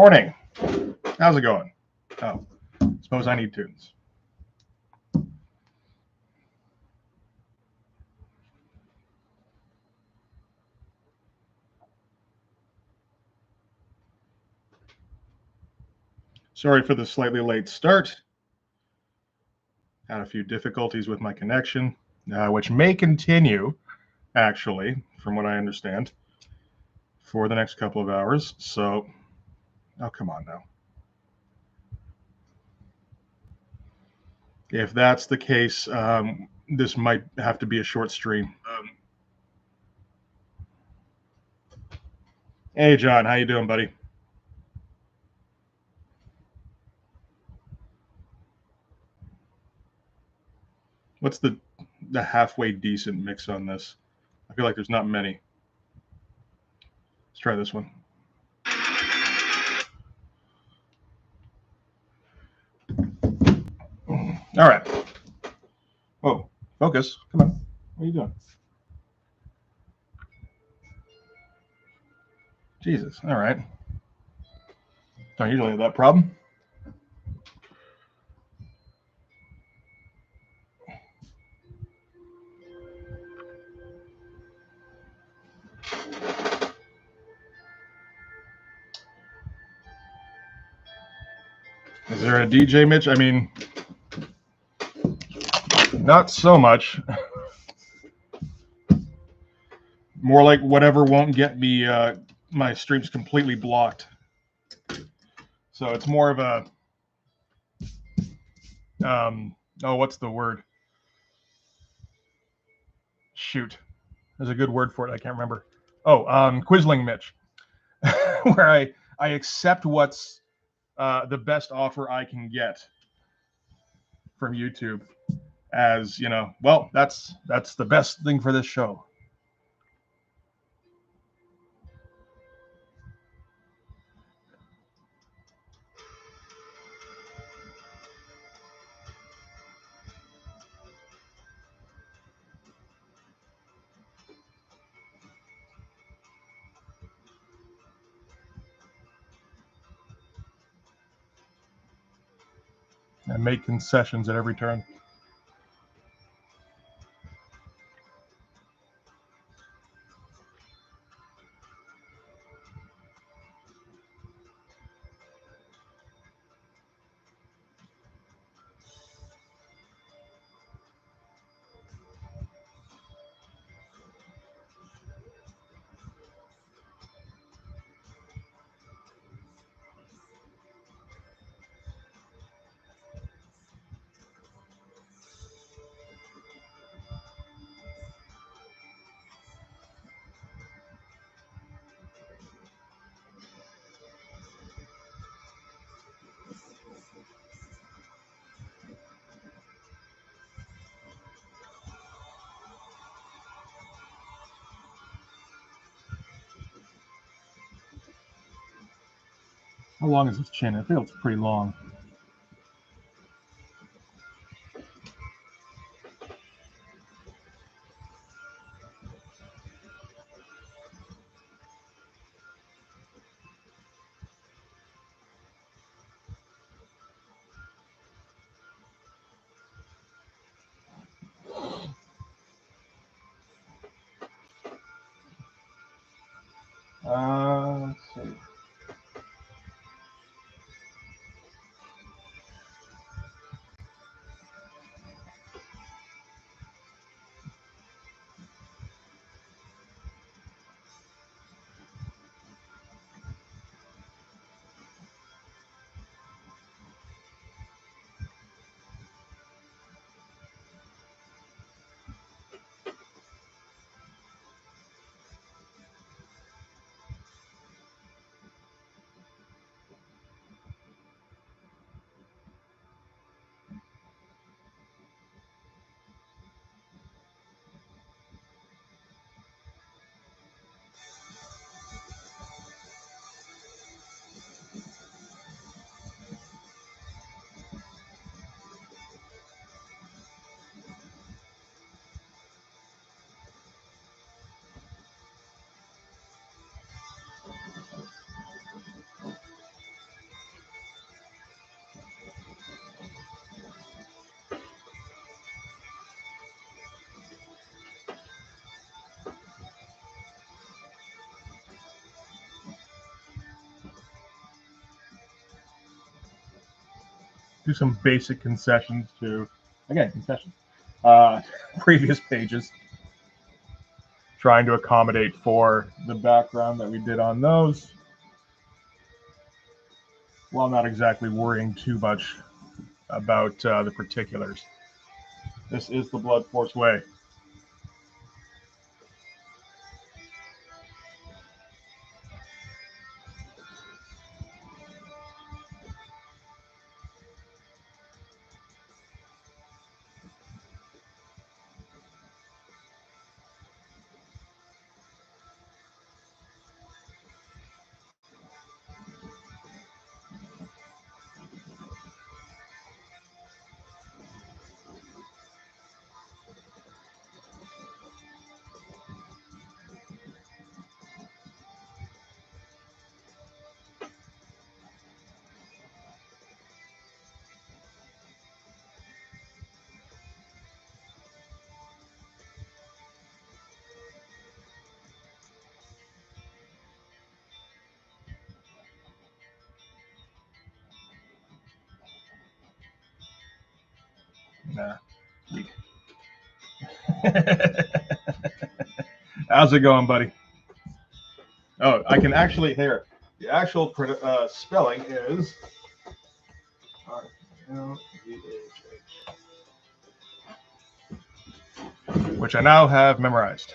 Morning. How's it going? Oh, suppose I need tunes. Sorry for the slightly late start. Had a few difficulties with my connection, which may continue, actually, from what I understand, for the next couple of hours. So, oh, come on now. If that's the case, this might have to be a short stream. Hey, John, how you doing, buddy? What's the halfway decent mix on this? I feel like there's not many. Let's try this one. All right. Whoa, focus. Come on. What are you doing? Jesus. All right. Don't usually have that problem. Is there a DJ, Mitch? I mean, not so much. More like whatever won't get me my streams completely blocked. So it's more of a what's the word? Shoot, there's a good word for it. I can't remember. Oh, Quisling Mitch, where I accept what's the best offer I can get from YouTube, as you know. Well, that's the best thing for this show. And make concessions at every turn. How long is this chin? I feel it's pretty long. Let's see. do some basic concessions to, again, concessions, previous pages, trying to accommodate for the background that we did on those, while not exactly worrying too much about the particulars. This is the Blood Force way. Nah. How's it going, buddy? Oh, I can actually hear the actual spelling is R-L-E-H-H, which I now have memorized.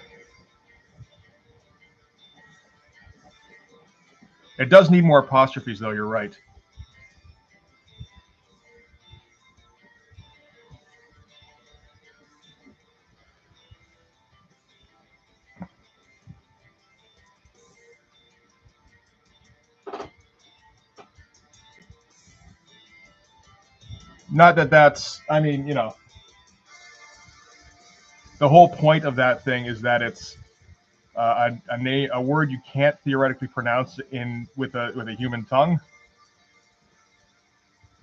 It does need more apostrophes, though. You're right. Not that that's, I mean, you know, the whole point of that thing is that it's a word you can't theoretically pronounce with a human tongue.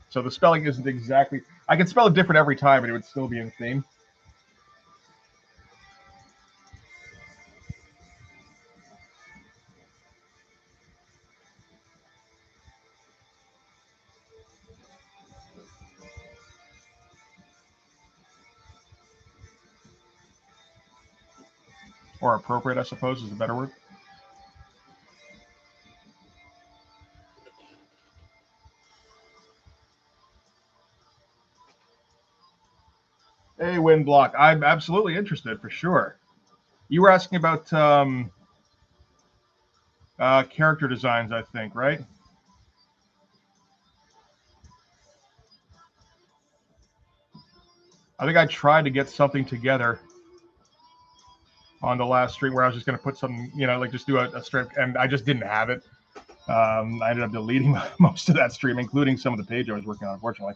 So the spelling isn't exactly. I can spell it different every time, and it would still be in theme. Or appropriate, I suppose, is a better word. Hey, Windblock. I'm absolutely interested, for sure. You were asking about character designs, I think, right? I think I tried to get something together on the last stream where I was just going to put some, you know, like just do a strip, and I just didn't have it. I ended up deleting most of that stream, including some of the page I was working on, unfortunately.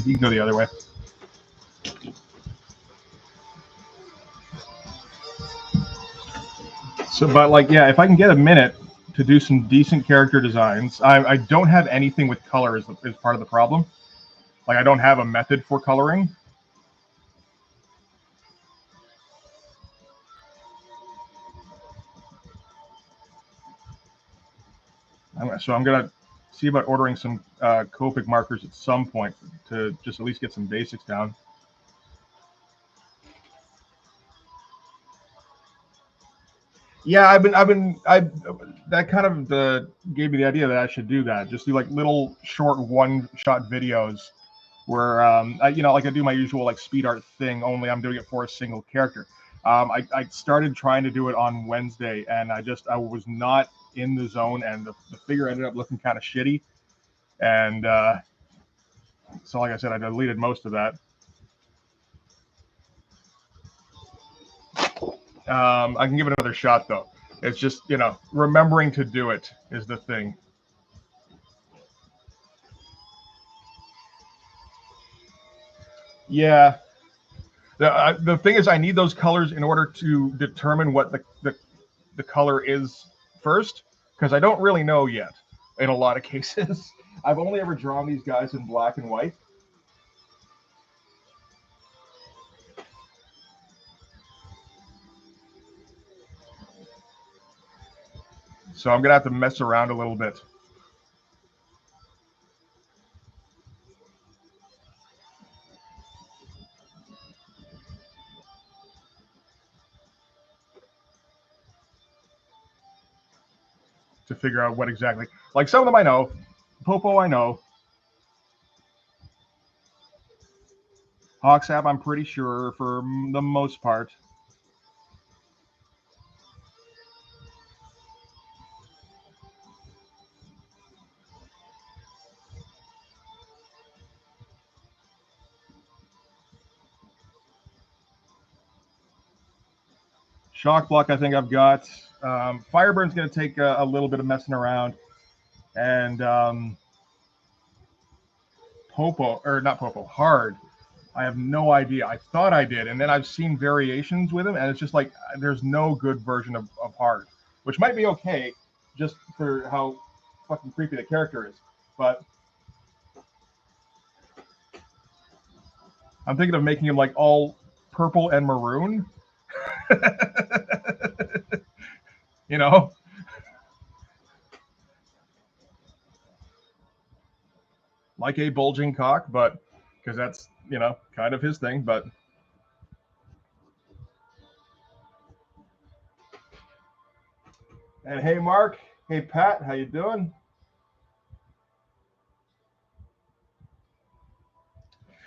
You can go the other way. So, but like, yeah, if I can get a minute to do some decent character designs, I don't have anything with color is part of the problem. Like, I don't have a method for coloring. So I'm gonna see about ordering some Copic markers at some point to just at least get some basics down. Yeah, that kind of gave me the idea that I should do that. Just do like little short one-shot videos where you know, like I do my usual like speed art thing, only I'm doing it for a single character. I started trying to do it on Wednesday, and I was not in the zone, and the figure ended up looking kind of shitty. And so, like I said, I deleted most of that. I can give it another shot though. It's just, you know, remembering to do it is the thing. Yeah. The thing is, I need those colors in order to determine what the color is first, because I don't really know yet in a lot of cases. I've only ever drawn these guys in black and white. So I'm going to have to mess around a little bit. To figure out what exactly. Like some of them I know. Popo I know. Hawksap I'm pretty sure for the most part. Shock Block I think I've got. Fireburn's going to take a little bit of messing around. And Popo, or not Popo, Hard. I have no idea. I thought I did, and then I've seen variations with him, and it's just like there's no good version of Hard, which might be okay, just for how fucking creepy the character is. But I'm thinking of making him like all purple and maroon. You know, like a bulging cock, but because that's, you know, kind of his thing. But and hey, Mark, hey Pat, how you doing?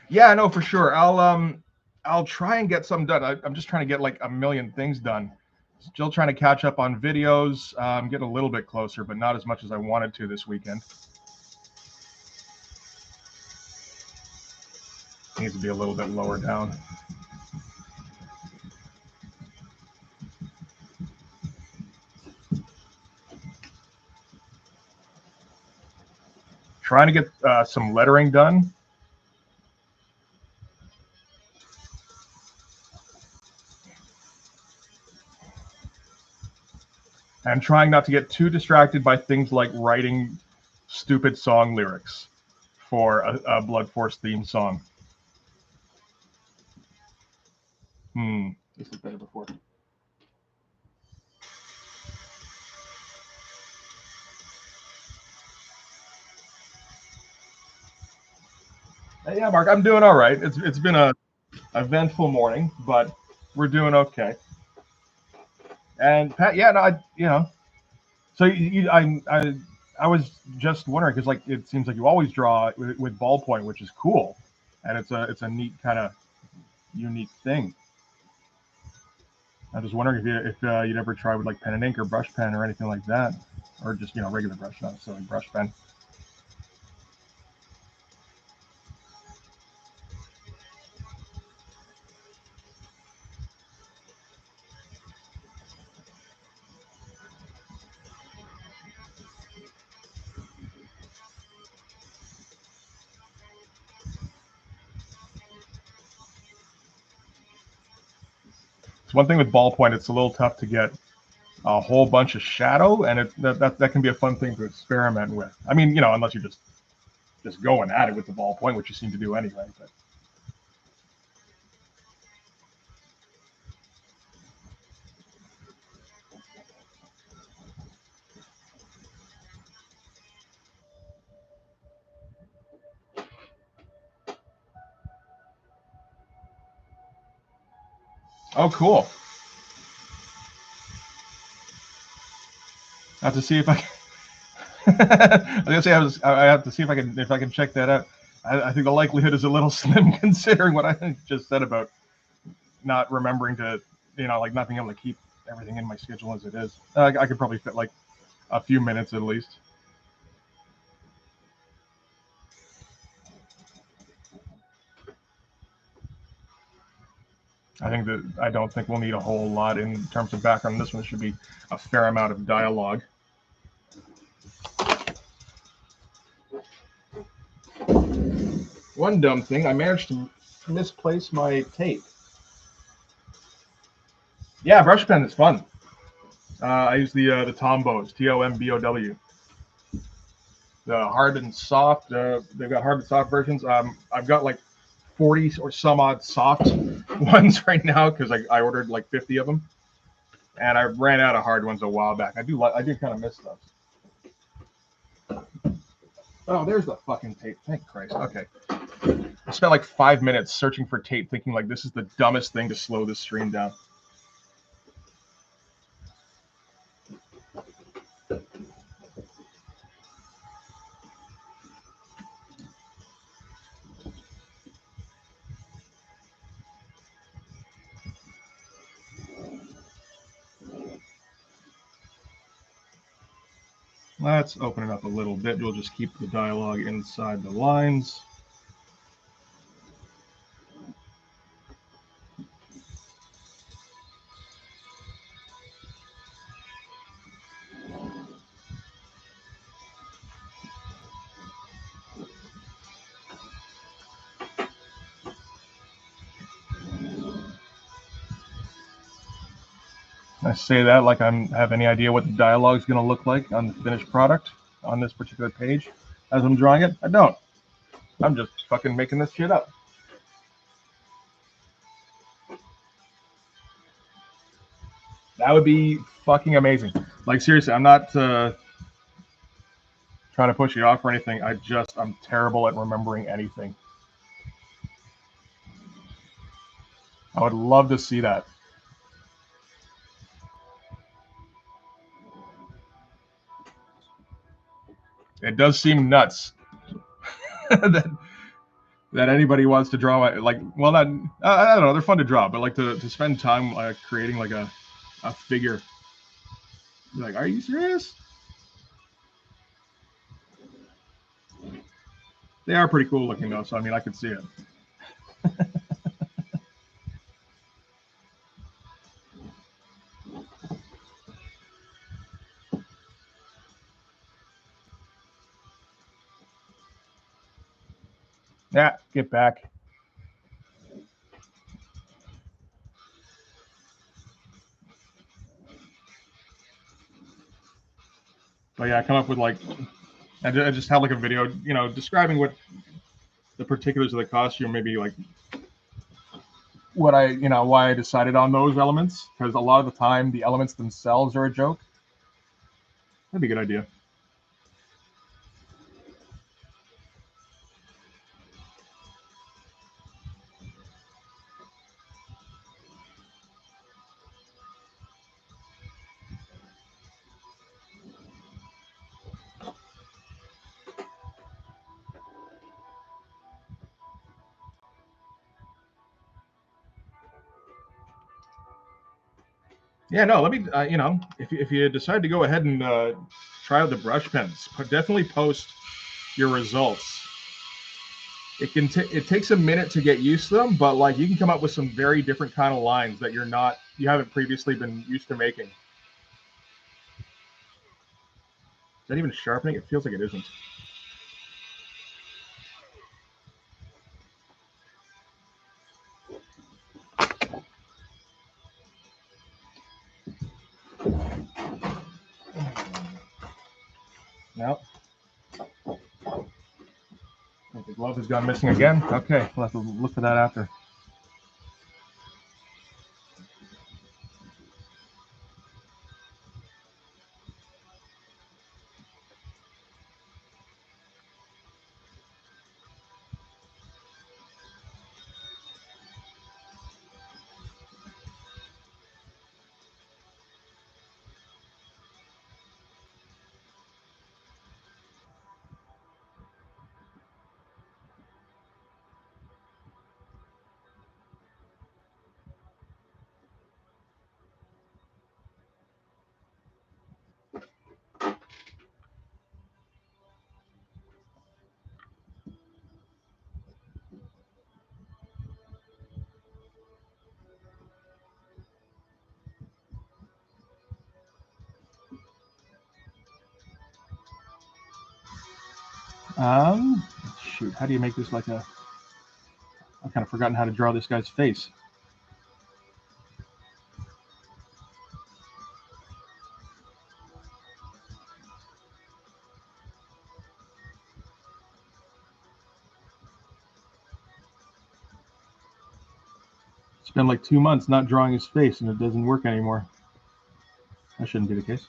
Yeah, no, for sure. I'll try and get some done. I'm just trying to get like a million things done. Still trying to catch up on videos. Getting a little bit closer, but not as much as I wanted to this weekend. Needs to be a little bit lower down. Trying to get some lettering done. And trying not to get too distracted by things like writing stupid song lyrics for a Blood Force theme song. This is better before. Hey, yeah, Mark, I'm doing all right. It's been a eventful morning, but we're doing okay. And Pat, yeah, no, you know, so I was just wondering because like it seems like you always draw with ballpoint, which is cool, and it's a neat kind of unique thing. I was wondering if you'd ever try with like pen and ink or brush pen or anything like that, or just, you know, regular brush, not necessarily brush pen. It's one thing with ballpoint; it's a little tough to get a whole bunch of shadow, and that can be a fun thing to experiment with. I mean, you know, unless you're just going at it with the ballpoint, which you seem to do anyway. But oh, cool. I have to see if I can. I was gonna say I have to see if I can check that out. I think the likelihood is a little slim considering what I just said about not remembering to, you know, like not being able to keep everything in my schedule as it is. I could probably fit like a few minutes at least. I don't think we'll need a whole lot in terms of background. This one should be a fair amount of dialogue. One dumb thing, I managed to misplace my tape. Yeah, brush pen is fun. I use the Tombos, Tombow. The hard and soft. They've got hard and soft versions. I've got like 40 or some odd soft ones right now because I ordered like 50 of them, and I ran out of hard ones a while back. I do kind of miss those. Oh, there's the fucking tape. Thank Christ. Okay. I spent like 5 minutes searching for tape, thinking like this is the dumbest thing to slow this stream down. Let's open it up a little bit. We'll just keep the dialogue inside the lines. I say that like I have any idea what the dialogue is going to look like on the finished product on this particular page as I'm drawing it. I don't. I'm just fucking making this shit up. That would be fucking amazing. Like, seriously, I'm not trying to push you off or anything. I'm terrible at remembering anything. I would love to see that. It does seem nuts that anybody wants to draw like, well, not I don't know, they're fun to draw, but like to spend time creating like a figure. Like, are you serious? They are pretty cool looking though, so I mean, I could see it. Yeah, get back. But yeah, I come up with like, I just had like a video, describing what the particulars of the costume, maybe like what why I decided on those elements, because a lot of the time the elements themselves are a joke. That'd be a good idea. Yeah, no, let me, if you decide to go ahead and try out the brush pens, definitely post your results. It takes a minute to get used to them, but like you can come up with some very different kind of lines that you haven't previously been used to making. Is that even sharpening? It feels like it isn't. No. The glove has gone missing again. Okay, we'll have to look for that after. Shoot, how do you make this like a? I've kind of forgotten how to draw this guy's face. It's been like 2 months not drawing his face, and it doesn't work anymore. That shouldn't be the case.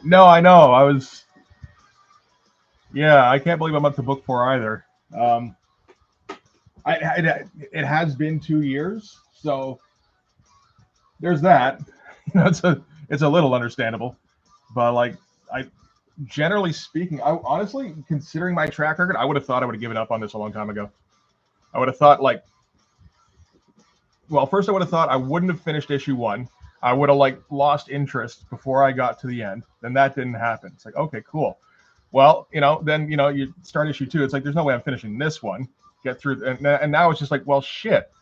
No, I know. Yeah, I can't believe I'm up to book 4 either. It has been 2 years, so there's that. It's a little understandable, but like I generally speaking, I honestly considering my track record, I would have thought I would have given up on this a long time ago. I would have thought like, well, first I would have thought I wouldn't have finished issue 1. I would have like lost interest before I got to the end. Then that didn't happen. It's like, okay, cool. Well, then you start issue 2. It's like there's no way I'm finishing this one. Get through, and now it's just like, well, shit.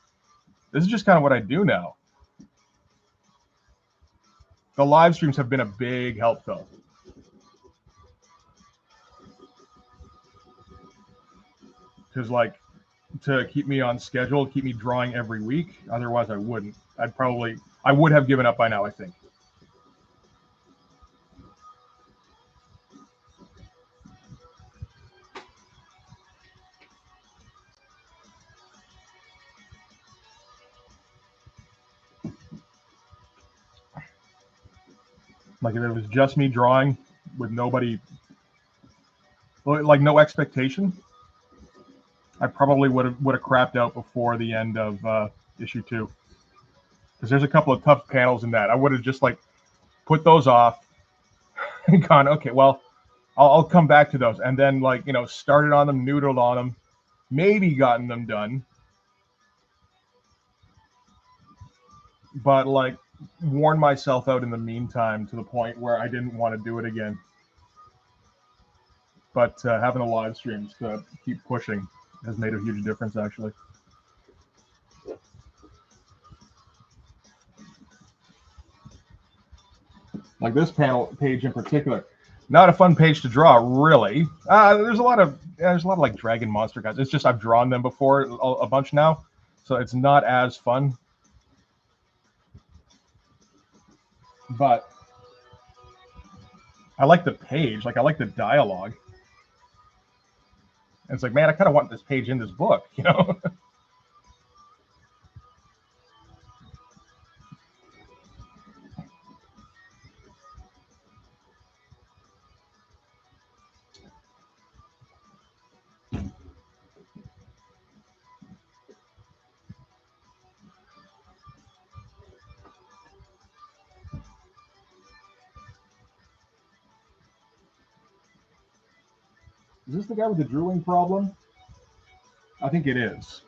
This is just kind of what I do now. The live streams have been a big help, though, because like to keep me on schedule, keep me drawing every week. Otherwise, I wouldn't. I would have given up by now, I think. Like if it was just me drawing with nobody, like no expectation, I probably would have crapped out before the end of issue 2. Because there's a couple of tough panels in that. I would have just like put those off and gone, okay, well, I'll come back to those, and then like started on them, noodled on them, maybe gotten them done, but like worn myself out in the meantime to the point where I didn't want to do it again. But having the live streams to keep pushing has made a huge difference, actually. Like this panel page in particular, not a fun page to draw, really. There's a lot of like dragon monster guys. It's just I've drawn them before a bunch now, so it's not as fun. But I like the page. Like I like the dialogue. And it's like, man, I kind of want this page in this book, Is this the guy with the drooling problem? I think it is.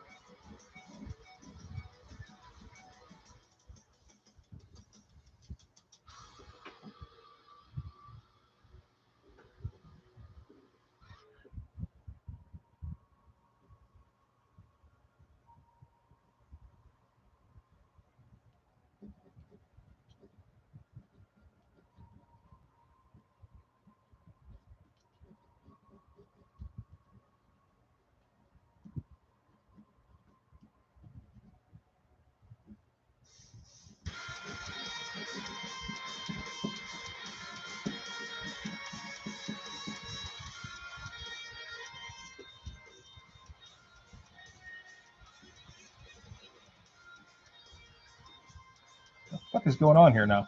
What the fuck is going on here now?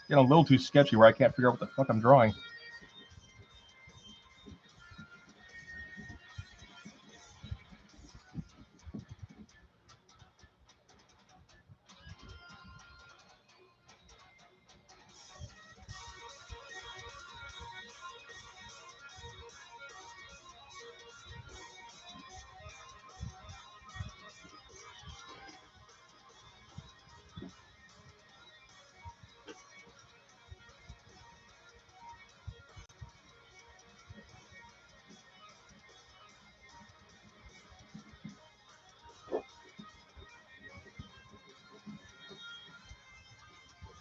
Getting a little too sketchy where I can't figure out what the fuck I'm drawing.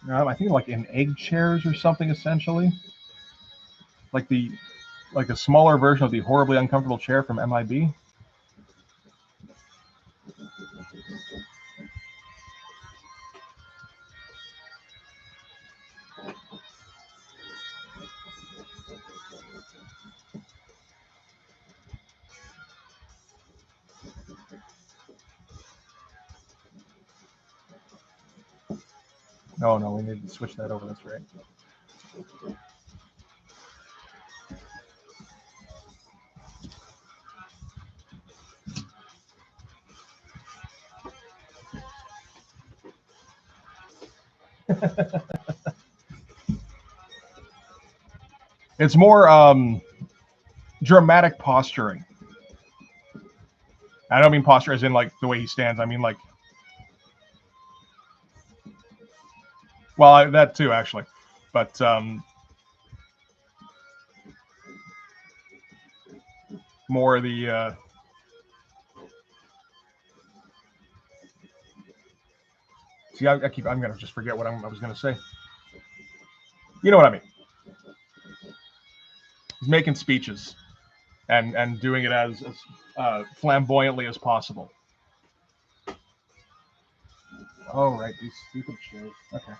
I think like in egg chairs or something, essentially. Like a smaller version of the horribly uncomfortable chair from MIB. Oh no, we need to switch that over. That's right. It's more dramatic posturing. I don't mean posture as in like the way he stands. I mean like, well, that too actually, but more the. See, I'm gonna just forget what I was gonna say. You know what I mean? He's making speeches, and doing it as flamboyantly as possible. Oh right, these stupid shows. Okay,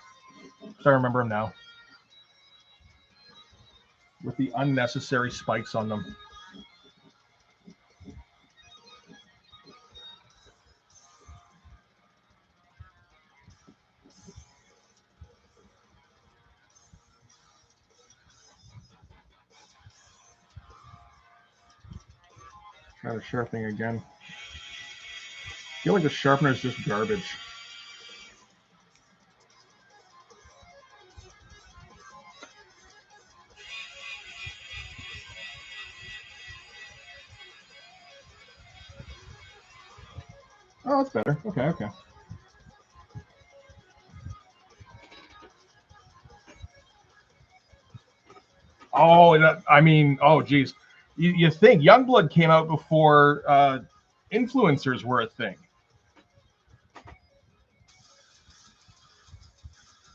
so I remember them now. With the unnecessary spikes on them. Try the sharpening again. I feel like the sharpener is just garbage. Oh, that's better. Okay. Oh, I mean, oh, geez. You think Youngblood came out before influencers were a thing.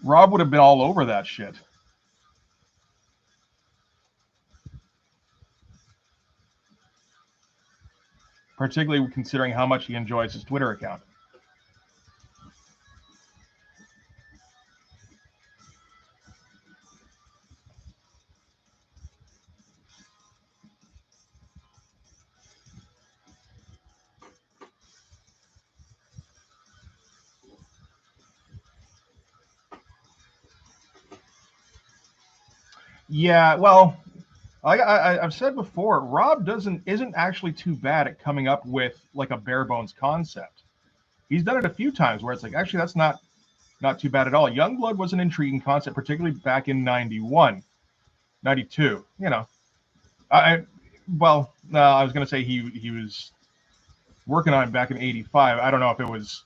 Rob would have been all over that shit. Particularly considering how much he enjoys his Twitter account. Yeah, well, I've said before, Rob isn't actually too bad at coming up with like a bare bones concept. He's done it a few times where it's like, actually, that's not too bad at all. Youngblood was an intriguing concept, particularly back in 91, 92. You know, I was going to say he was working on it back in 85. I don't know if it was,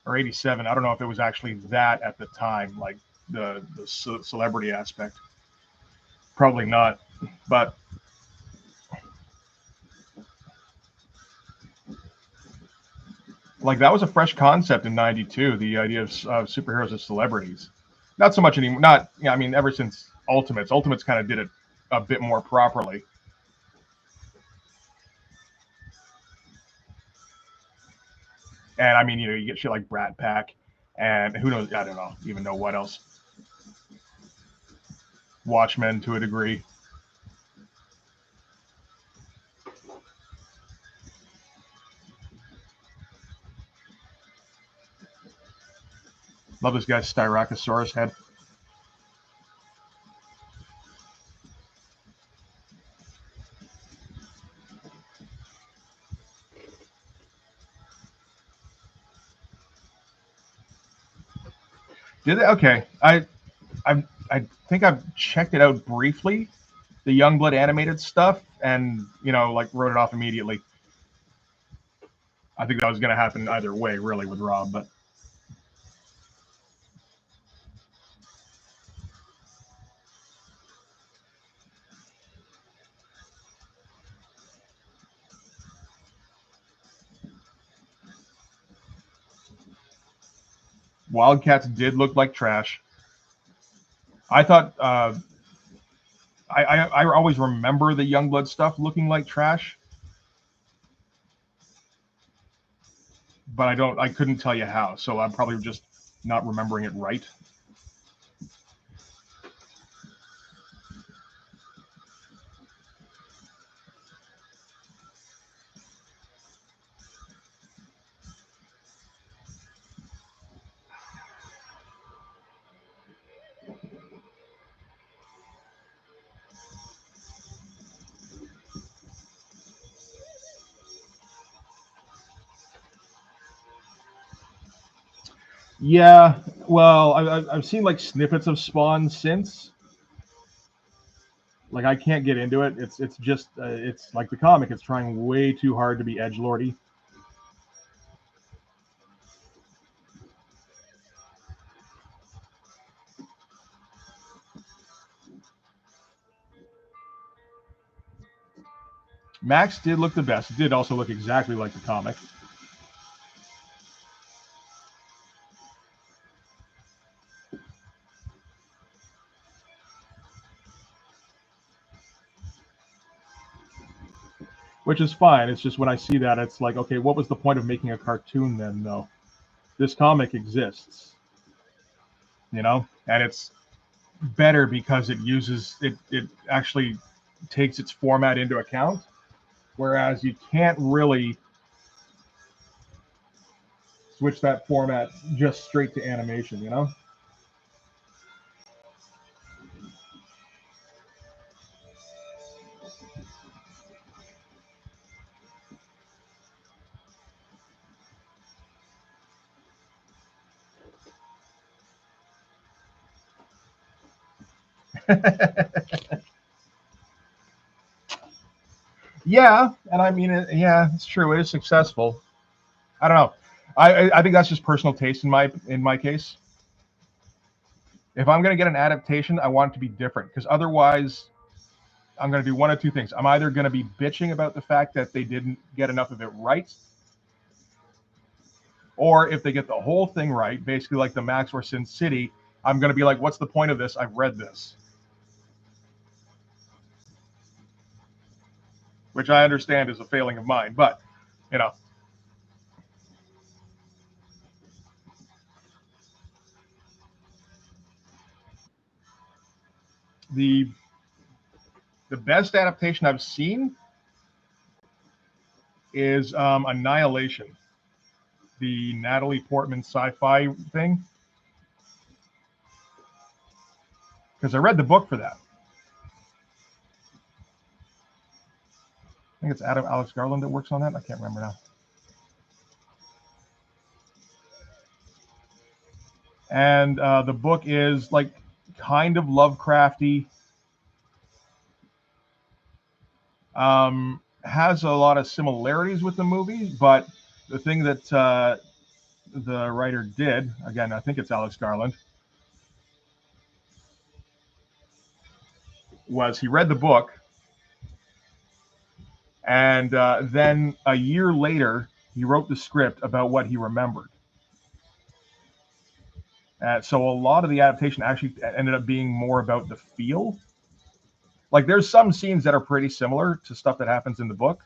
or 87. I don't know if it was actually that at the time, like the celebrity aspect. Probably not, but like that was a fresh concept in '92. The idea of superheroes as celebrities. Not so much anymore. Not, yeah. I mean, ever since Ultimates kind of did it a bit more properly. And I mean, you get shit like Brat Pack, and who knows? I don't know, even know what else. Watchmen to a degree. Love this guy's Styracosaurus head. Did it? Okay. I think I've checked it out briefly, the Youngblood animated stuff, and like wrote it off immediately. I think that was going to happen either way, really, with Rob. But Wildcats did look like trash. I thought I always remember the Youngblood stuff looking like trash, but I couldn't tell you how. So I'm probably just not remembering it right. Yeah, well, I've seen like snippets of Spawn since. Like I can't get into it. It's just it's like the comic. It's trying way too hard to be edgelordy. Max did look the best. It did also look exactly like the comic. Which is fine. It's just when I see that, it's like, okay, what was the point of making a cartoon then, though? This comic exists, and it's better because it uses it. It actually takes its format into account, whereas you can't really switch that format just straight to animation. Yeah, and I mean, yeah, it's true. It is successful. I don't know. I think that's just personal taste in my case. If I'm gonna get an adaptation, I want it to be different because otherwise, I'm gonna do one of two things. I'm either gonna be bitching about the fact that they didn't get enough of it right, or if they get the whole thing right, basically like the Max or Sin City, I'm gonna be like, what's the point of this? I've read this, which I understand is a failing of mine, but you know, the the best adaptation I've seen is Annihilation, the Natalie Portman sci-fi thing, because I read the book for that. I think it's Alex Garland that works on that. I can't remember now. And the book is like kind of Lovecrafty. Has a lot of similarities with the movie, but the thing that the writer did, again, I think it's Alex Garland, was he read the book, and then a year later, he wrote the script about what he remembered. So a lot of the adaptation actually ended up being more about the feel. Like there's some scenes that are pretty similar to stuff that happens in the book,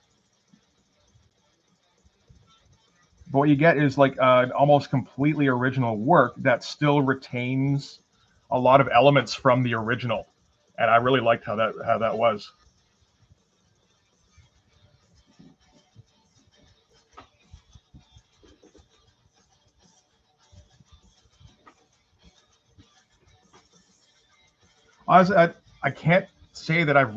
but what you get is like an almost completely original work that still retains a lot of elements from the original, and I really liked how that was. Honestly, I can't say that I've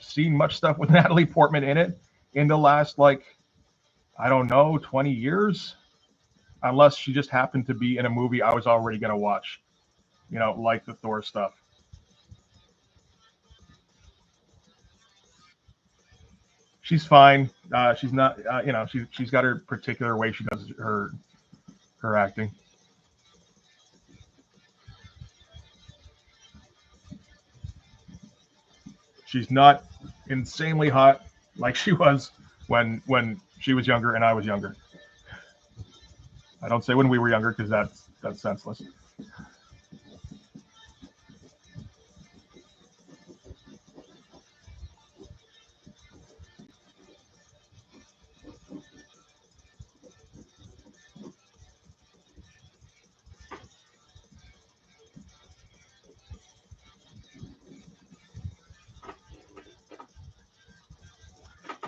seen much stuff with Natalie Portman in it in the last like I don't know 20 years, unless she just happened to be in a movie I was already gonna watch, like the Thor stuff. She's fine. She's not, she's got her particular way she does her acting. She's not insanely hot like she was when she was younger and I was younger. I don't say when we were younger because that's senseless.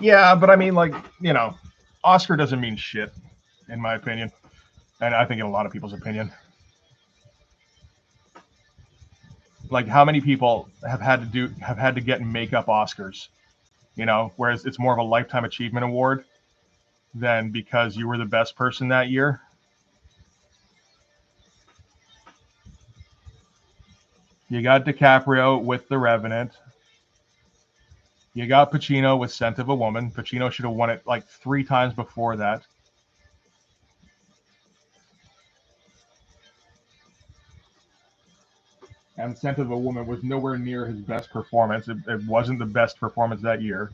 Yeah, but I mean, like, Oscar doesn't mean shit, in my opinion, and I think in a lot of people's opinion. Like, how many people have had to get makeup Oscars? Whereas it's more of a lifetime achievement award than because you were the best person that year. You got DiCaprio with The Revenant. You got Pacino with Scent of a Woman. Pacino should have won it like 3 times before that. And Scent of a Woman was nowhere near his best performance. It wasn't the best performance that year.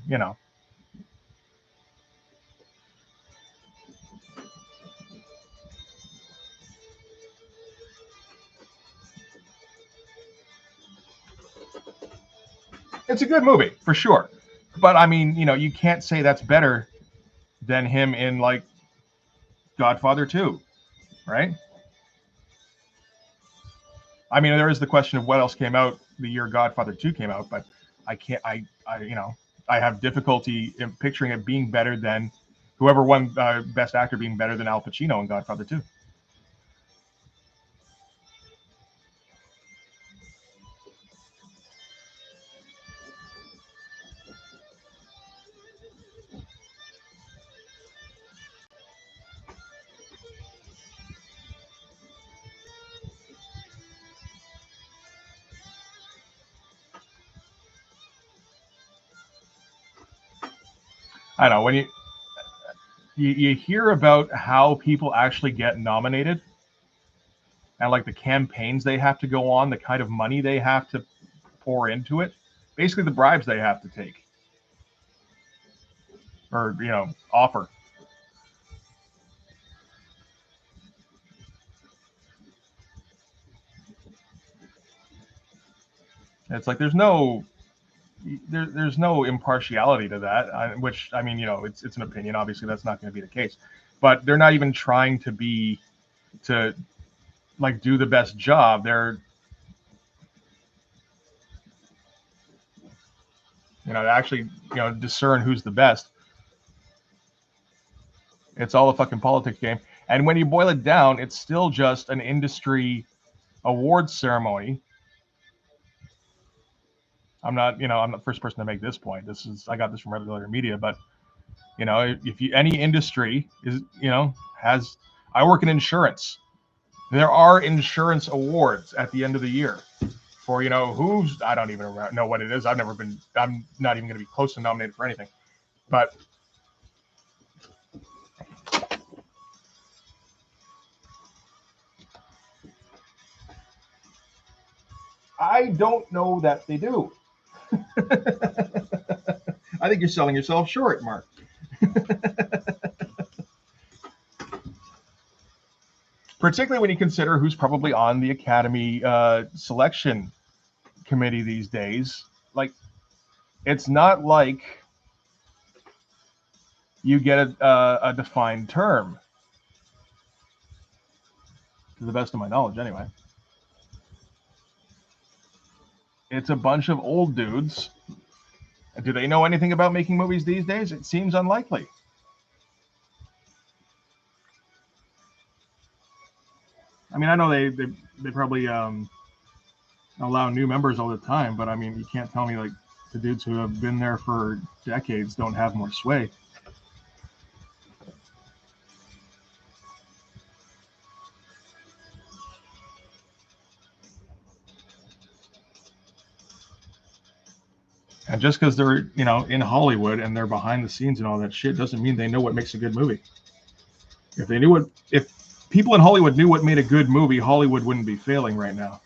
It's a good movie for sure, but I mean, you can't say that's better than him in like Godfather 2, right? I mean, there is the question of what else came out the year Godfather 2 came out, but I can't. I have difficulty in picturing it being better than whoever won Best Actor being better than Al Pacino in Godfather 2. I don't know when you hear about how people actually get nominated and like the campaigns they have to go on, the kind of money they have to pour into it, basically the bribes they have to take or offer. It's like there's no impartiality to that, which I mean, it's an opinion. Obviously, that's not going to be the case, but they're not even trying to like do the best job. They're actually discern who's the best. It's all a fucking politics game, and when you boil it down, it's still just an industry awards ceremony. I'm not the first person to make this point. I got this from regular media, but if any industry is has I work in insurance. There are insurance awards at the end of the year for who's I don't even know what it is. I'm not even going to be close to nominated for anything. But I don't know that they do. I think you're selling yourself short, Mark. Particularly when you consider who's probably on the Academy selection committee these days. Like, it's not like you get a defined term, to the best of my knowledge, anyway. It's a bunch of old dudes. Do they know anything about making movies these days? It seems unlikely. I mean, I know they probably allow new members all the time, but I mean, you can't tell me like the dudes who have been there for decades don't have more sway. And just because they're in Hollywood and they're behind the scenes and all that shit doesn't mean they know what makes a good movie. If people in Hollywood knew what made a good movie, Hollywood wouldn't be failing right now,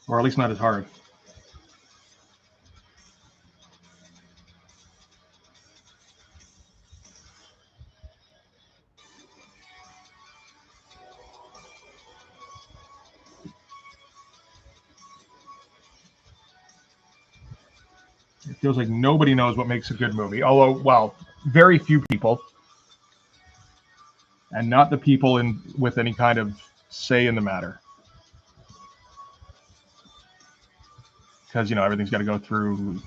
or at least not as hard. It feels like nobody knows what makes a good movie. Although, well, very few people, and not the people with any kind of say in the matter, because everything's got to go through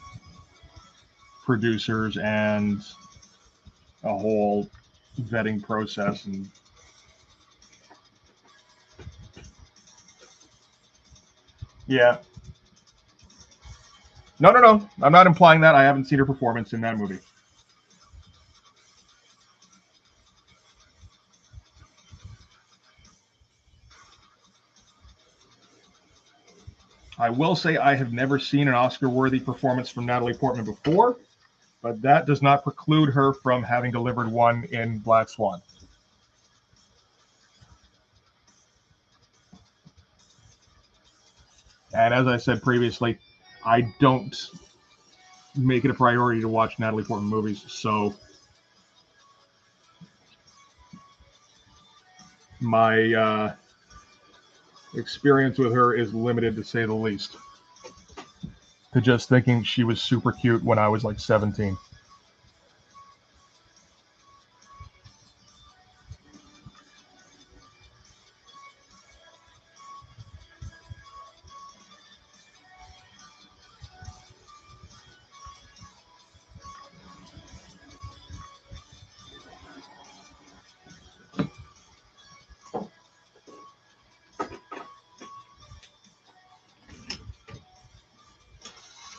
producers and a whole vetting process. And yeah. No. I'm not implying that. I haven't seen her performance in that movie. I will say I have never seen an Oscar-worthy performance from Natalie Portman before, but that does not preclude her from having delivered one in Black Swan. And as I said previously, I don't make it a priority to watch Natalie Portman movies, so my experience with her is limited, to say the least. To just thinking she was super cute when I was like 17.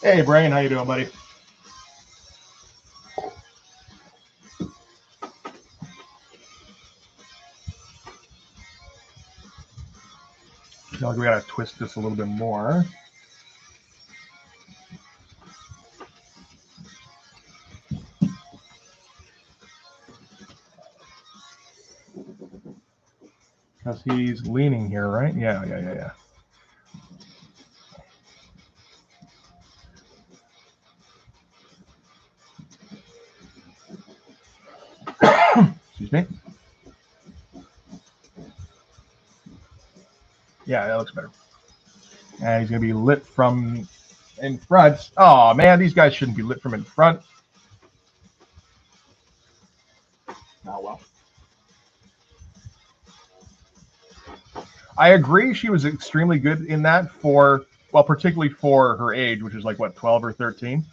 Hey, Brian, how you doing, buddy? I feel like we gotta twist this a little bit more. Because he's leaning here, right? Yeah. Excuse me. Yeah, that looks better. And he's going to be lit from in front. Oh, man, these guys shouldn't be lit from in front. Oh, well. I agree she was extremely good in that for, well, particularly for her age, which is like, what, 12 or 13?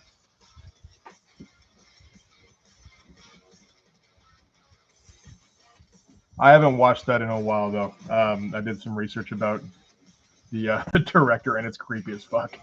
I haven't watched that in a while, though. I did some research about the director, and it's creepy as fuck.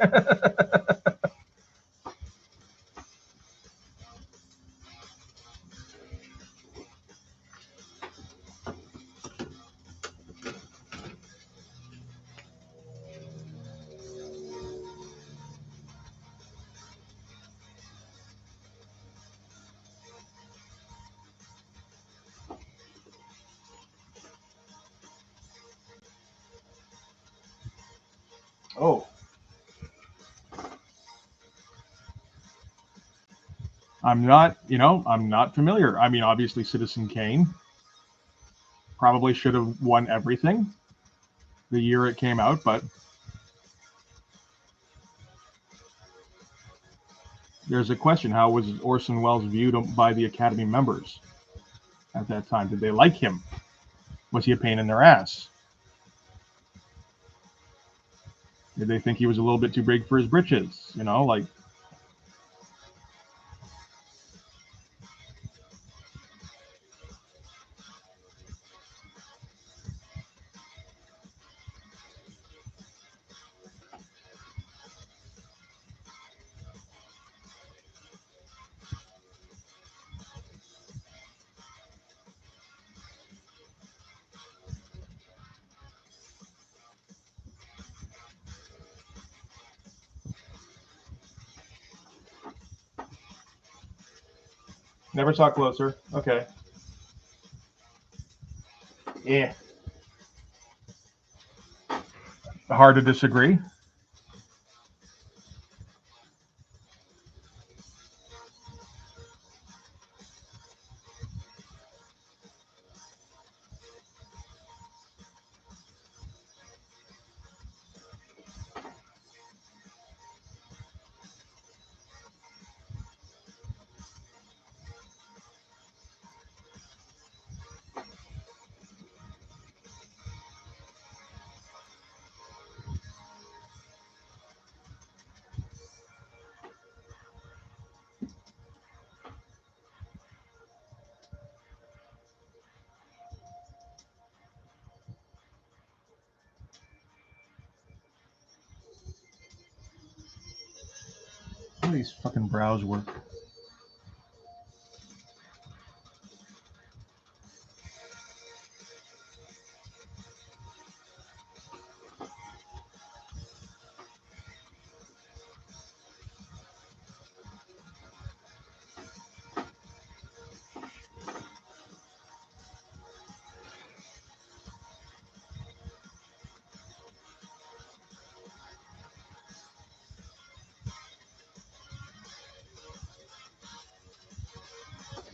Oh. I'm not familiar. I mean, obviously, Citizen Kane probably should have won everything the year it came out, but there's a question. How was Orson Welles viewed by the Academy members at that time? Did they like him? Was he a pain in their ass? Did they think he was a little bit too big for his britches? Like, never saw Closer. Okay. Yeah. Hard to disagree. do these fucking brows work?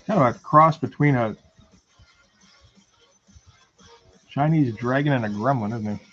Kind of a cross between a Chinese dragon and a gremlin, isn't he?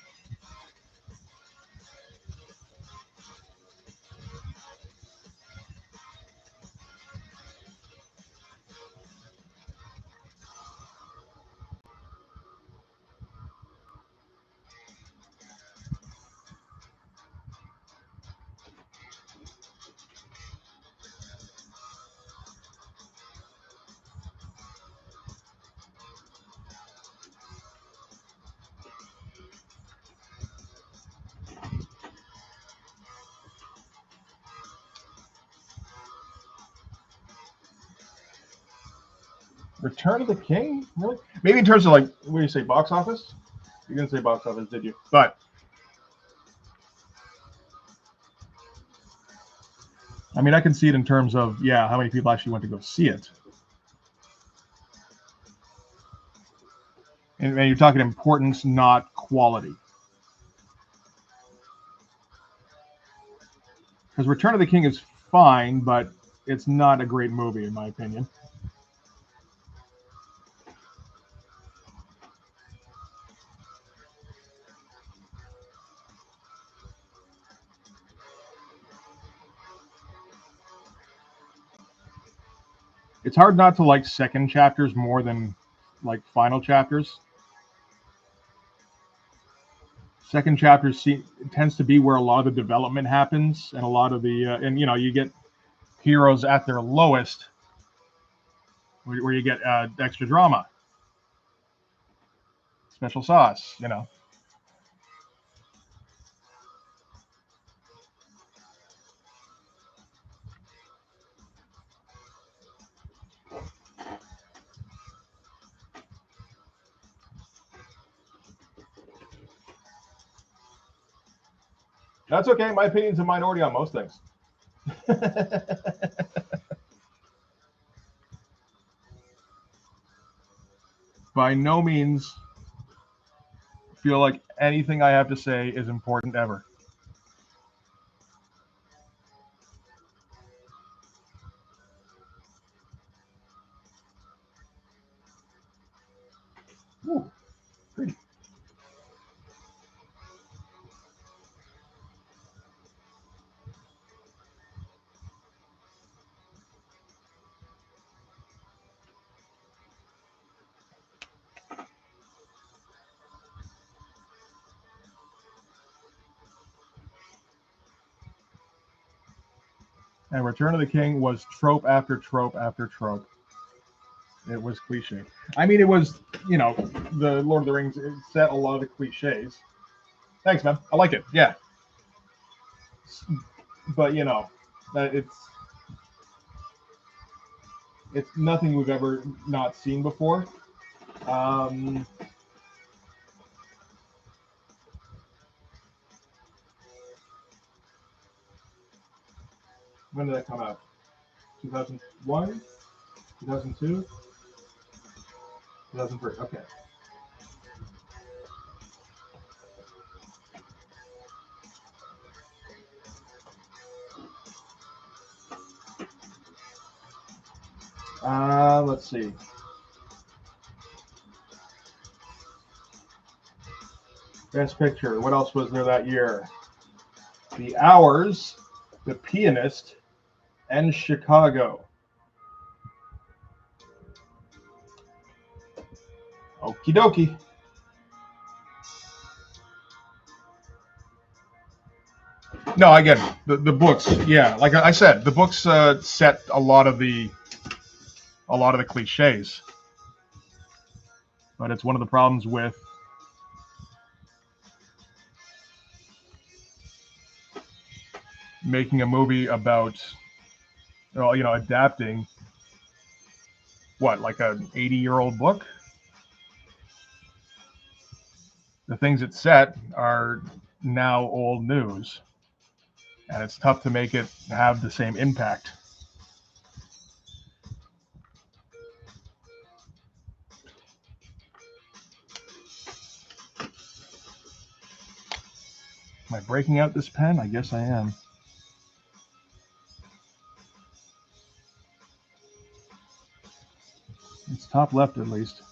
Return of the King? Really? Maybe in terms of, like, what do you say, box office? You didn't say box office, did you? But I mean, I can see it in terms of, yeah, how many people actually went to go see it. And you're talking importance, not quality. Because Return of the King is fine, but it's not a great movie, in my opinion. It's hard not to like second chapters more than like final chapters. Second chapters tends to be where a lot of the development happens, and a lot of the and you know, you get heroes at their lowest, where you get extra drama, special sauce, you know. That's okay. My opinion's a minority on most things. By no means feel like anything I have to say is important ever. Ooh, pretty. And Return of the King was trope after trope after trope. It was cliche. I mean, it was, you know, the Lord of the Rings, it set a lot of the cliches. Thanks, man. I like it. Yeah. But, you know, it's nothing we've ever not seen before. When did that come out? 2001? 2002? 2003. Okay. Let's see. Best Picture. What else was there that year? The Hours, The Pianist, and Chicago. Okie dokie. No, I get it. The books, yeah. Like I said, the books set a lot of the cliches. But it's one of the problems with making a movie about well, you know, adapting what, like an 80-year-old book? The things it set are now old news, and it's tough to make it have the same impact. Am I breaking out this pen? I guess I am. It's top left, at least.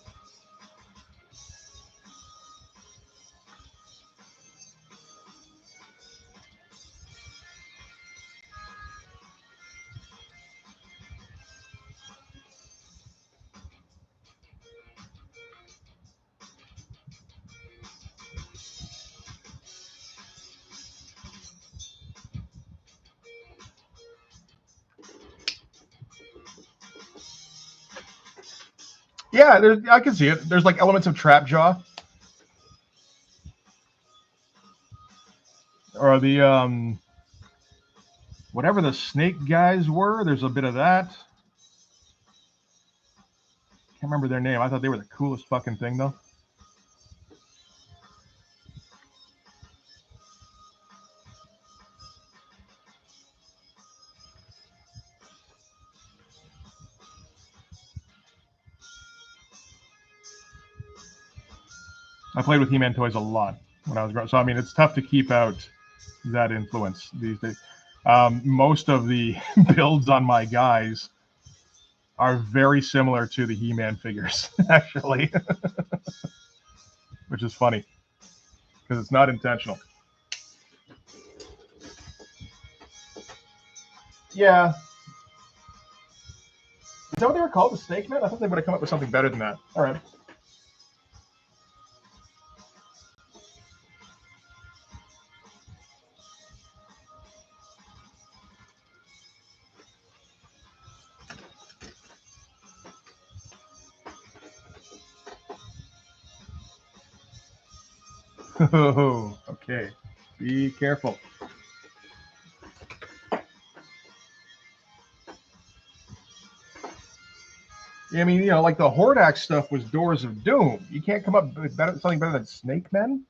Yeah, I can see it. There's like elements of Trap Jaw. Or the whatever the snake guys were, there's a bit of that. Can't remember their name. I thought they were the coolest fucking thing, though. I played with He-Man toys a lot when I was growing. So I mean, it's tough to keep out that influence these days. Most of the builds on my guys are very similar to the He-Man figures, actually, which is funny because it's not intentional. Yeah. Is that what they were called, the Snake Men? I thought they would have come up with something better than that. All right. Oh, okay. Be careful. Yeah, I mean, you know, like the Hordak stuff was Doors of Doom. You can't come up with something better than Snake Men?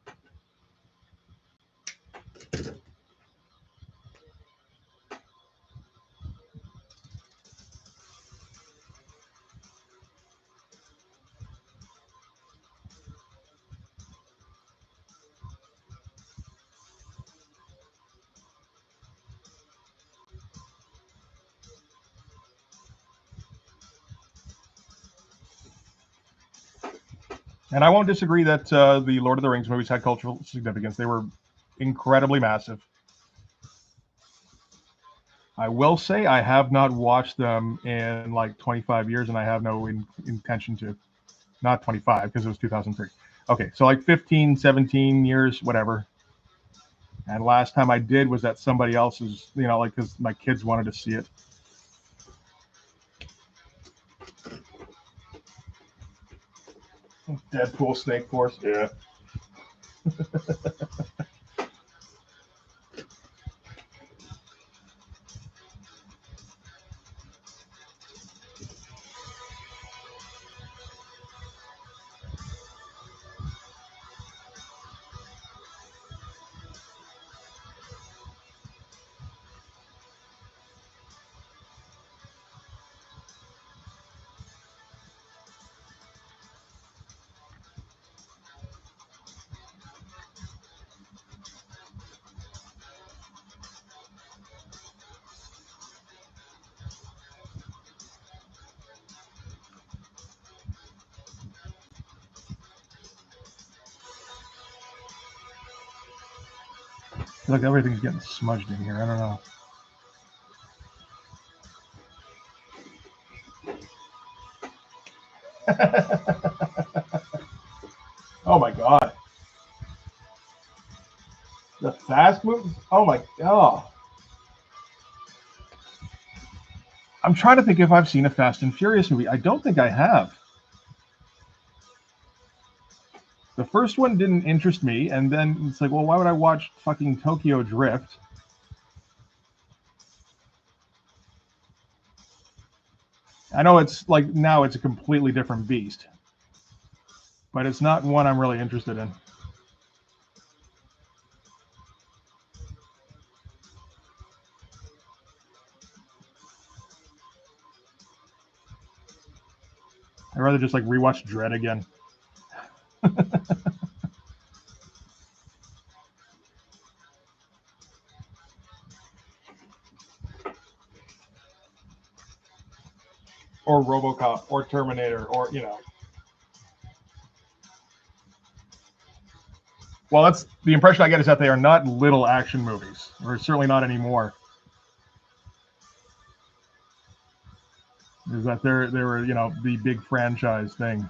And I won't disagree that the Lord of the Rings movies had cultural significance. They were incredibly massive. I will say I have not watched them in like 25 years, and I have no intention to. Not 25, because it was 2003. Okay, so like 15, 17 years, whatever. And last time I did was at somebody else's, you know, like because my kids wanted to see it. Deadpool Snake Force, yeah. I feel like everything's getting smudged in here. I don't know. Oh my god. The fast moves? Oh my god. I'm trying to think if I've seen a Fast and Furious movie. I don't think I have. The first one didn't interest me, and then it's like, well, why would I watch fucking Tokyo Drift? I know it's like now it's a completely different beast, but it's not one I'm really interested in. I'd rather just like rewatch Dread again. Or RoboCop, or Terminator, or, you know. Well, that's the impression I get, is that they are not little action movies, or certainly not anymore. Is that they were, you know, the big franchise thing.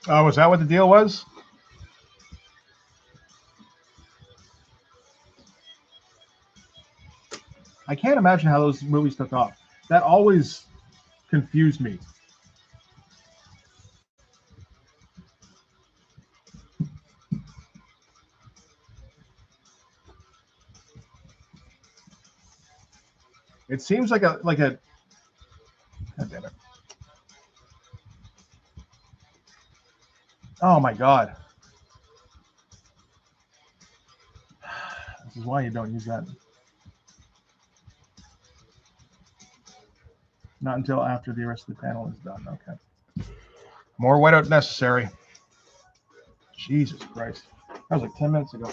Oh, was that what the deal was? I can't imagine how those movies took off. That always confused me. It seems like a God damn it. Oh my God. This is why you don't use that. Not until after the rest of the panel is done. Okay. More whiteout necessary. Jesus Christ. That was like 10 minutes ago.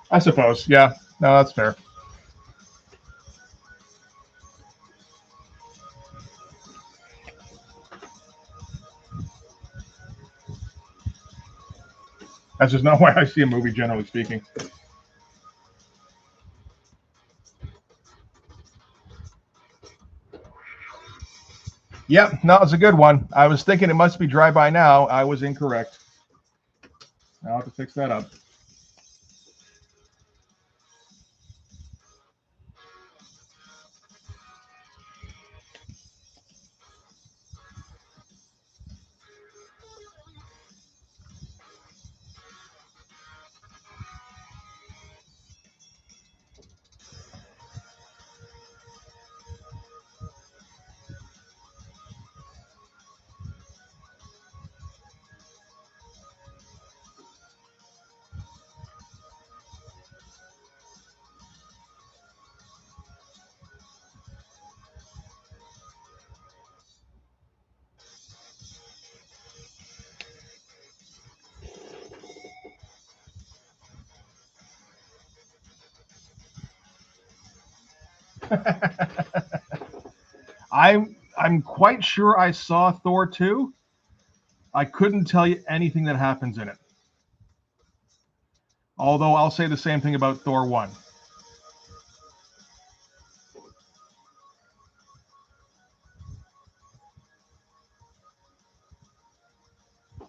I suppose. Yeah. No, that's fair. That's just not why I see a movie, generally speaking. Yep, no, it's a good one. I was thinking it must be Drive By Now. I was incorrect. I'll have to fix that up. I'm quite sure I saw Thor 2. I couldn't tell you anything that happens in it. Although I'll say the same thing about Thor 1.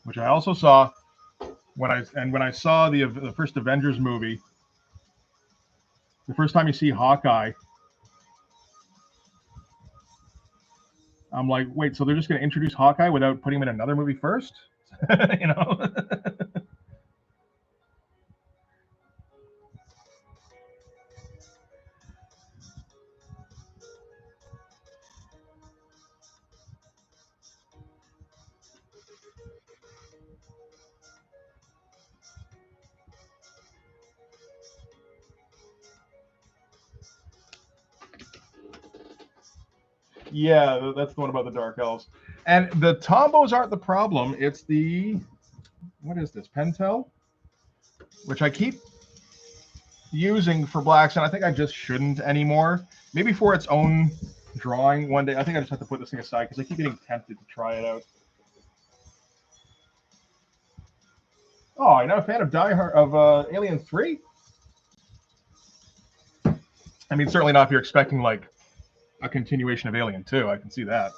Which I also saw when I saw the first Avengers movie. The first time you see Hawkeye, I'm like, wait, so they're just going to introduce Hawkeye without putting him in another movie first? You know? Yeah, that's the one about the Dark Elves. And the Tombos aren't the problem. It's the, what is this, Pentel? Which I keep using for Black Sun. I think I just shouldn't anymore. Maybe for its own drawing one day. I think I just have to put this thing aside because I keep getting tempted to try it out. Oh, you're not a fan of Alien 3? I mean, certainly not if you're expecting like a continuation of Alien 2. I can see that.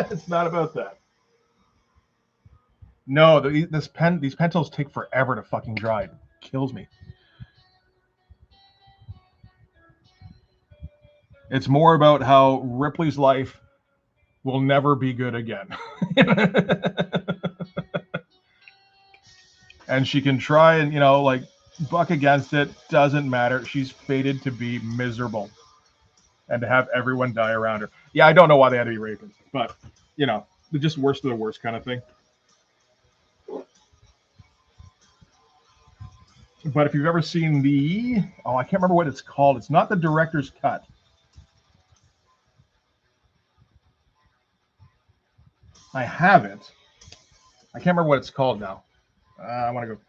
It's not about that. No, these pencils take forever to fucking dry. It kills me. It's more about how Ripley's life will never be good again. And she can try and, like buck against it. Doesn't matter. She's fated to be miserable and to have everyone die around her. Yeah, I don't know why they had to be rapists, but, they're just worst of the worst kind of thing. But if you've ever seen I can't remember what it's called. It's not the director's cut. I have it. I can't remember what it's called now. I want to go.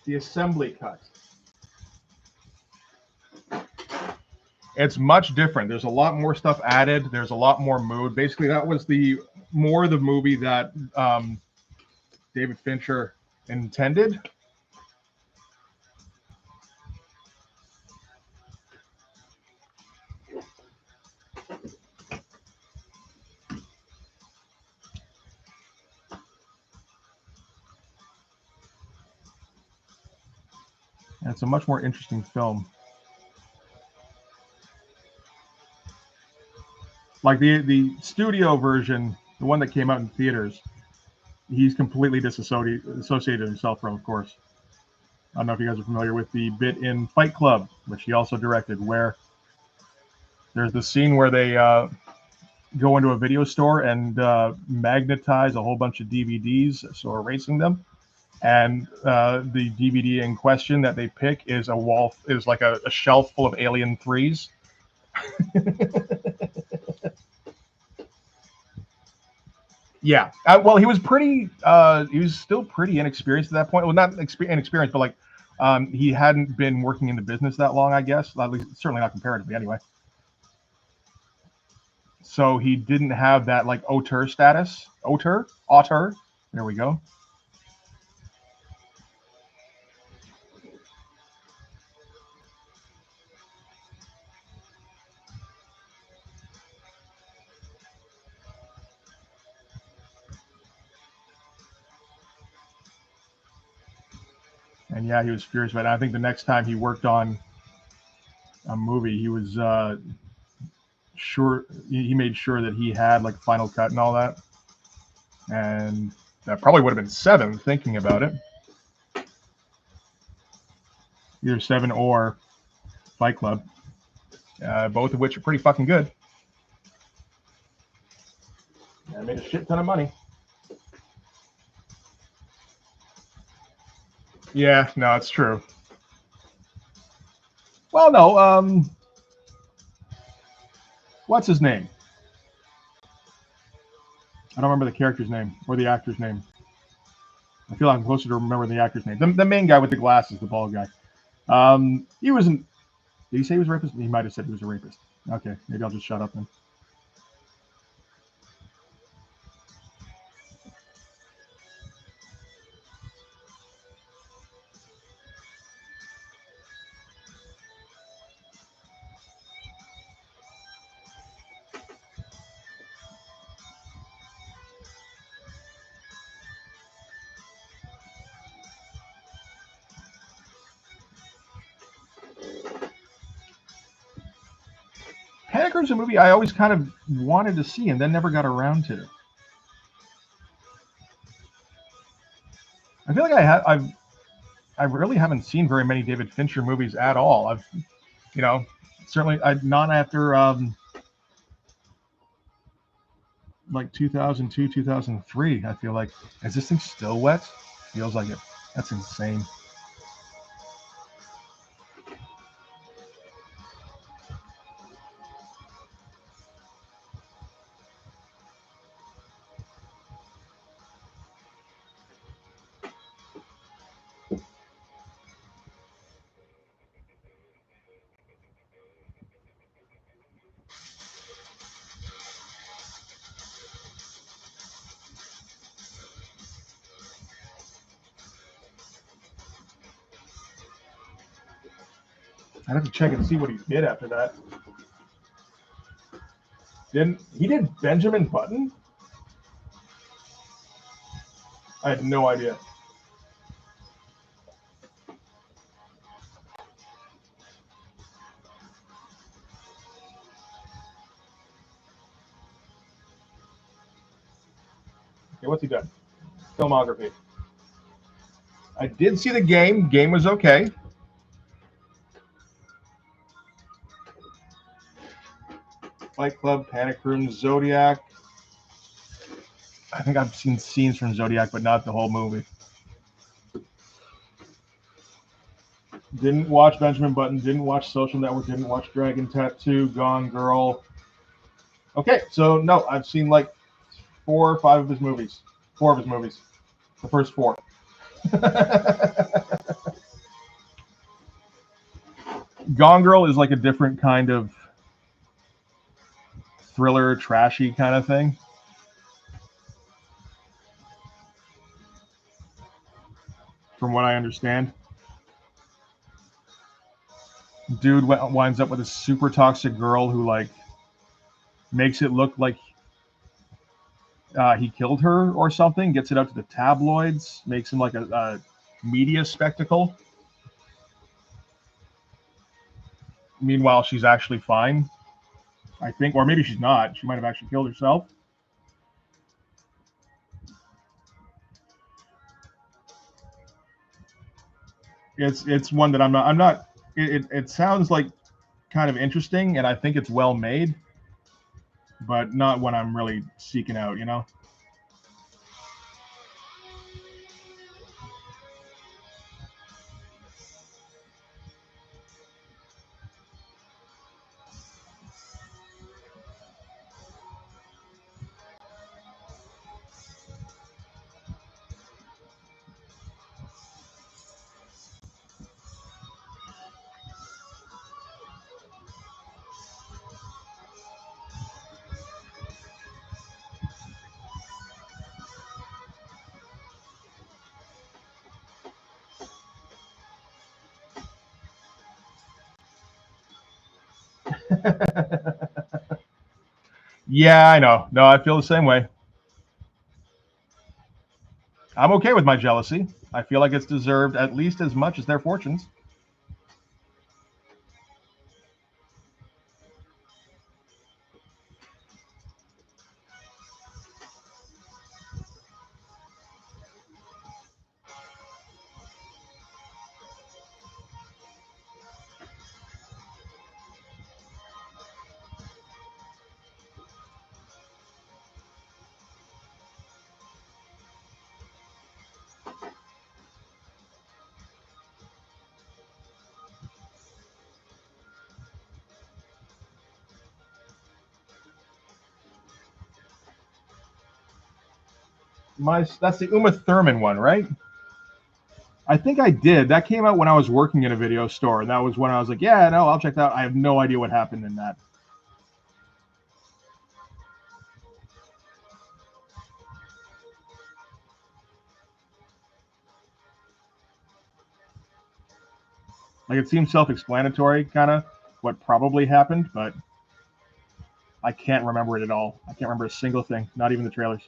The assembly cut. It's much different. There's a lot more stuff added. There's a lot more mood. Basically, that was the movie that David Fincher intended. And it's a much more interesting film. Like the studio version, the one that came out in theaters, he's completely disassociated himself from, of course. I don't know if you guys are familiar with the bit in Fight Club, which he also directed, where there's the scene where they go into a video store and magnetize a whole bunch of DVDs, so erasing them. And the DVD in question that they pick is like a shelf full of Alien 3s. Yeah. Well, he was he was still pretty inexperienced at that point. Well, not inexperienced, but like he hadn't been working in the business that long, I guess. At least, certainly not comparatively, anyway. So he didn't have that like auteur status. Auteur. There we go. And yeah, he was furious about it. I think the next time he worked on a movie, he was sure he made sure that he had like final cut and all that. And that probably would have been 7, thinking about it. Either 7 or Fight Club, both of which are pretty fucking good. I made a shit ton of money. Yeah, no, it's true. Well, no, what's his name? I don't remember the character's name or the actor's name. I feel like I'm closer to remembering the actor's name. The main guy with the glasses, the bald guy. He wasn't. Did he say he was a rapist? He might have said he was a rapist. Okay, maybe I'll just shut up then. Panic Room's a movie I always kind of wanted to see and then never got around to. I feel like I really haven't seen very many David Fincher movies at all. I've, you know, certainly not after like 2002, 2003. I feel like, is this thing still wet? Feels like it. That's insane. I'd have to check and see what he did after that. He did Benjamin Button? I had no idea. Okay, what's he done? Filmography. I did see the game. Game was okay. Fight Club, Panic Room, Zodiac. I think I've seen scenes from Zodiac, but not the whole movie. Didn't watch Benjamin Button. Didn't watch Social Network. Didn't watch Dragon Tattoo. Gone Girl. Okay, so no, I've seen like 4 or 5 of his movies. 4 of his movies. The first 4. Gone Girl is like a different kind of thriller, trashy kind of thing. From what I understand. Dude winds up with a super toxic girl who like makes it look like he killed her or something, gets it out to the tabloids, makes him like a media spectacle. Meanwhile, she's actually fine, I think, or maybe she's not. She might have actually killed herself. It's one that I'm not. It sounds like kind of interesting, and I think it's well made, but not what I'm really seeking out. You know. Yeah, I know. No, I feel the same way. I'm okay with my jealousy. I feel like it's deserved at least as much as their fortunes. That's the Uma Thurman one, right? I think I did. That came out when I was working in a video store, and that was when I was like, yeah, no, I'll check that out. I have no idea what happened in that. Like, it seems self-explanatory, kind of what probably happened, but I can't remember it at all. I can't remember a single thing, not even the trailers.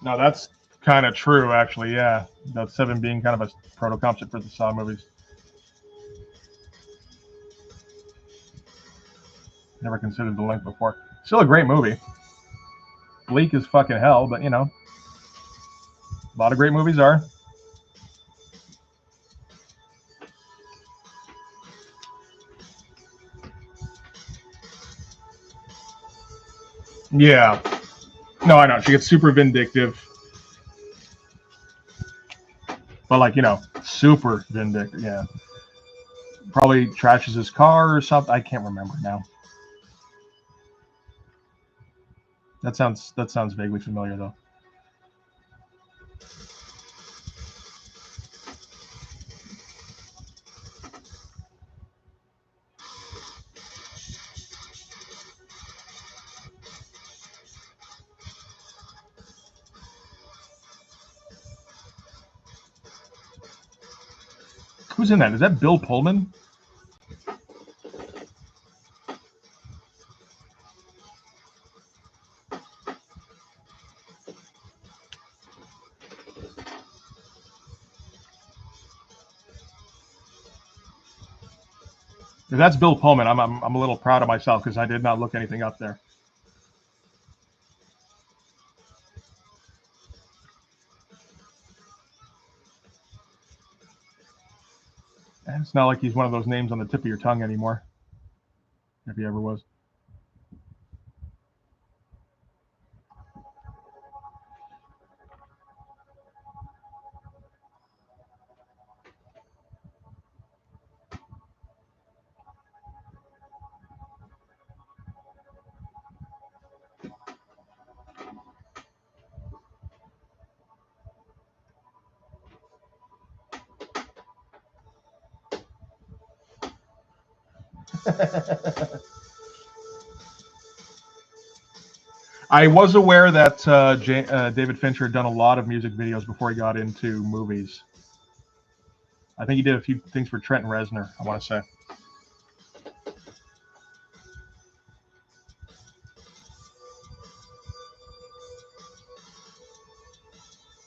No, that's kind of true, actually. Yeah, that 7 being kind of a proto-concept for the Saw movies. Never considered the link before. Still a great movie. Bleak as fucking hell, but you know, a lot of great movies are. Yeah. No, I know. She gets super vindictive. But like, you know, super vindictive. Yeah. Probably trashes his car or something. I can't remember now. That sounds vaguely familiar though. Who's in that? Is that Bill Pullman? If that's Bill Pullman, I'm a little proud of myself because I did not look anything up there. And it's not like he's one of those names on the tip of your tongue anymore, if he ever was. I was aware that David Fincher had done a lot of music videos before he got into movies. I think he did a few things for Trent Reznor, I want to say.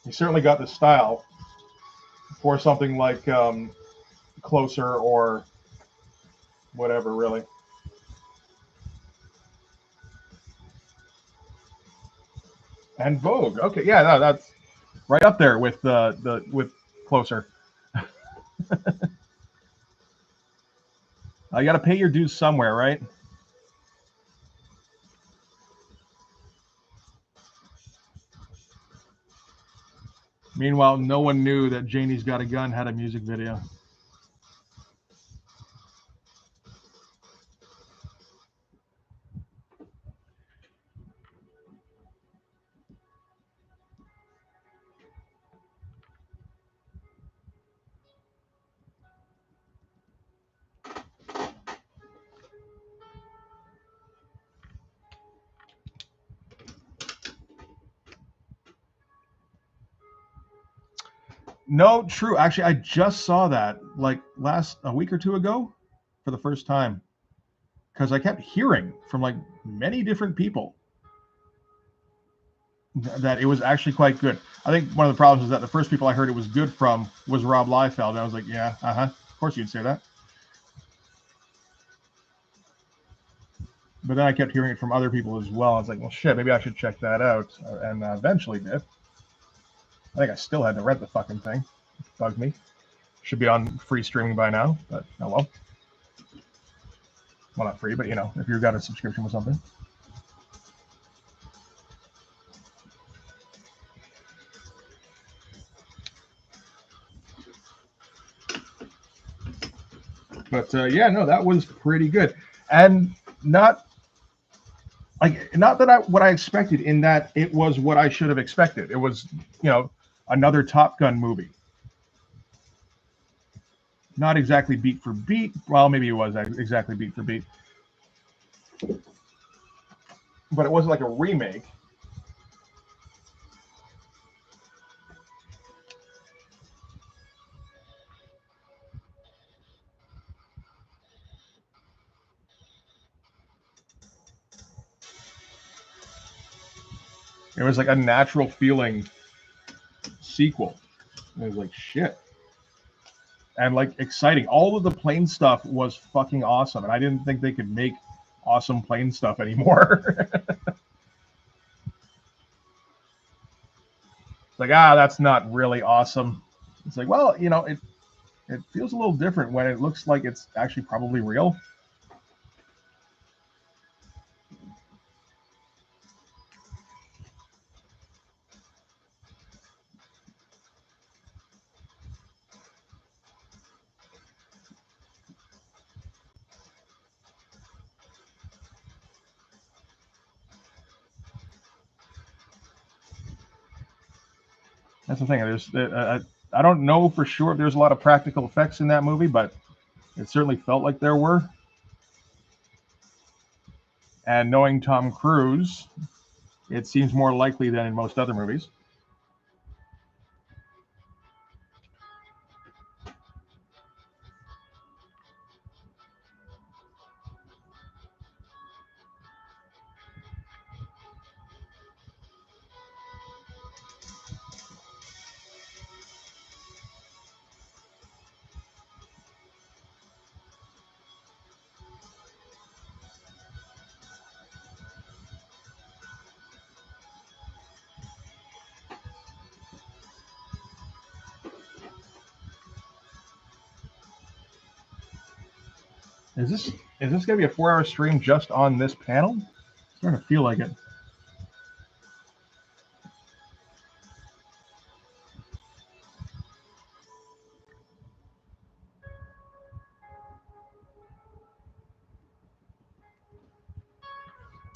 He certainly got the style for something like Closer or whatever, really. And Vogue. Okay, yeah, no, that's right up there with with Closer. You got to pay your dues somewhere, right? Meanwhile, no one knew that Janie's Got a Gun had a music video. No, true. Actually, I just saw that like a week or two ago for the first time because I kept hearing from like many different people that it was actually quite good. I think one of the problems is that the first people I heard it was good from was Rob Liefeld, and I was like, yeah, of course you'd say that. But then I kept hearing it from other people as well. I was like, well, shit, maybe I should check that out, and eventually did. I think I still had to rent the fucking thing. It bugged me. Should be on free streaming by now, but oh well. Well, not free, but you know, if you've got a subscription with something. But yeah, no, that was pretty good, and not that what I expected. In that it was what I should have expected. It was, you know, another Top Gun movie. Not exactly beat for beat. Well, maybe it was exactly beat for beat, but it wasn't like a remake. It was like a natural feeling sequel. It was like shit. And like exciting. All of the plane stuff was fucking awesome. And I didn't think they could make awesome plane stuff anymore. Like, that's not really awesome. It's like, well, you know, it feels a little different when it looks like it's actually probably real. That's the thing. I don't know for sure if there's a lot of practical effects in that movie, but it certainly felt like there were. And knowing Tom Cruise, it seems more likely than in most other movies. Is this gonna be a 4-hour stream just on this panel? It's starting to feel like it.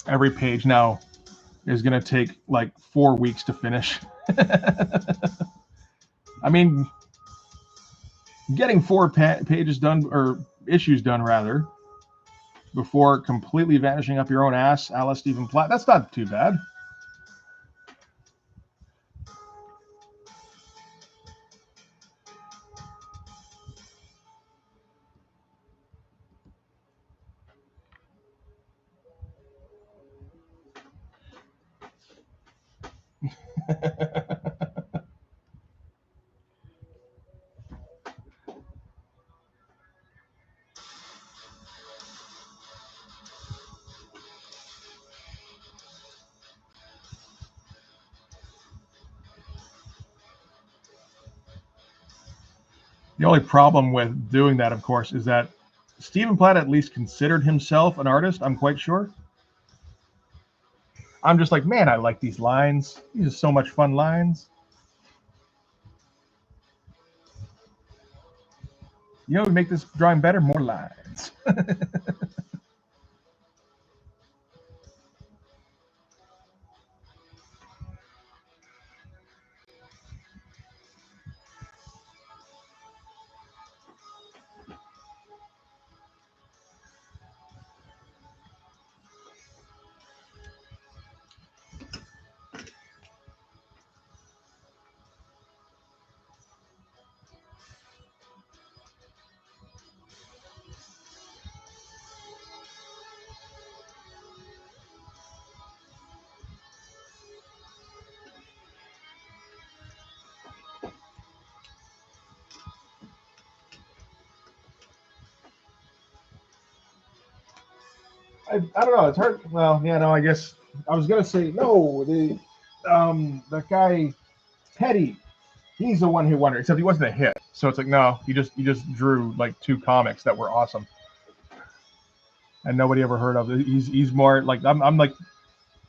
Every page now is gonna take like 4 weeks to finish. I mean, getting 4 pages done, or issues done rather, before completely vanishing up your own ass, a la Stephen Platt, that's not too bad. The only problem with doing that, of course, is that Stephen Platt at least considered himself an artist, I'm quite sure. I'm just like, man, I like these lines. These are so much fun lines. You know, make this drawing better, more lines. I don't know. It's hard. Well, yeah, no, I guess I was gonna say no. That guy Petty, he's the one who won it, except he wasn't a hit. So it's like, no, he just drew like 2 comics that were awesome, and nobody ever heard of it. He's more like I'm like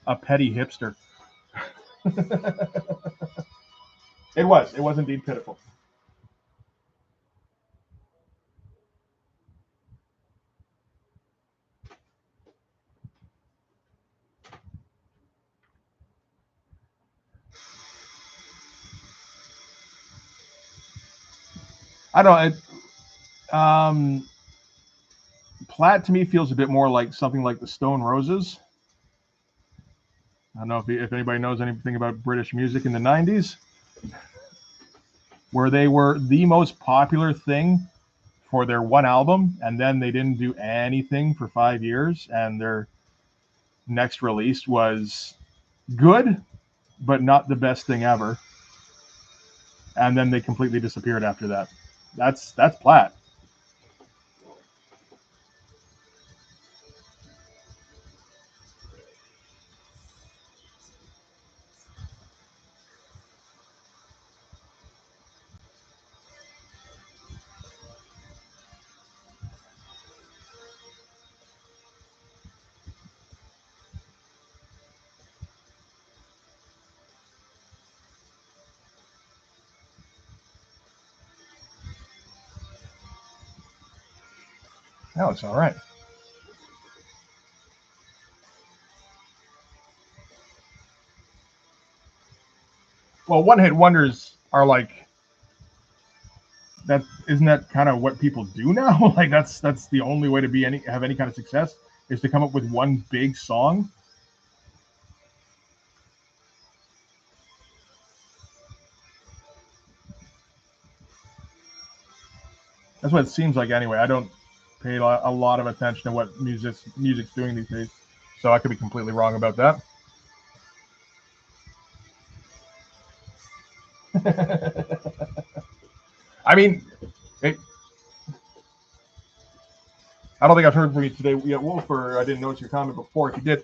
a petty hipster. It was indeed pitiful. I don't know. Platt to me feels a bit more like something like the Stone Roses. I don't know if anybody knows anything about British music in the 90s, where they were the most popular thing for their one album, and then they didn't do anything for 5 years, and their next release was good, but not the best thing ever. And then they completely disappeared after that. That's Platt. No, it's all right. Well, one-hit wonders are like that. Isn't that kind of what people do now? Like that's the only way to have any kind of success is to come up with one big song. That's what it seems like anyway. I don't pay a lot of attention to what music's doing these days, so I could be completely wrong about that. I mean, it, I don't think I've heard from you today yet, Wolf, or I didn't notice your comment before. If you did,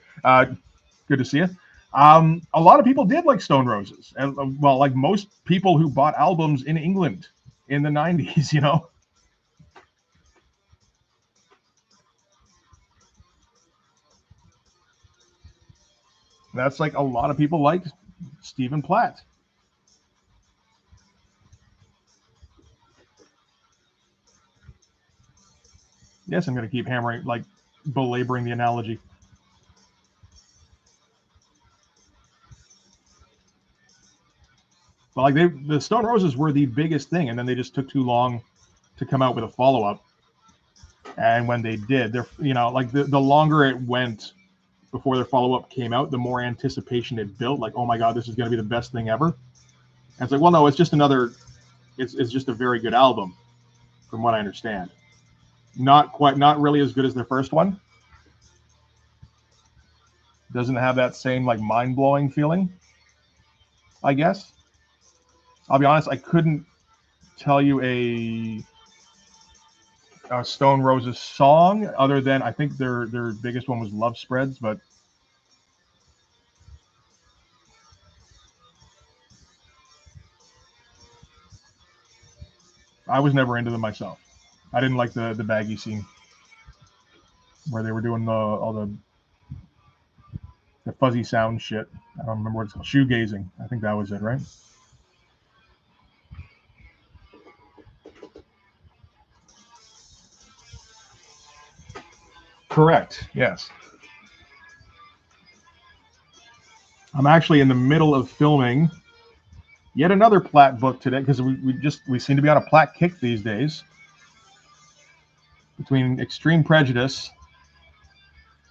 good to see you. A lot of people did like Stone Roses, and well, like most people who bought albums in England in the '90s, you know. That's like a lot of people liked Stephen Platt. Yes, I'm going to keep hammering, like belaboring the analogy. But like the Stone Roses were the biggest thing, and then they just took too long to come out with a follow up. And when they did, they're like the longer it went before their follow up came out, the more anticipation it built. Like, oh my god, this is going to be the best thing ever. And it's like, well, no, it's just another. It's just a very good album, from what I understand. Not really as good as their first one. Doesn't have that same like mind blowing feeling, I guess. I'll be honest, I couldn't tell you a Stone Roses song other than I think their biggest one was Love Spreads, but I was never into them myself. I didn't like the baggy scene where they were doing all the fuzzy sound shit. I don't remember what it's called. Shoegazing. I think that was it, right? Correct. Yes. I'm actually in the middle of filming yet another Platt book today because we seem to be on a Platt kick these days. Between Extreme Prejudice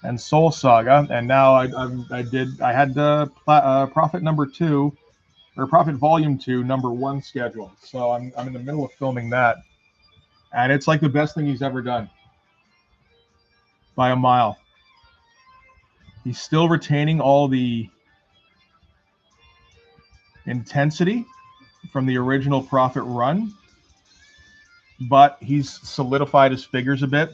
and Soul Saga, and now I had the Prophet number 2 or Prophet Volume 2 number 1 scheduled. So I'm in the middle of filming that, and it's like the best thing he's ever done by a mile. He's still retaining all the intensity from the original Prophet run, but he's solidified his figures a bit.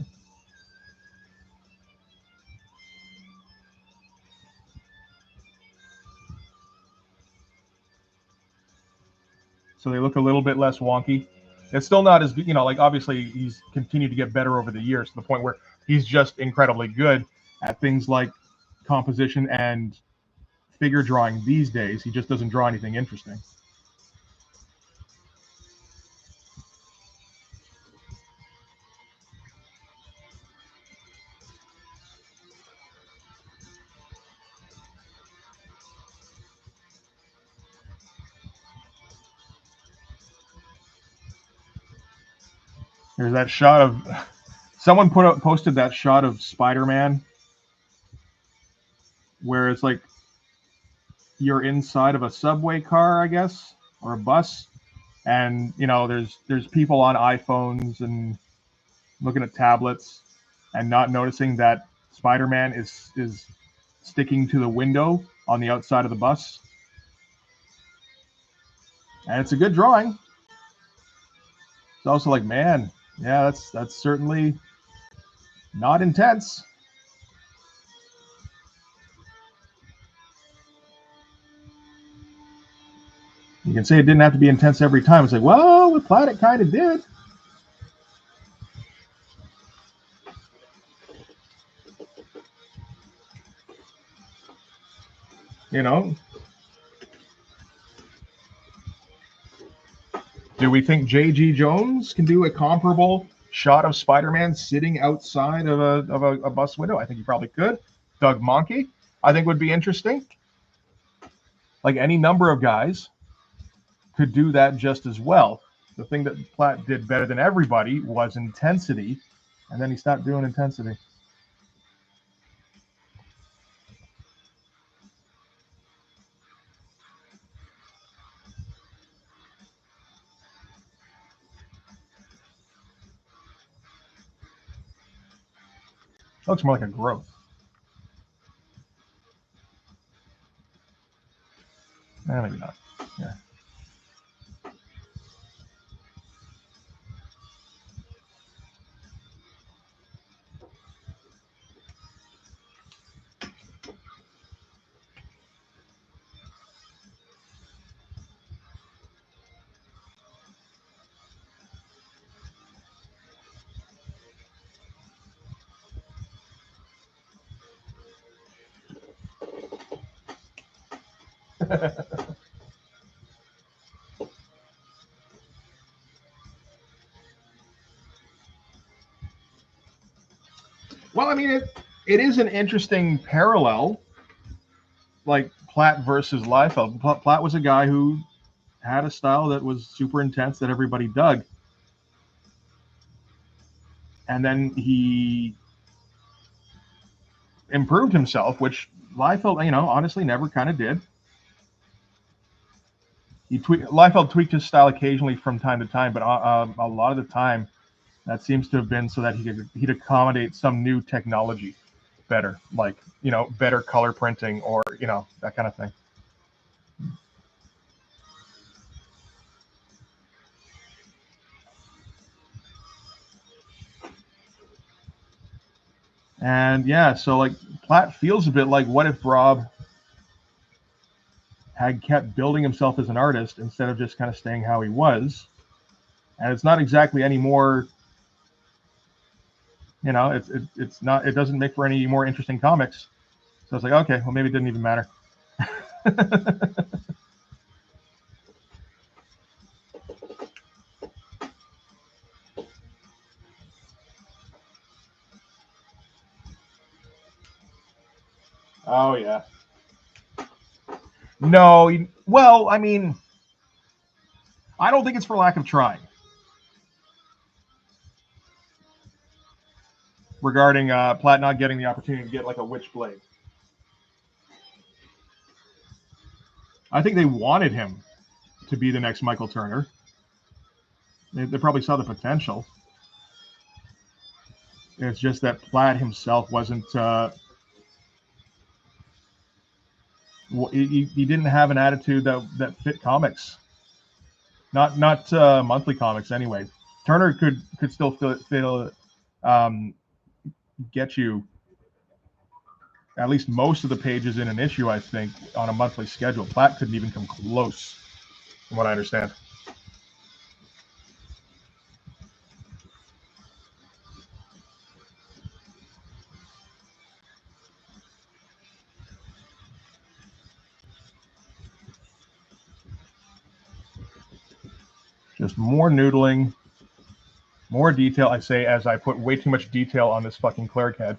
So they look a little bit less wonky. It's still not as, like obviously he's continued to get better over the years to the point where he's just incredibly good at things like composition and figure drawing these days. He just doesn't draw anything interesting. There's that shot of someone posted that shot of Spider-Man where it's like you're inside of a subway car, I guess, or a bus, and there's people on iPhones and looking at tablets and not noticing that Spider-Man is sticking to the window on the outside of the bus. And it's a good drawing. It's also like, man, yeah, that's certainly not intense. You can say it didn't have to be intense every time. It's like, well, with Platt, it kind of did. You know, do we think J.G. Jones can do a comparable shot of Spider-Man sitting outside of a bus window? I think he probably could. Doug Mahnke, I think, would be interesting. Like any number of guys could do that just as well. The thing that Platt did better than everybody was intensity, and then he stopped doing intensity. Looks more like a growth. Maybe not. Yeah. Well, I mean, it is an interesting parallel, like Platt versus Liefeld. Platt was a guy who had a style that was super intense that everybody dug, and then he improved himself, which Liefeld, honestly never kind of did. Liefeld tweaked his style occasionally from time to time, but a lot of the time that seems to have been so that he'd accommodate some new technology better, like better color printing or that kind of thing. And yeah, so like Platt feels a bit like, what if Rob had kept building himself as an artist instead of just kind of staying how he was? And it's not exactly any more, it's not, it doesn't make for any more interesting comics. So it's like, okay, well maybe it didn't even matter. Oh yeah. No, well, I mean, I don't think it's for lack of trying. Regarding Platt not getting the opportunity to get like a witch blade, I think they wanted him to be the next Michael Turner. They probably saw the potential. It's just that Platt himself wasn't. He didn't have an attitude that fit comics. Not monthly comics anyway. Turner could still get you at least most of the pages in an issue, I think, on a monthly schedule. Platt couldn't even come close, from what I understand. Just more noodling, more detail. I say as I put way too much detail on this fucking cleric head.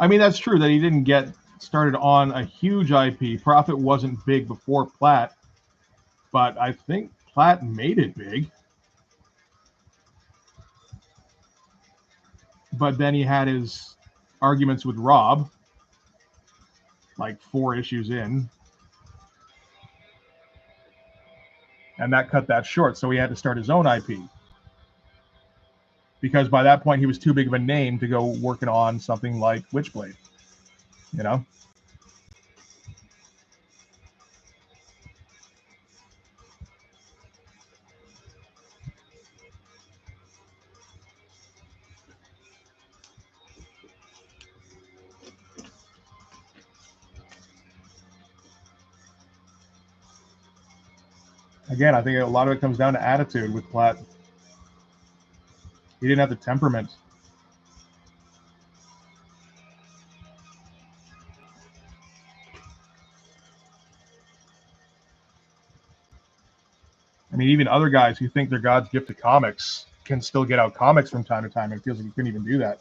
I mean, that's true that he didn't get started on a huge IP. Profit wasn't big before Platt, but I think Platt made it big, but then he had his arguments with Rob, like 4 issues in, and that cut that short. So he had to start his own IP, because by that point he was too big of a name to go working on something like Witchblade, you know. Again, I think a lot of it comes down to attitude with Platt. He didn't have the temperament. I mean, even other guys who think they're God's gift to comics can still get out comics from time to time, and it feels like he couldn't even do that.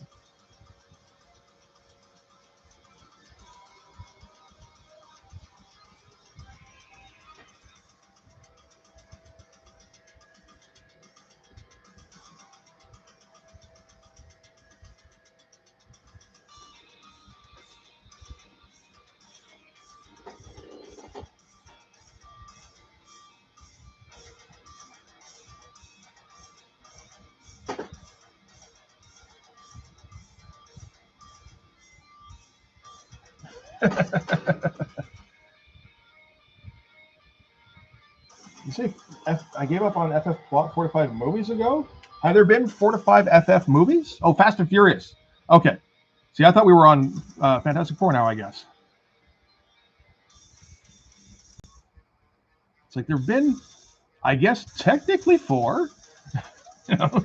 You say I gave up on FF Plot 4 to 5 movies ago? Have there been 4 to 5 FF movies? Oh, Fast and Furious. Okay. See, I thought we were on Fantastic Four now, I guess. It's like there have been, I guess, technically 4. You know?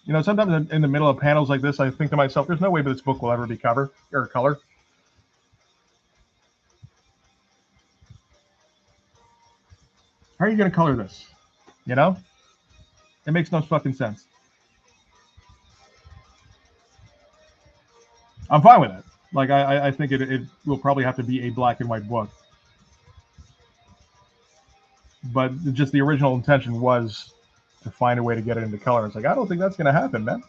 You know, sometimes in the middle of panels like this, I think to myself, there's no way this book will ever be cover or color. How are you going to color this? You know? It makes no fucking sense. I'm fine with it. Like, I think it will probably have to be a black and white book. But just the original intention was to find a way to get it into color. It's like, I don't think that's going to happen, man.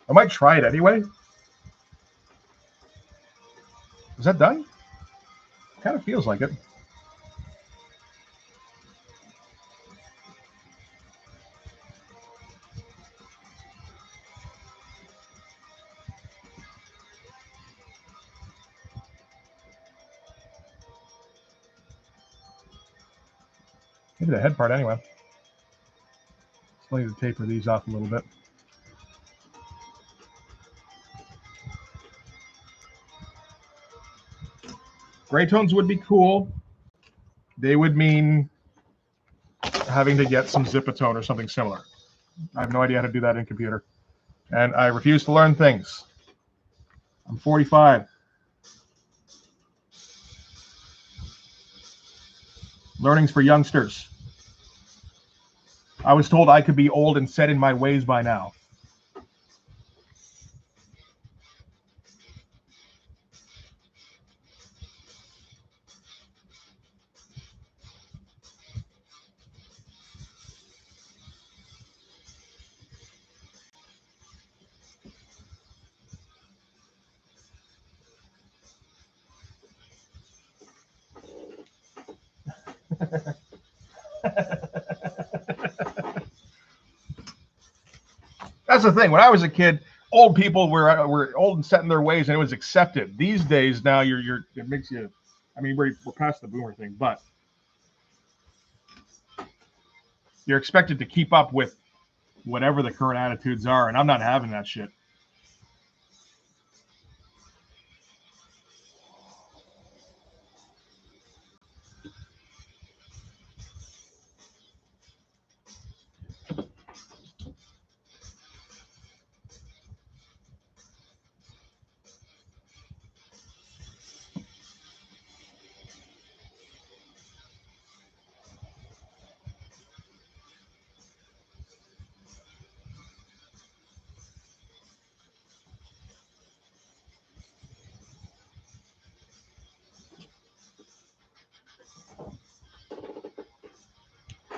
I might try it anyway. Is that done? Kind of feels like it. Maybe the head part anyway. Still need to taper these off a little bit. Gray tones would be cool. They would mean having to get some Zipatone or something similar. I have no idea how to do that in computer. And I refuse to learn things. I'm 45. Learning's for youngsters. I was told I could be old and set in my ways by now. That's the thing. When I was a kid, old people were old and set in their ways, and it was accepted. These days, now it makes you. I mean, we're past the boomer thing, but you're expected to keep up with whatever the current attitudes are, and I'm not having that shit.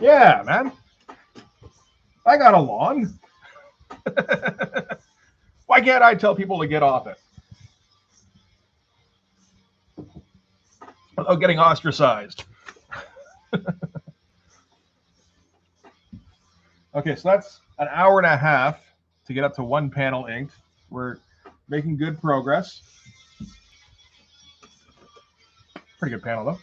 Yeah, man. I got a lawn. Why can't I tell people to get off it? Without getting ostracized. Okay, so that's an hour and a half to get up to one panel inked. We're making good progress. Pretty good panel, though.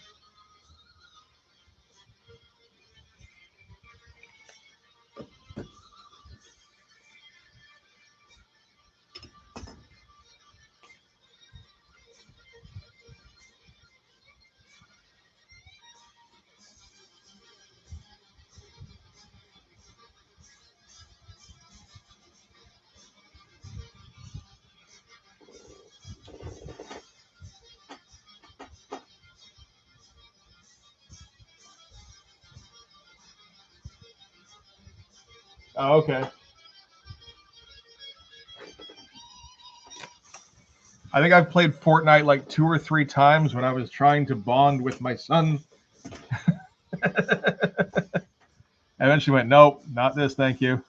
Oh, okay. I think I've played Fortnite like 2 or 3 times when I was trying to bond with my son. And then she went, nope, not this, thank you.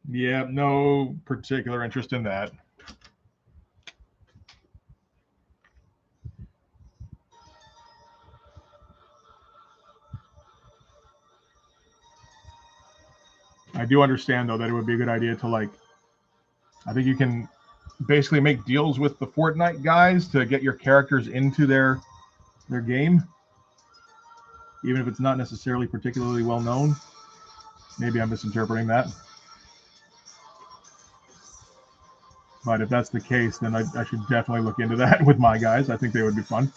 Yeah, no particular interest in that. I do understand, though, that it would be a good idea to, like, I think you can basically make deals with the Fortnite guys to get your characters into their game, even if it's not necessarily particularly well known. Maybe I'm misinterpreting that. But if that's the case, then I should definitely look into that with my guys. I think they would be fun.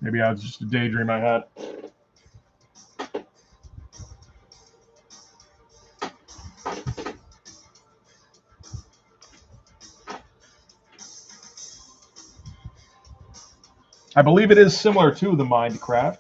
Maybe I was just a daydream I had. I believe it is similar to the Minecraft.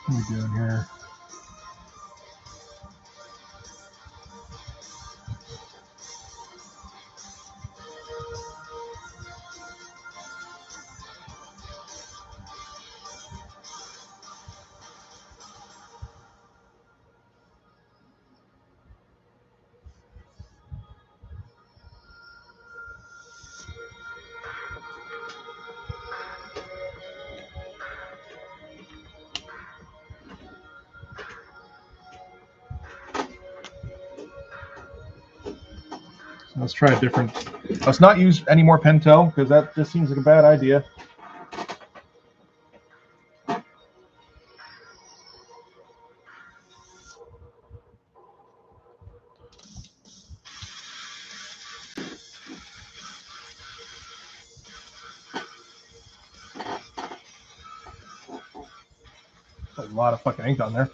What are we doing here? Let's try a different. Let's not use any more Pentel because that just seems like a bad idea. A lot of fucking ink on there.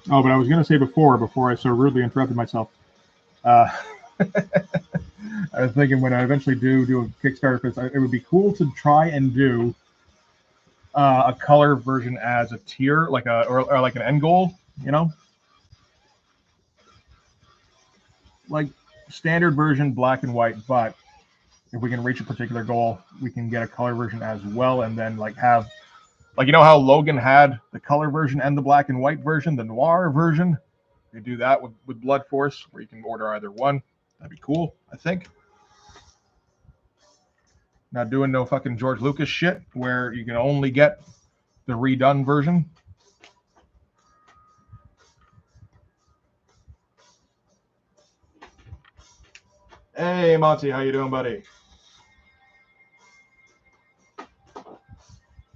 Oh, but I was going to say before I so rudely interrupted myself. I was thinking when I eventually do a Kickstarter for this, it would be cool to try and do a color version as a tier, like or like an end goal, you know, like standard version black and white. But if we can reach a particular goal, we can get a color version as well, and then like have like, you know how Logan had the color version and the black and white version, the noir version. You do that with Blood Force, where you can order either one. That'd be cool, I think. Not doing no fucking George Lucas shit where you can only get the redone version. Hey, Monty, how you doing, buddy?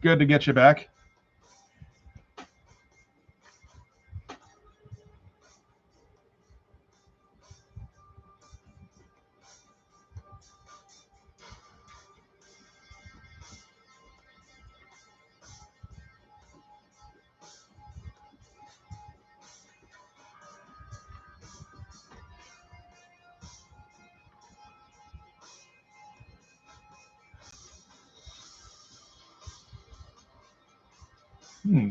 Good to get you back. Hmm.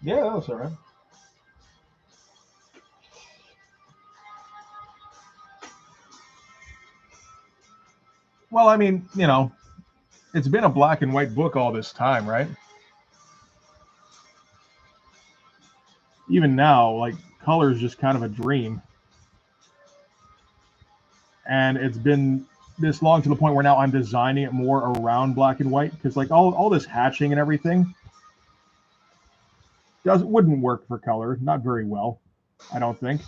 Yeah, that's all right. Well, I mean, you know, it's been a black and white book all this time, right? Even now, like, color is just kind of a dream. And it's been this long to the point where now I'm designing it more around black and white because, like, all this hatching and everything wouldn't work for color, not very well, I don't think.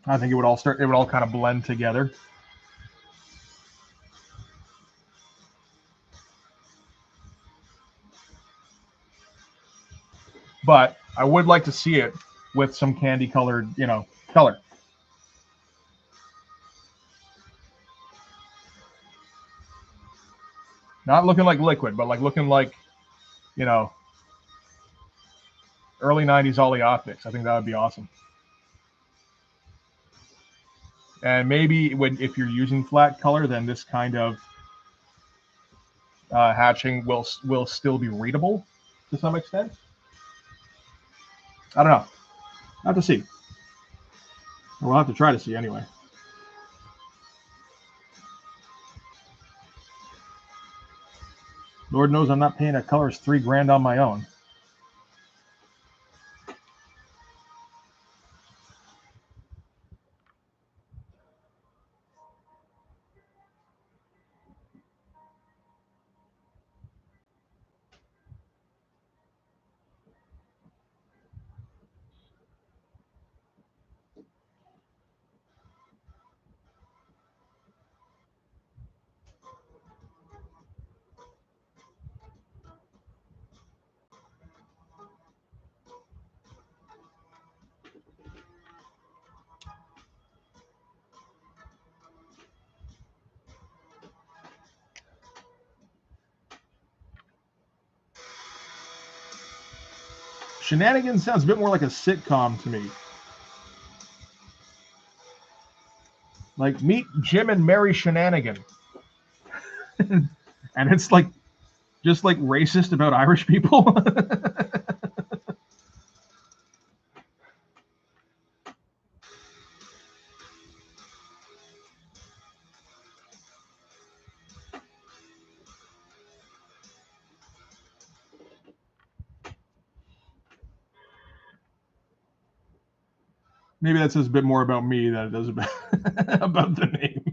I think it would all kind of blend together. But I would like to see it with some candy colored, you know, color. Not looking like liquid, but like looking like, you know, early 90s Ollie optics. I think that would be awesome. And maybe if you're using flat color, then this kind of hatching will still be readable to some extent. I don't know. I have to see. We'll have to try to see anyway. Lord knows I'm not paying a colorist $3,000 on my own. Shenanigans sounds a bit more like a sitcom to me. Like, meet Jim and Mary Shenanigan. And it's like just like racist about Irish people. Maybe that says a bit more about me than it does about the name.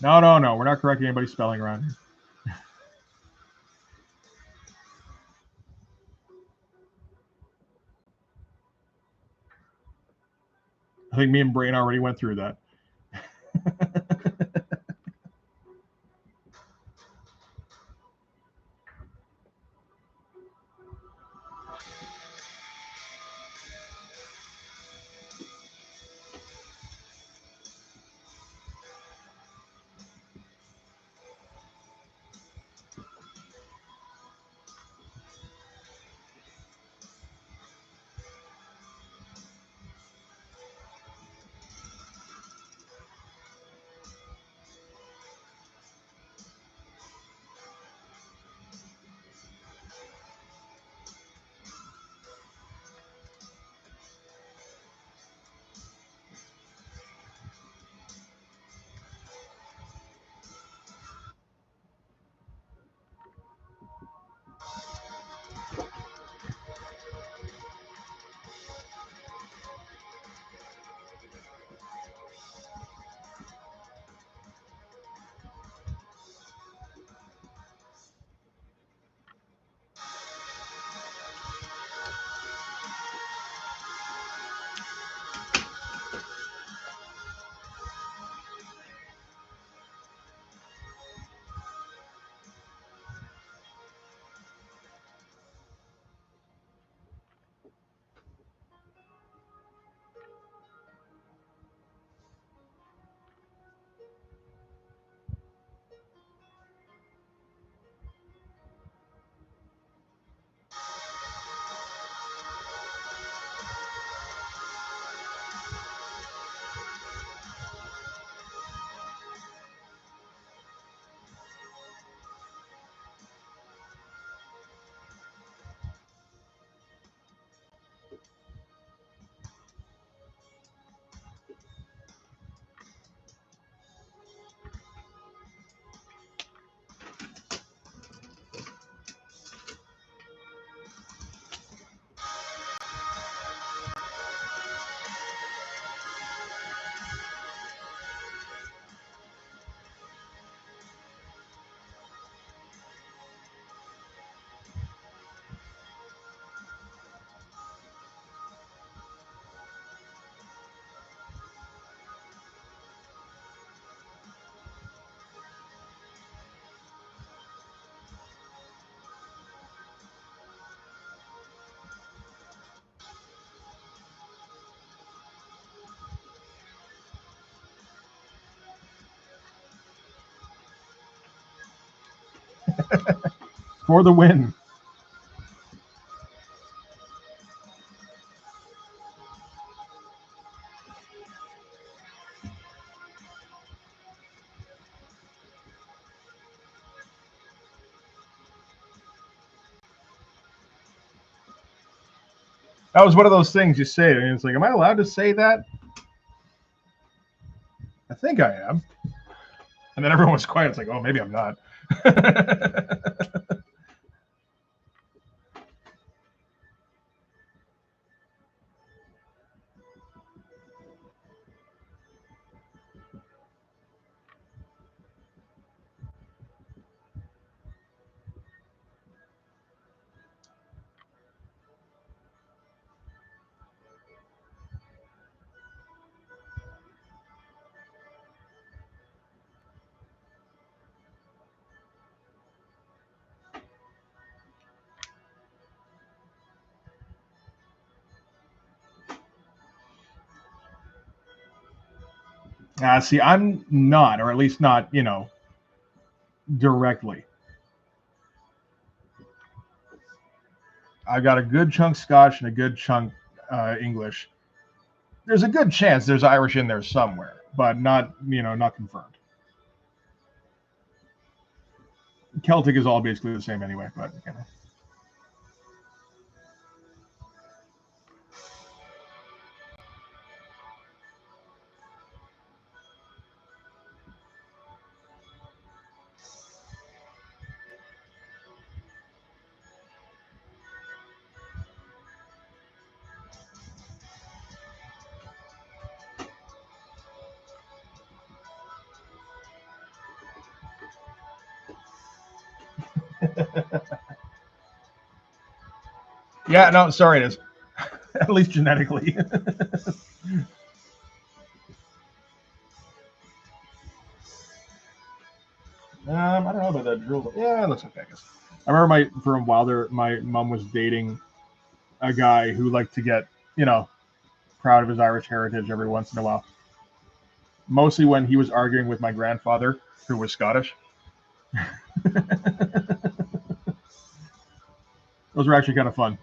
No. We're not correcting anybody's spelling around here. I think me and Brain already went through that. For the win. That was one of those things you say, and it's like, am I allowed to say that? I think I am. And then everyone was quiet. It's like, oh, maybe I'm not. See, I'm not, or at least not, directly. I've got a good chunk Scotch and a good chunk English. There's a good chance there's Irish in there somewhere, but not, not confirmed. Celtic is all basically the same anyway, but yeah, no, sorry, it is. At least genetically. I don't know about that drill. Yeah, it looks okay, I guess. I remember for a while there, my mom was dating a guy who liked to get, proud of his Irish heritage every once in a while. Mostly when he was arguing with my grandfather, who was Scottish. Those were actually kind of fun.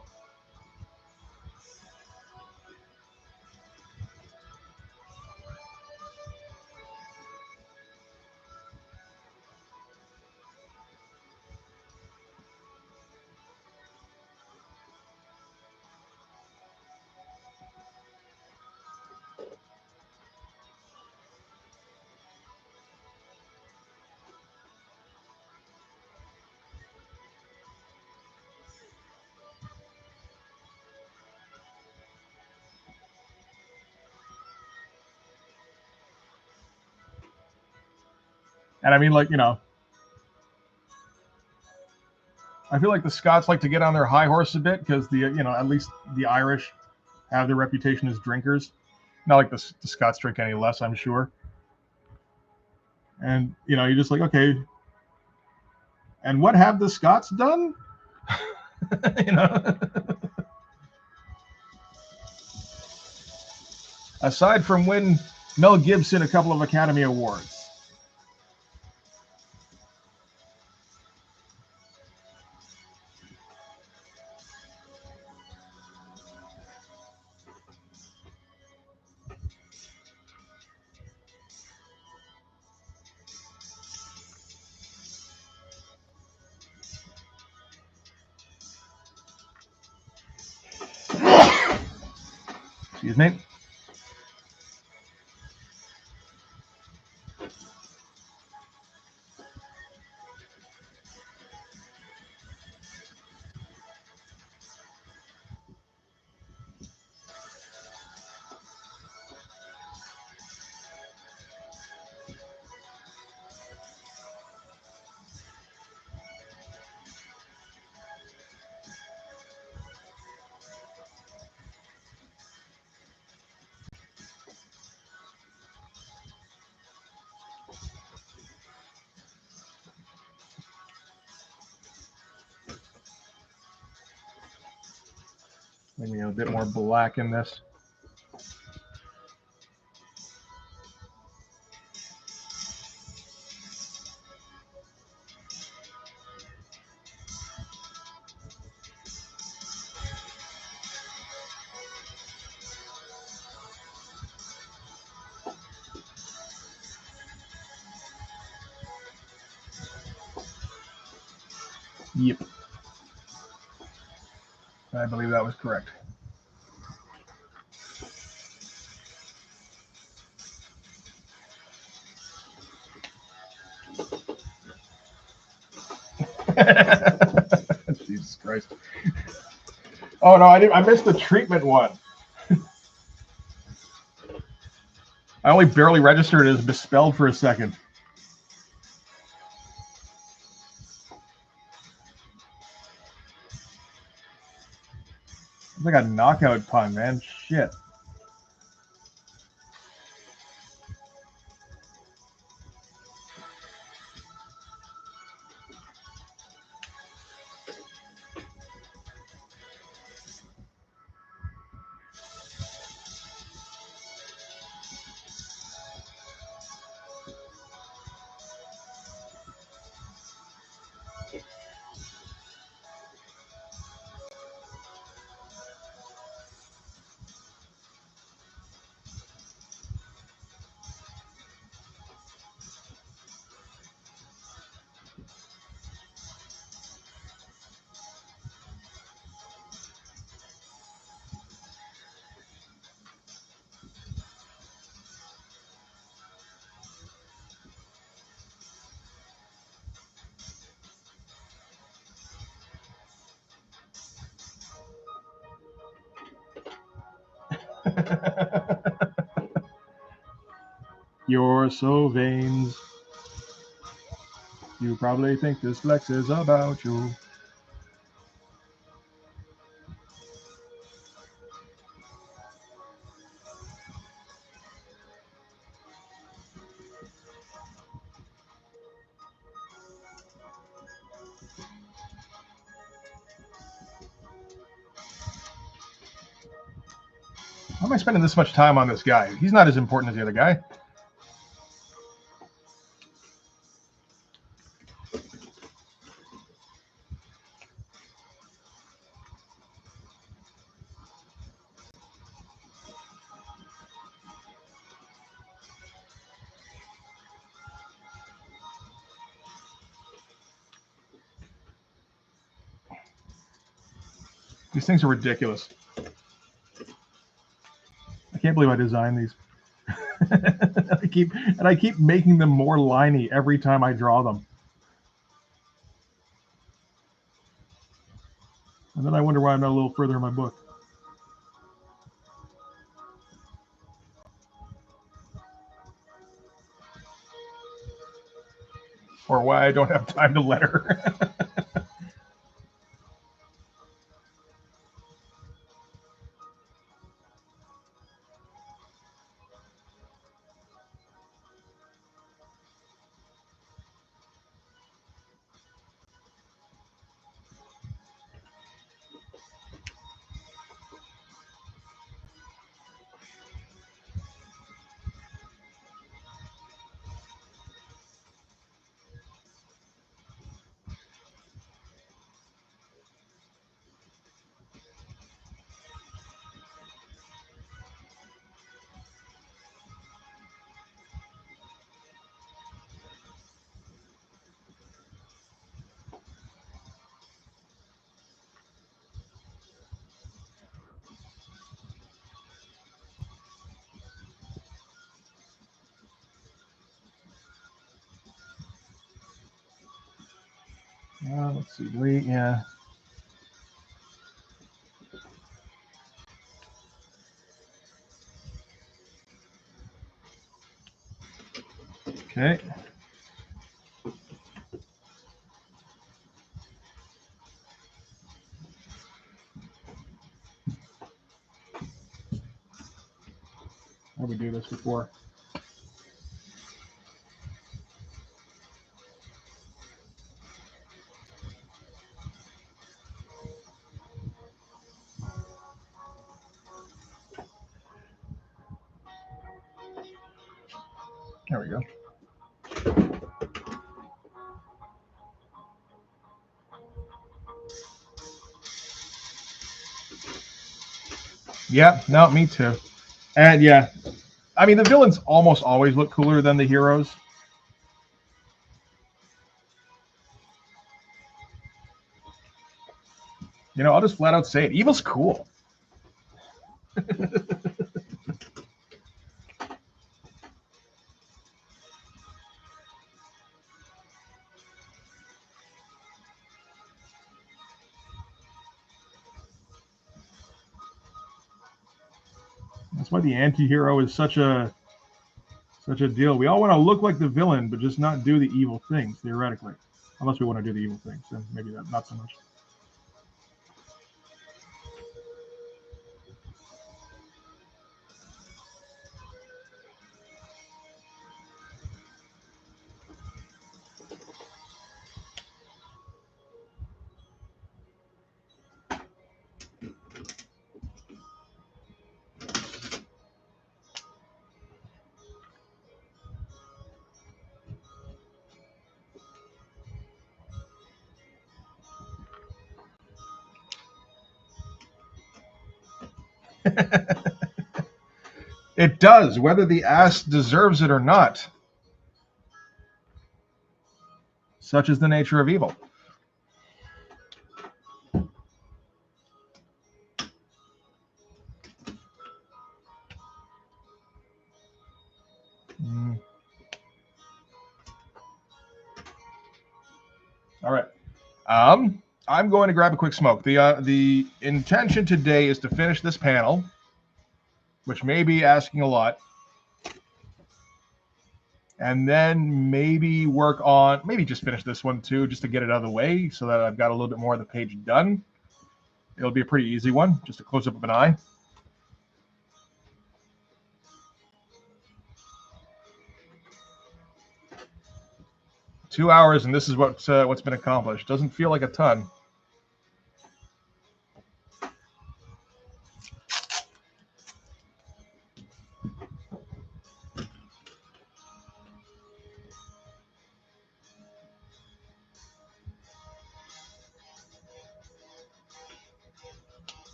And I mean, like, I feel like the Scots like to get on their high horse a bit because at least the Irish have their reputation as drinkers. Not like the Scots drink any less, I'm sure. And, you're just like, okay. And what have the Scots done? Aside from win Mel Gibson a couple of Academy Awards. Excuse me. Maybe a bit more black in this. Yep. I believe that was correct. Jesus Christ. Oh, no, I missed the treatment one. I only barely registered it as misspelled for a second. It's like a knockout pun, man. Shit. You're so vain. You probably think this flex is about you. Why am I spending this much time on this guy? He's not as important as the other guy. These things are ridiculous. I can't believe I designed these. I keep making them more liney every time I draw them. And then I wonder why I'm not a little further in my book. Or why I don't have time to letter. Let's see. Wait, yeah. Okay. How did we do this before? There we go. Yeah, no, me too. And yeah, I mean, the villains almost always look cooler than the heroes. You know, I'll just flat out say it. Evil's cool. That's why the anti-hero is such a deal. We all want to look like the villain, but just not do the evil things, theoretically. Unless we want to do the evil things, then maybe that not so much. It does, whether the ass deserves it or not. Such is the nature of evil. All right. I'm going to grab a quick smoke. The intention today is to finish this panel, which may be asking a lot, and then maybe just finish this one too, just to get it out of the way, so that I've got a little bit more of the page done. It'll be a pretty easy one, just a close up of an eye. Two hours, and this is what's been accomplished. Doesn't feel like a ton.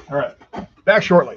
All right, back shortly.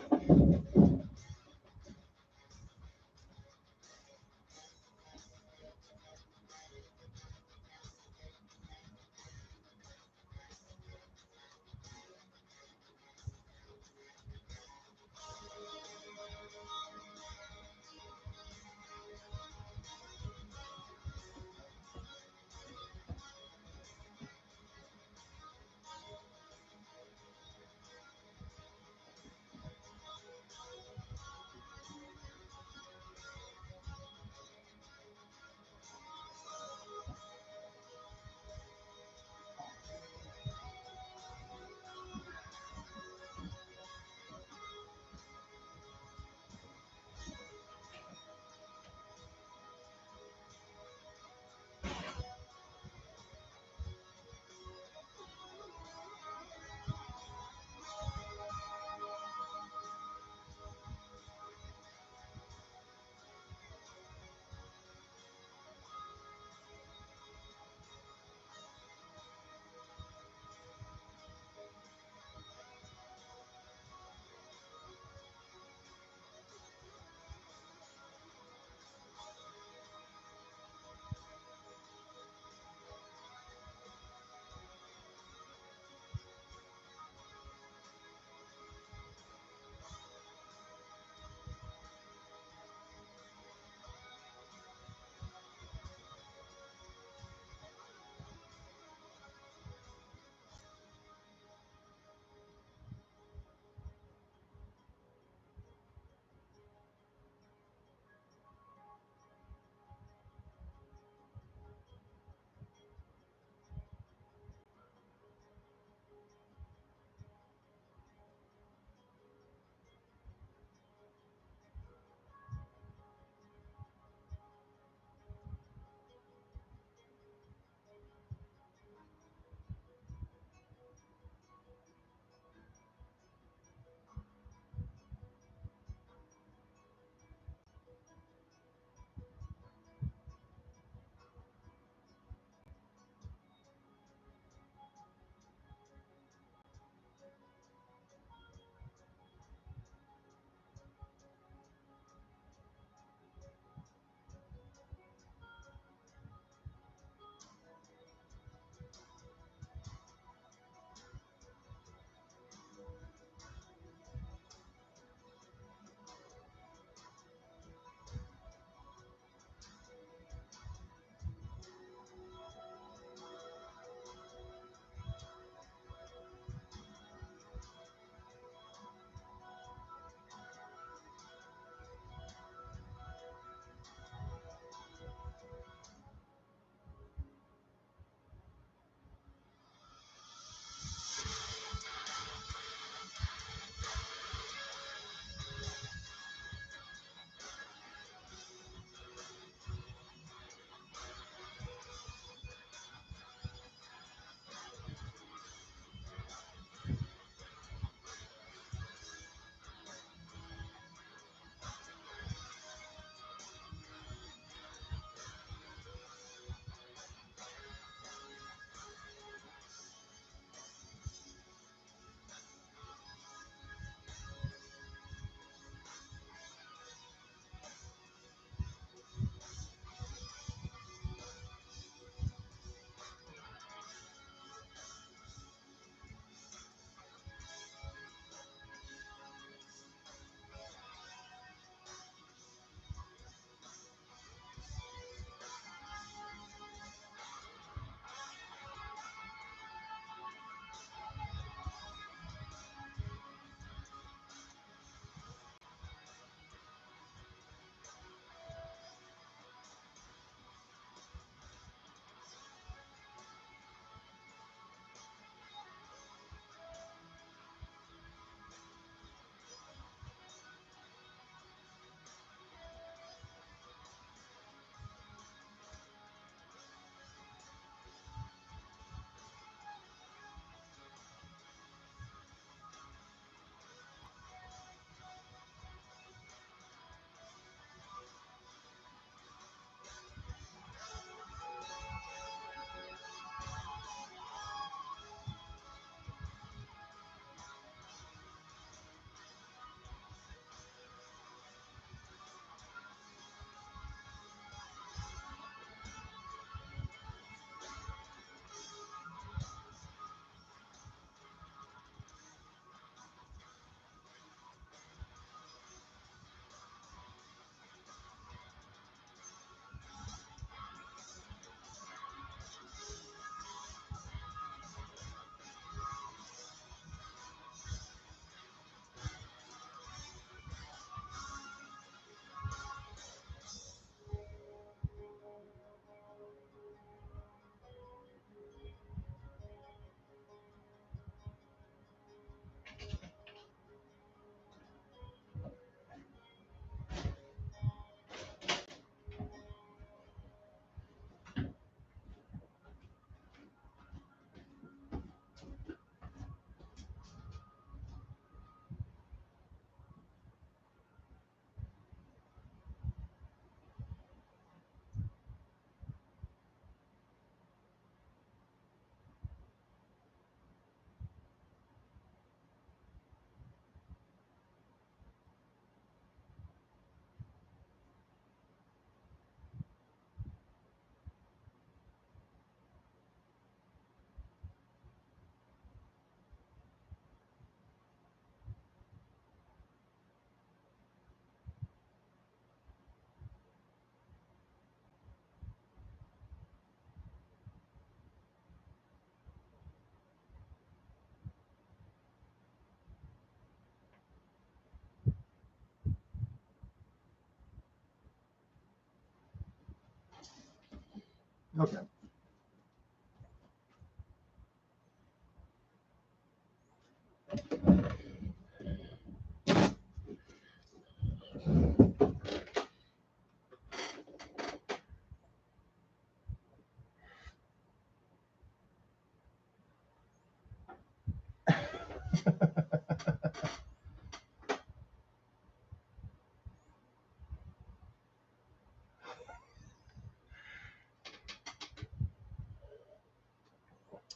Okay.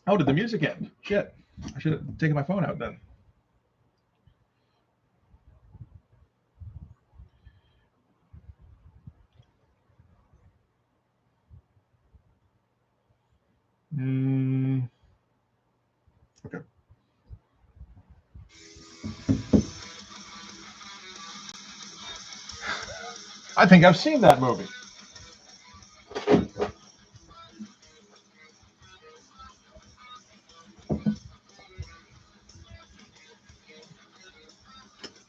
Oh, did the music end? Shit. I should have taken my phone out then. Okay. I think I've seen that movie.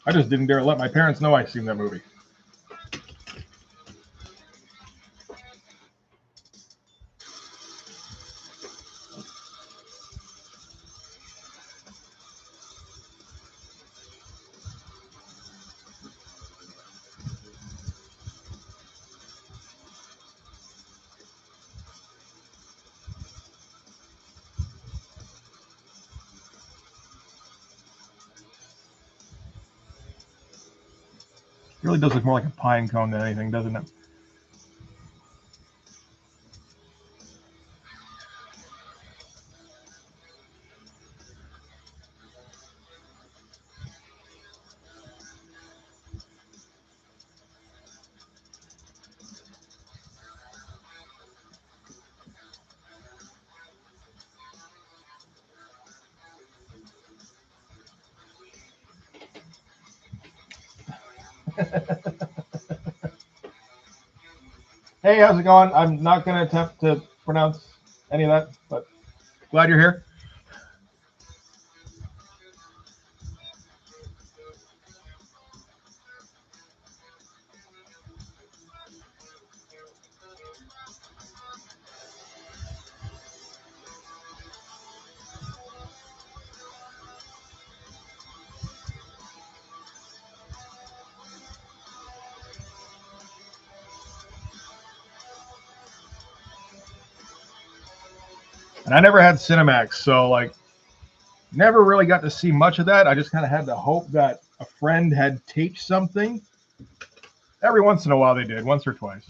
I just didn't dare let my parents know I've seen that movie. It really does look more like a pine cone than anything, doesn't it? Hey, how's it going? I'm not going to attempt to pronounce any of that, but glad you're here. And I never had Cinemax, so like never really got to see much of that. I just kind of had to hope that a friend had taped something. Every once in a while they did, once or twice.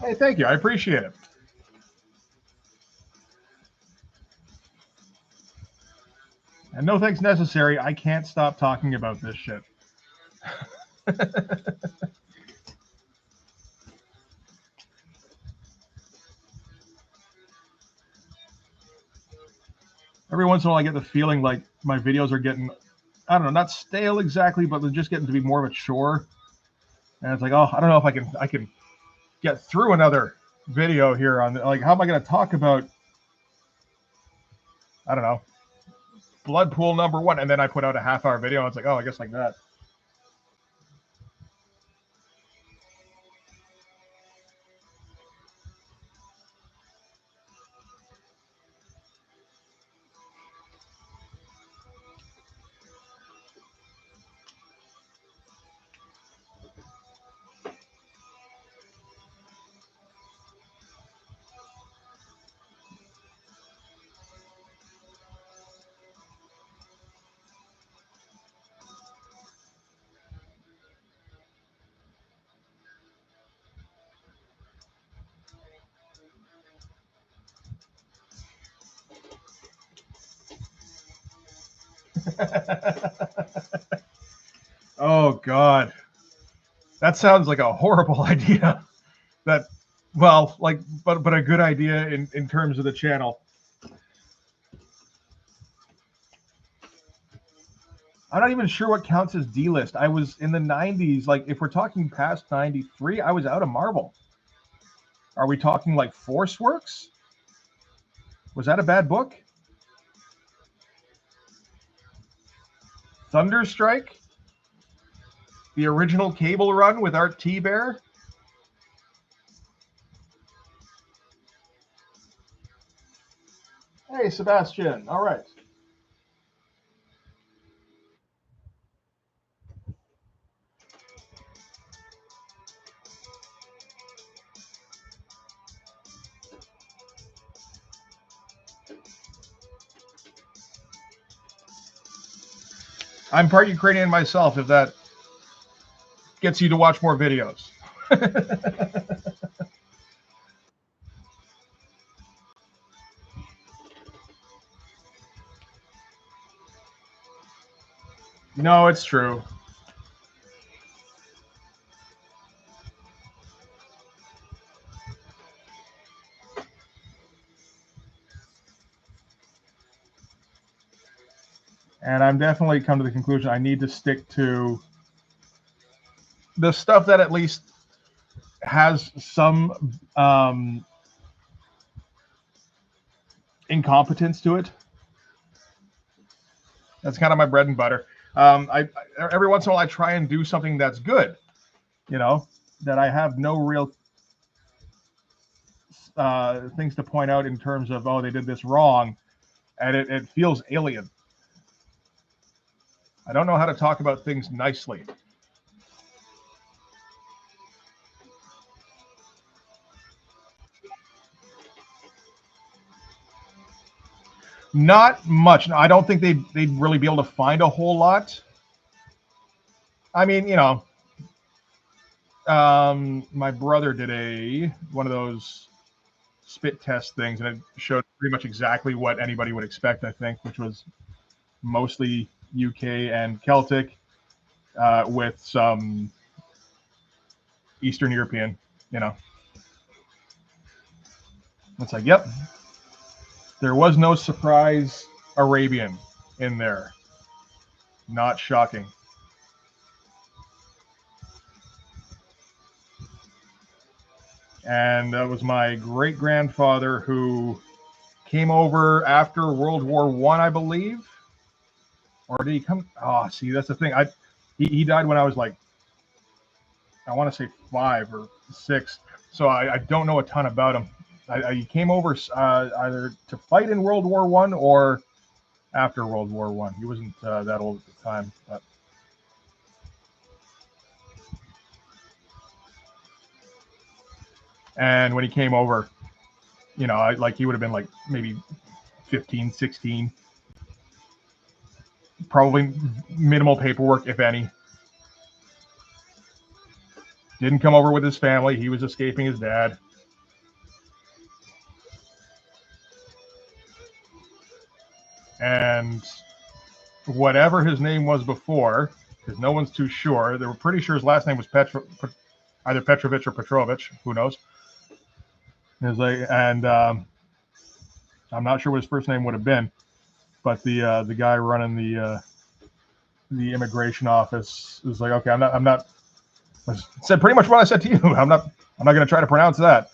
Hey, thank you. I appreciate it. And no thanks necessary. I can't stop talking about this shit. Every once in a while I get the feeling like my videos are getting, I don't know, not stale exactly, but they're just getting to be more of a chore. And it's like, oh, I don't know if I can get through another video here on like how am I going to talk about, I don't know, blood pool number 1, and then I put out a half-hour video and it's like, oh, I guess like that. Oh God, that sounds like a horrible idea. That, well, like, but a good idea in terms of the channel. I'm not even sure what counts as D-list. I was in the 90s. Like, if we're talking past 93, I was out of Marvel. Are we talking like Force Works? Was that a bad book? Thunderstrike? The original Cable run with Art T-Bear? Hey, Sebastian. All right. I'm part Ukrainian myself, if that gets you to watch more videos. No, it's true. And I'm definitely come to the conclusion I need to stick to the stuff that at least has some incompetence to it. That's kind of my bread and butter. I every once in a while I try and do something that's good, you know, that I have no real things to point out in terms of, oh, they did this wrong, and it feels alien. I don't know how to talk about things nicely. Not much. No, I don't think they'd really be able to find a whole lot. I mean, you know, my brother did one of those spit test things, and it showed pretty much exactly what anybody would expect, I think, which was mostly UK and Celtic, with some Eastern European, you know. It's like, yep, there was no surprise Arabian in there. Not shocking. And that was my great grandfather who came over after World War One, I believe. Or did he come? Oh, see, that's the thing. He died when I was like, I want to say 5 or 6. So I don't know a ton about him. He came over either to fight in World War One or after World War One. He wasn't that old at the time. But. And when he came over, you know, like he would have been like maybe 15, 16. Probably minimal paperwork, if any. Didn't come over with his family. He was escaping his dad. And whatever his name was before, because no one's too sure, they were pretty sure his last name was either Petrovich or Petrovich. Who knows? And I'm not sure what his first name would have been, but the guy running the immigration office was like, okay, I'm not. I said pretty much what I said to you. I'm not going to try to pronounce that.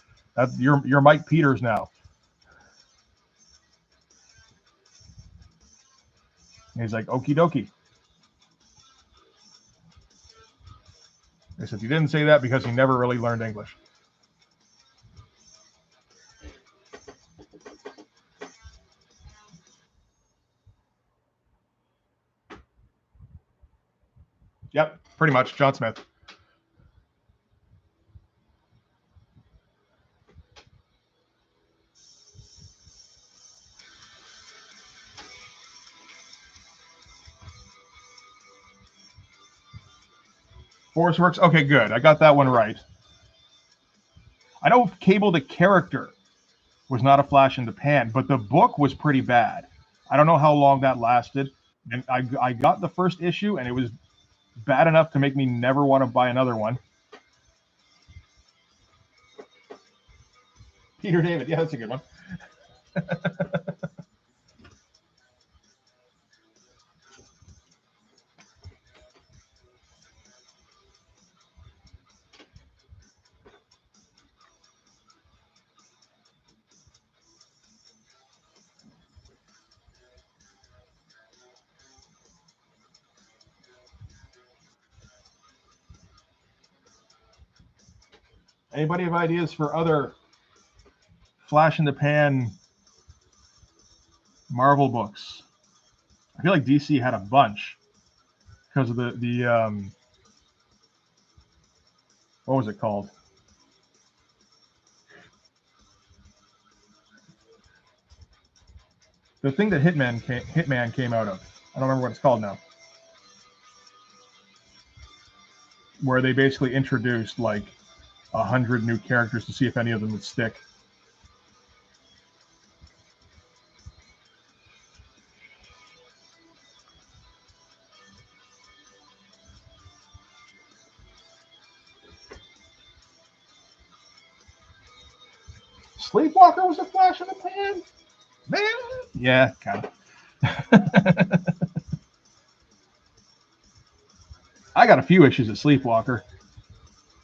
You're Mike Peters now. And he's like, okie dokie. I said, he didn't say that because he never really learned English. Yep, pretty much. John Smith. Force Works. Okay, good. I got that one right. I know Cable the character was not a flash in the pan, but the book was pretty bad. I don't know how long that lasted. And I got the first issue, and it was bad enough to make me never want to buy another one. Peter David. Yeah, that's a good one. Anybody have ideas for other flash in the pan Marvel books? I feel like DC had a bunch because of the what was it called? The thing that Hitman came out of. I don't remember what it's called now. Where they basically introduced like 100 new characters to see if any of them would stick. Sleepwalker was a flash in the pan? Man? Yeah, kind of. I got a few issues of Sleepwalker.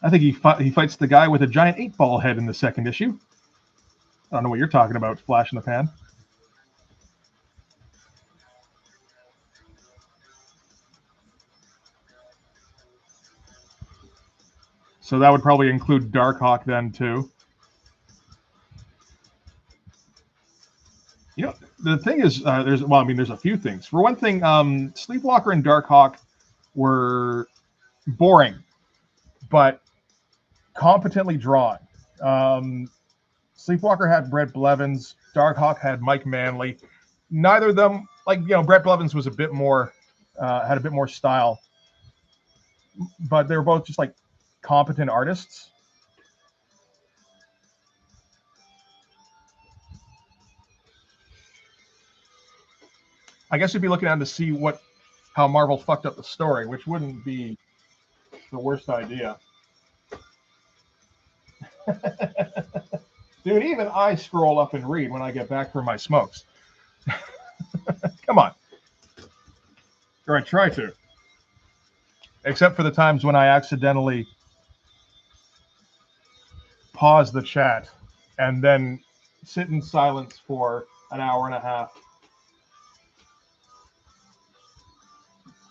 I think he fights the guy with a giant 8-ball head in the second issue. I don't know what you're talking about, flash in the pan. So that would probably include Darkhawk then too. You know, the thing is, there's a few things. For one thing, Sleepwalker and Darkhawk were boring, but competently drawn. Sleepwalker had Brett Blevins. Darkhawk had Mike Manley. Neither of them, Brett Blevins was a bit more, had a bit more style, but they were both just like competent artists. I guess you'd be looking at to see how Marvel fucked up the story, which wouldn't be the worst idea. Dude, even I scroll up and read when I get back from my smokes. Come on. Or I try to. Except for the times when I accidentally pause the chat and then sit in silence for an hour and a half.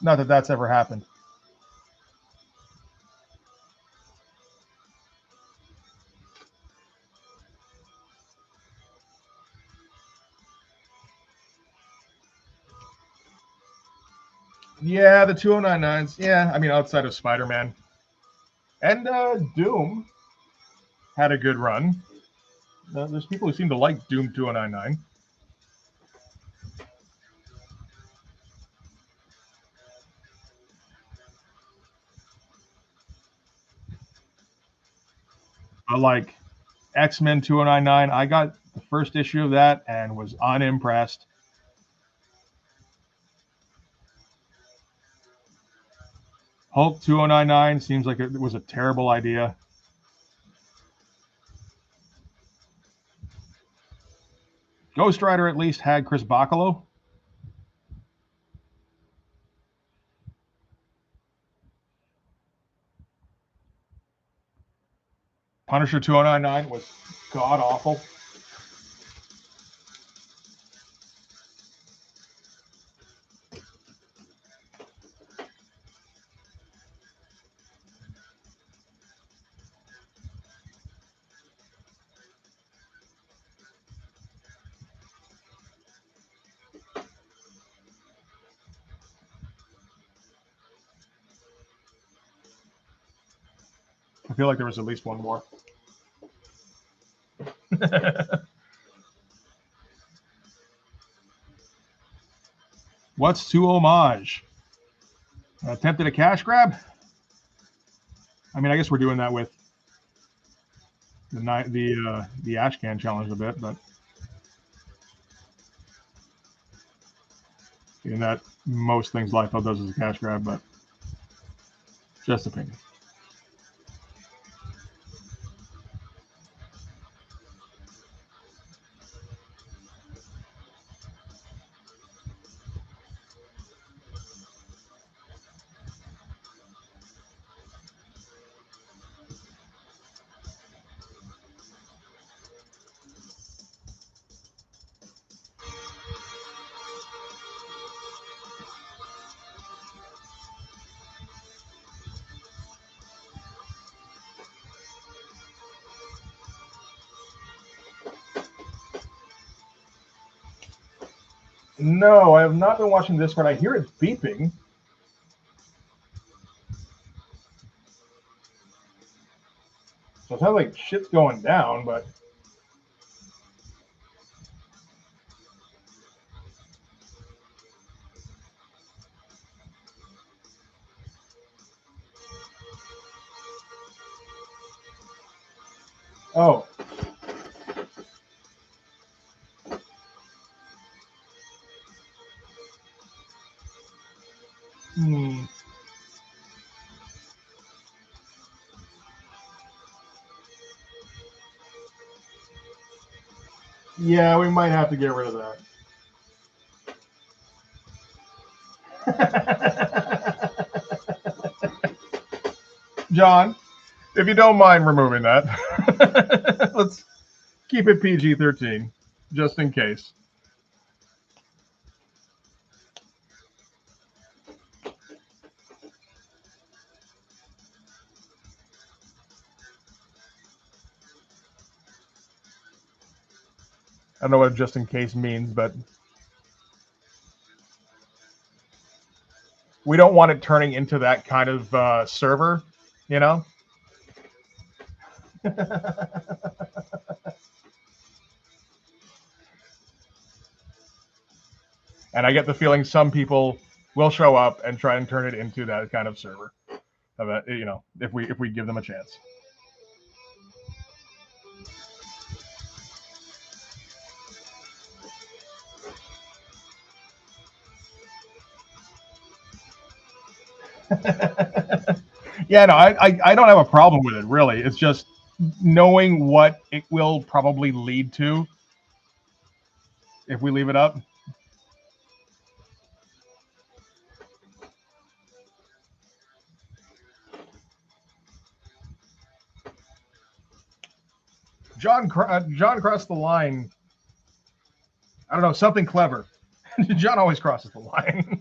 Not that that's ever happened. Yeah, the 2099s. Yeah, I mean, outside of Spider-Man. And Doom had a good run. There's people who seem to like Doom 2099. I like X-Men 2099. I got the first issue of that and was unimpressed. Hulk 2099 seems like it was a terrible idea. Ghost Rider at least had Chris Bacalo. Punisher 2099 was god awful. I feel like there was at least one more. What's to homage? Attempted a cash grab? I mean, I guess we're doing that with the Ash Can challenge a bit, but in that most things Liefeld does is a cash grab, but just opinion. No, I have not been watching Discord. I hear it beeping. So it sounds like shit's going down, but oh. Hmm. Yeah, we might have to get rid of that. John, if you don't mind removing that, let's keep it PG-13, just in case. I don't know what just in case means, but we don't want it turning into that kind of server, you know? And I get the feeling some people will show up and try and turn it into that kind of server. You know, if we give them a chance. Yeah, no, I don't have a problem with it, really. It's just knowing what it will probably lead to if we leave it up. John crossed the line. I don't know, something clever. John always crosses the line.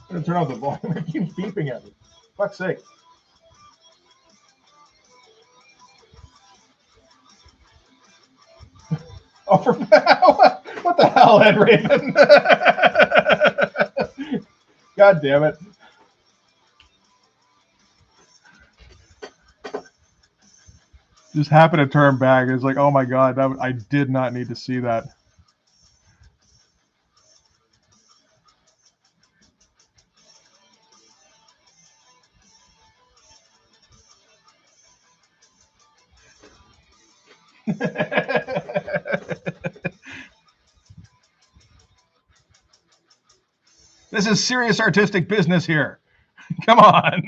I'm gonna turn off the volume. It keeps beeping at me. Fuck's sake. Oh, for what the hell, Ed Raven? God damn it. Just happened to turn back. It's like, oh my god, I did not need to see that. This is serious artistic business here. Come on.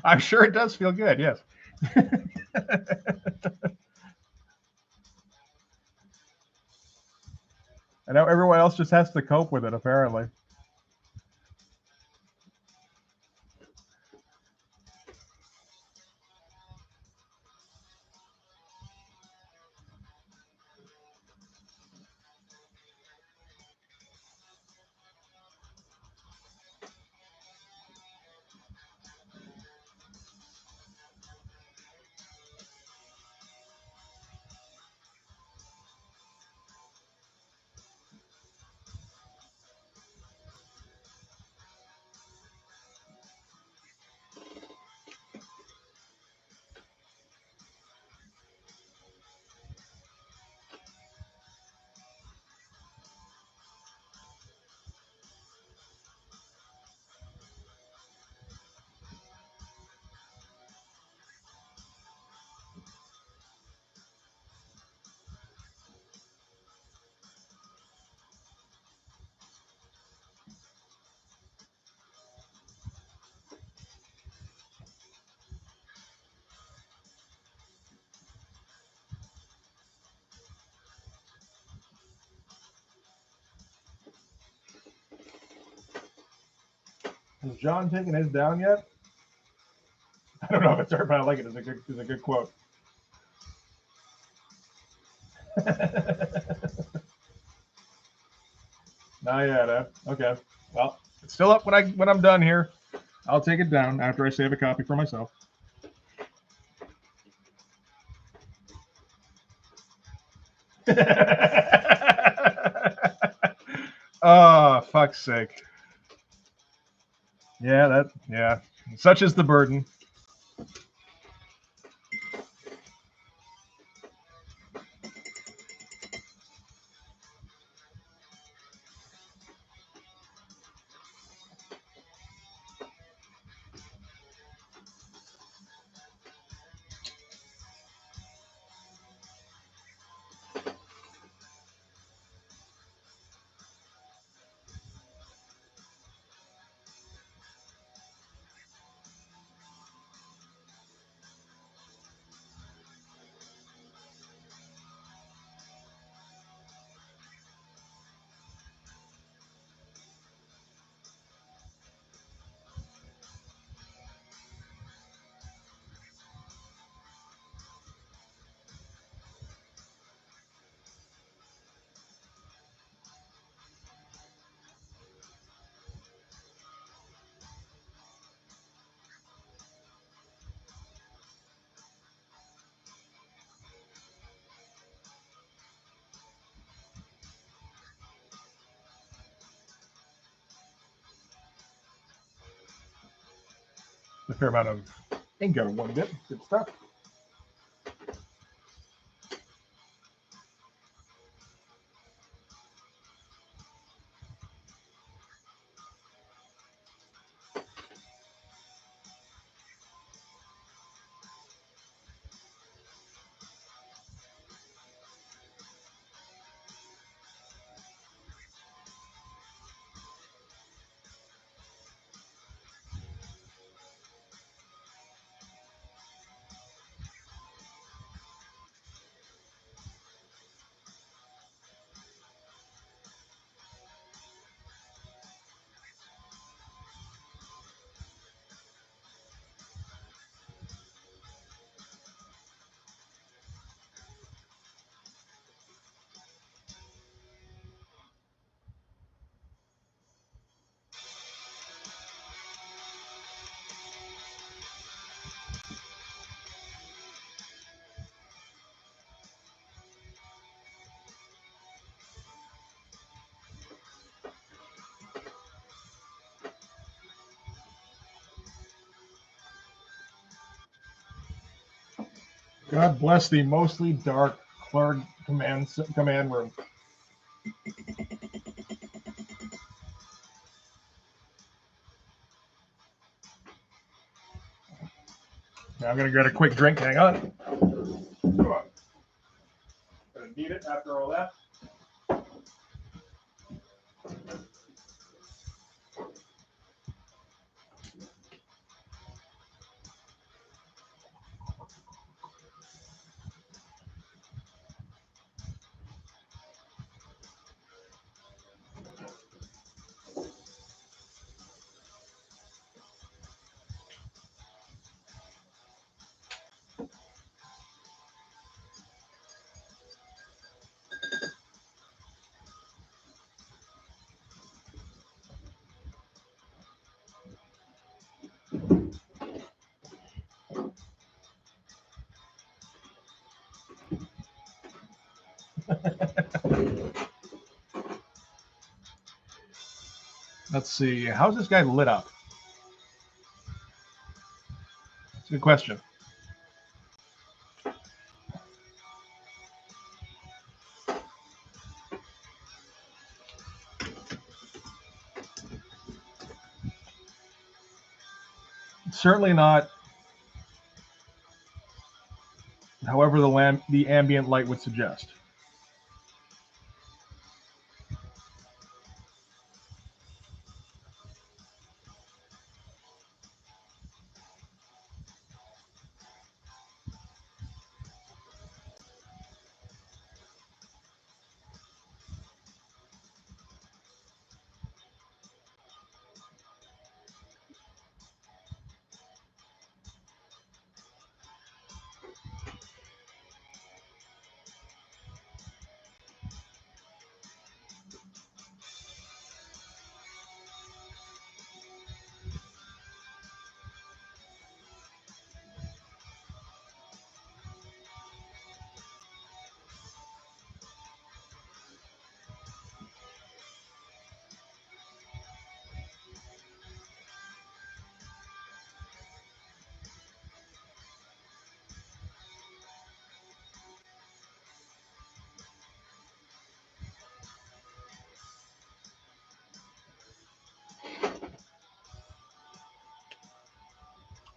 I'm sure it does feel good, yes. I know everyone else just has to cope with it, apparently. Has John taken his down yet? I don't know if it's hurt, but I like it. It's a good quote. Not yet, huh? Okay. Well, it's still up when I'm done here. I'll take it down after I save a copy for myself. Oh, fuck's sake. Yeah. Such is the burden. A fair amount of ink out of one bit. Good stuff. God bless the mostly dark clerk command room. Now I'm gonna get a quick drink. Hang on. Gonna need it after all that. Let's see. How's this guy lit up? It's a good question. Certainly not. However, the ambient light would suggest.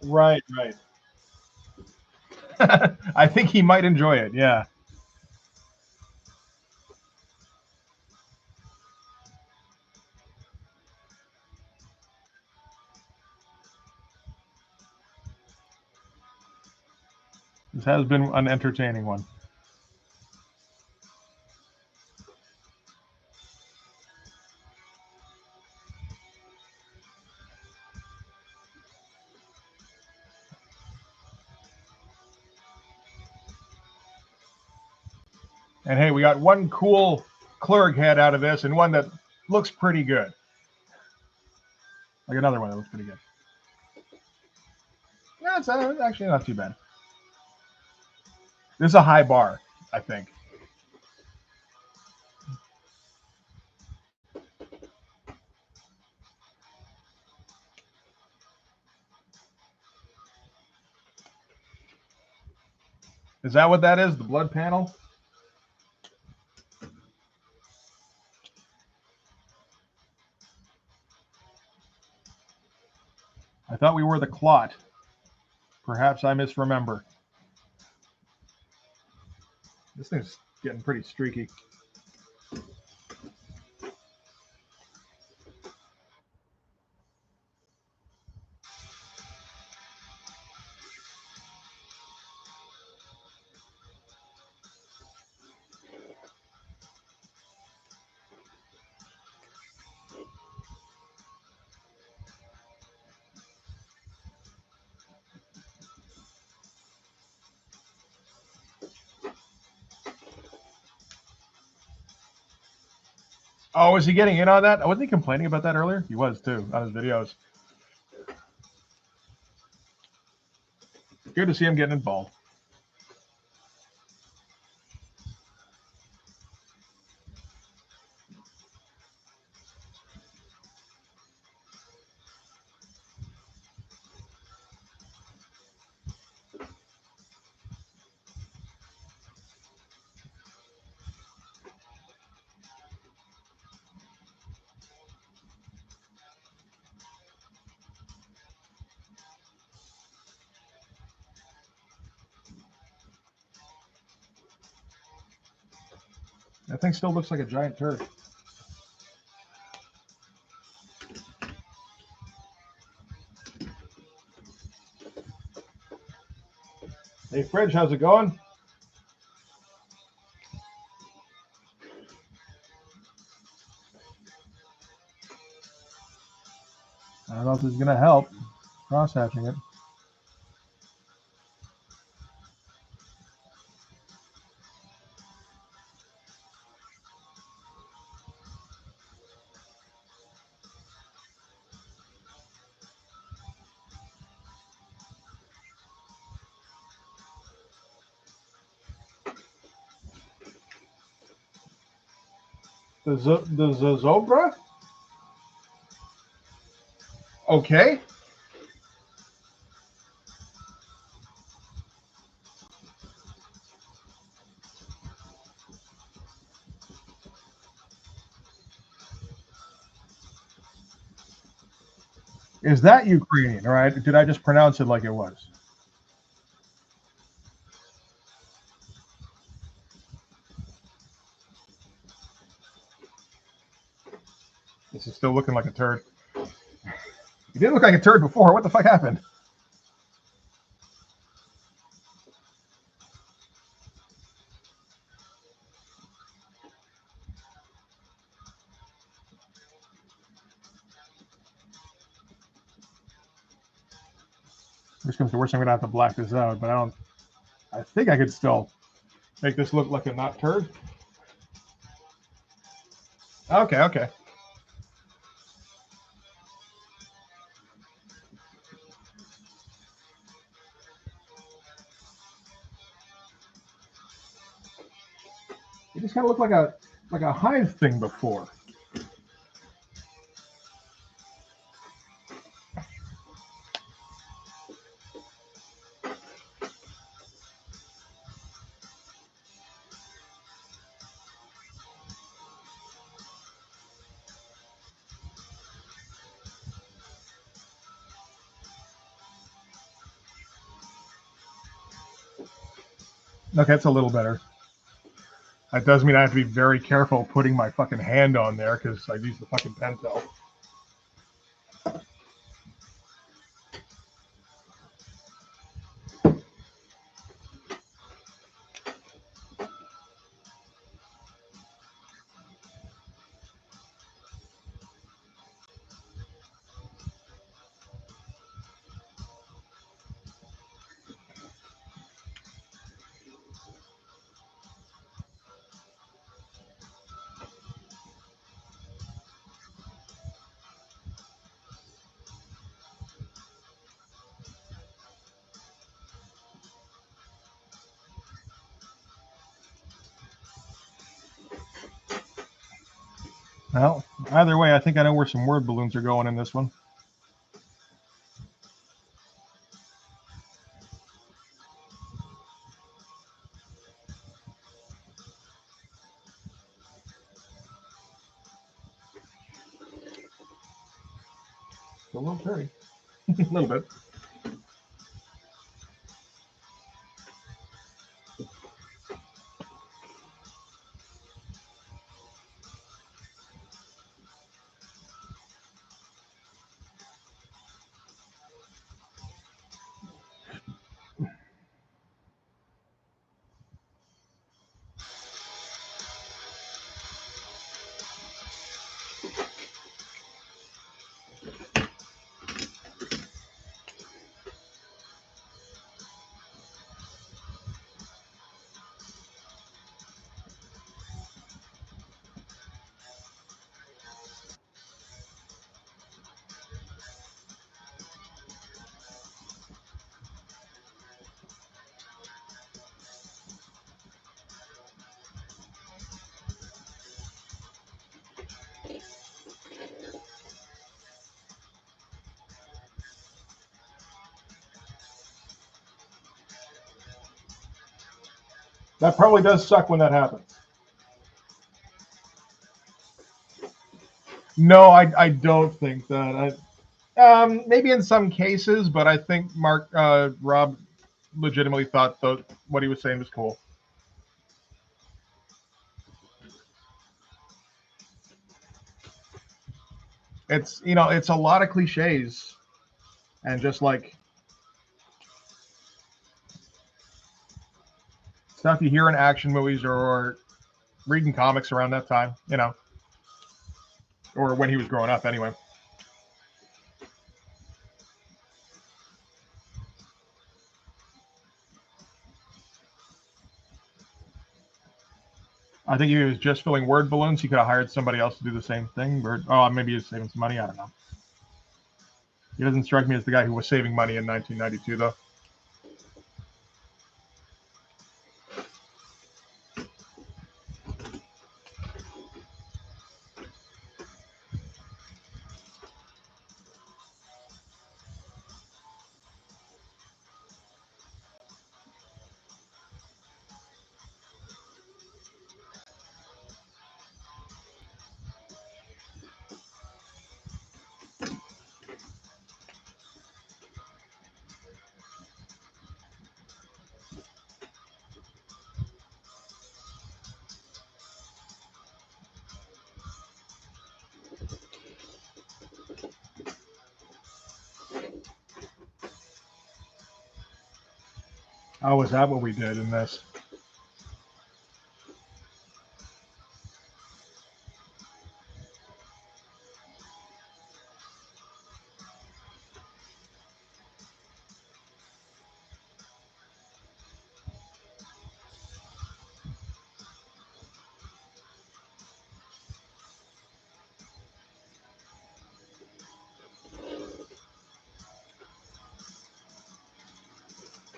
Right, right. I think he might enjoy it. Yeah. This has been an entertaining one. And hey, we got one cool clerk head out of this and one that looks pretty good. Like another one that looks pretty good. Yeah, it's actually not too bad. This is a high bar, I think. Is that what that is? The blood panel? I thought we were the clot. Perhaps I misremember. This thing's getting pretty streaky. Oh, was he getting in on that? Wasn't he complaining about that earlier? He was too on his videos. Good to see him getting involved. That thing still looks like a giant turd. Hey, Fridge, how's it going? I don't know if this is going to help. Cross-hatching it. The Zozobra? Okay. Is that Ukrainian, right? Did I just pronounce it like it was? This is still looking like a turd. It didn't look like a turd before. What the fuck happened? Worst comes to worst, I'm gonna have to black this out, but I think I could still make this look like a not turd. Okay, okay. It just kind of looked like a hive thing before. Okay, it's a little better. That does mean I have to be very careful putting my fucking hand on there because I use the fucking Pentel. Well, either way, I think I know where some word balloons are going in this one. A little dirty. A little bit. That probably does suck when that happens. No, I don't think that. Maybe in some cases, but I think Rob legitimately thought what he was saying was cool. It's, you know, it's a lot of cliches and just like stuff you hear in action movies or reading comics around that time, you know, or when he was growing up anyway. I think he was just filling word balloons. He could have hired somebody else to do the same thing. Or, oh, maybe he's saving some money. I don't know. He doesn't strike me as the guy who was saving money in 1992, though. Oh, is that what we did in this?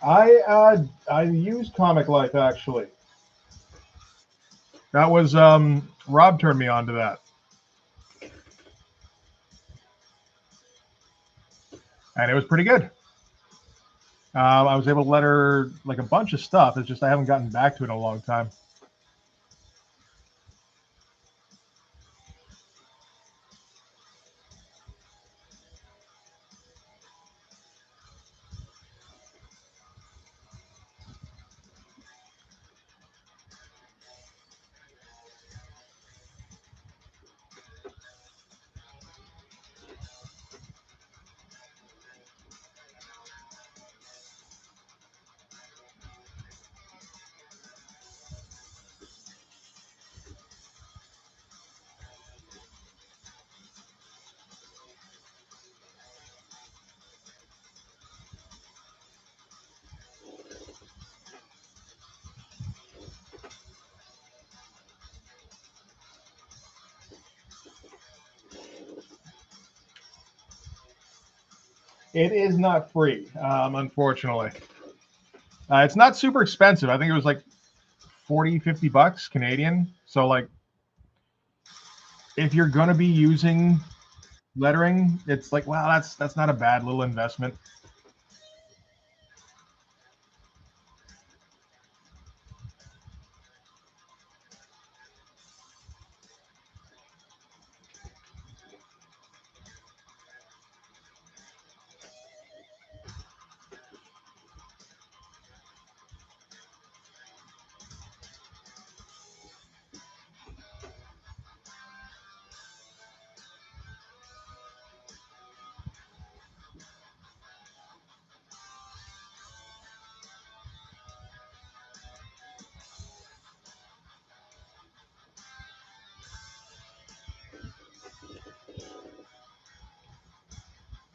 I used Comic Life actually. That was Rob turned me on to that, and it was pretty good. I was able to let her like a bunch of stuff. It's just I haven't gotten back to it in a long time. It is not free, unfortunately. It's not super expensive. I think it was like 40, 50 bucks Canadian. So like if you're gonna be using lettering, it's like, wow, that's not a bad little investment.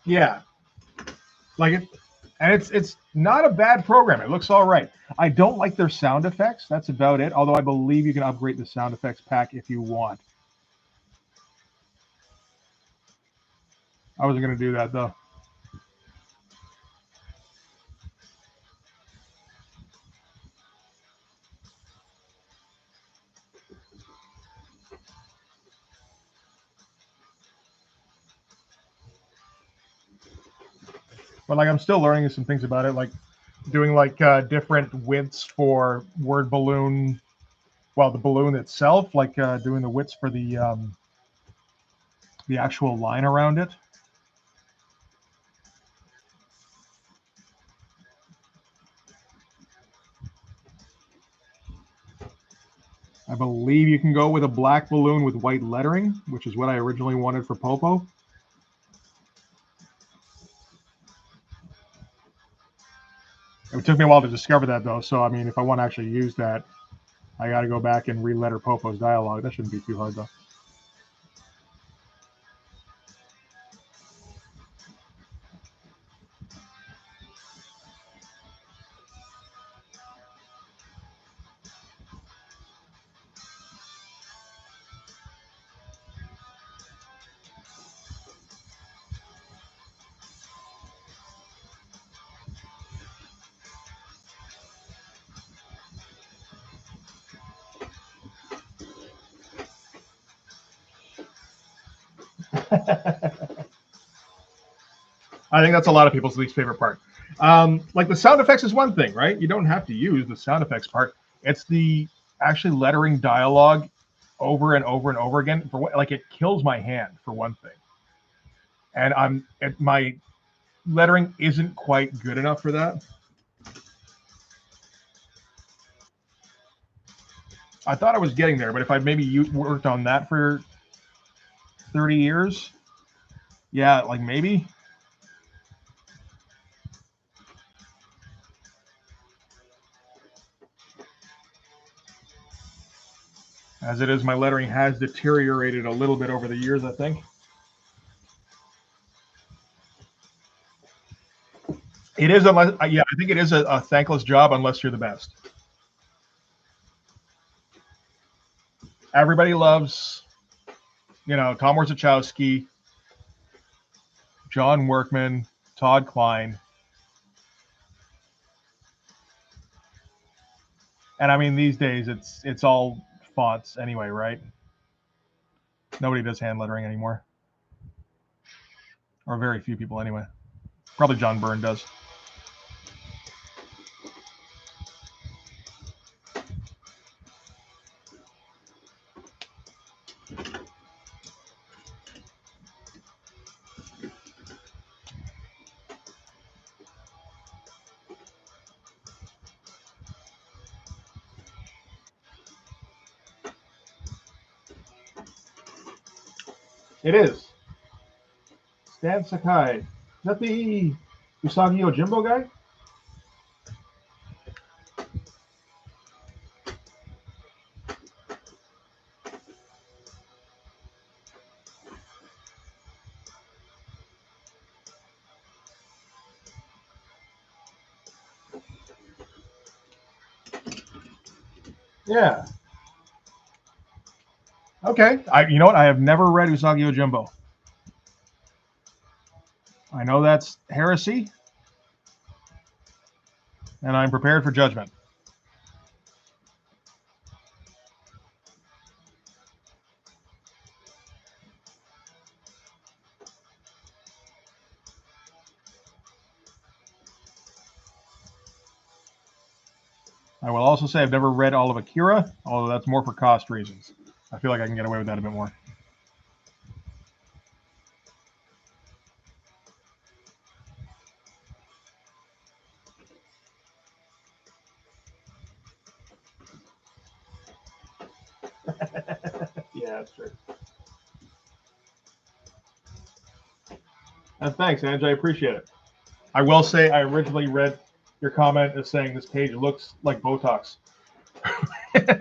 Yeah, like it, and it's not a bad program. It looks all right. I don't like their sound effects. That's about it. Although I believe you can upgrade the sound effects pack if you want. I wasn't gonna do that though. But like I'm still learning some things about it, like doing like different widths for word balloon. Well, the balloon itself, like doing the widths for the actual line around it. I believe you can go with a black balloon with white lettering, which is what I originally wanted for Popo. It took me a while to discover that, though. So, I mean, if I want to actually use that, I got to go back and re-letter Popo's dialogue. That shouldn't be too hard, though. I think that's a lot of people's least favorite part. Like the sound effects is one thing, right? You don't have to use the sound effects part. It's the actually lettering dialogue over and over and over again. For what, like it kills my hand for one thing, and my lettering isn't quite good enough for that. I thought I was getting there, but if I maybe worked on that for 30 years, yeah, like maybe. As it is, my lettering has deteriorated a little bit over the years, I think. It is, unless, yeah, I think it is a thankless job unless you're the best. Everybody loves, Tom Warzachowski, John Workman, Todd Klein. And I mean, these days it's all fonts anyway, right? Nobody does hand lettering anymore. Or very few people anyway. Probably John Byrne does. It is. Stan Sakai. Is that the Usagi Yojimbo guy? Yeah. Okay. You know what? I have never read Usagi Yojimbo. I know that's Heresy, and I'm prepared for judgment. I will also say I've never read all of Akira, although that's more for cost reasons. I feel like I can get away with that a bit more. Yeah, that's true. And thanks, Ange. I appreciate it. I will say I originally read your comment as saying this page looks like Botox.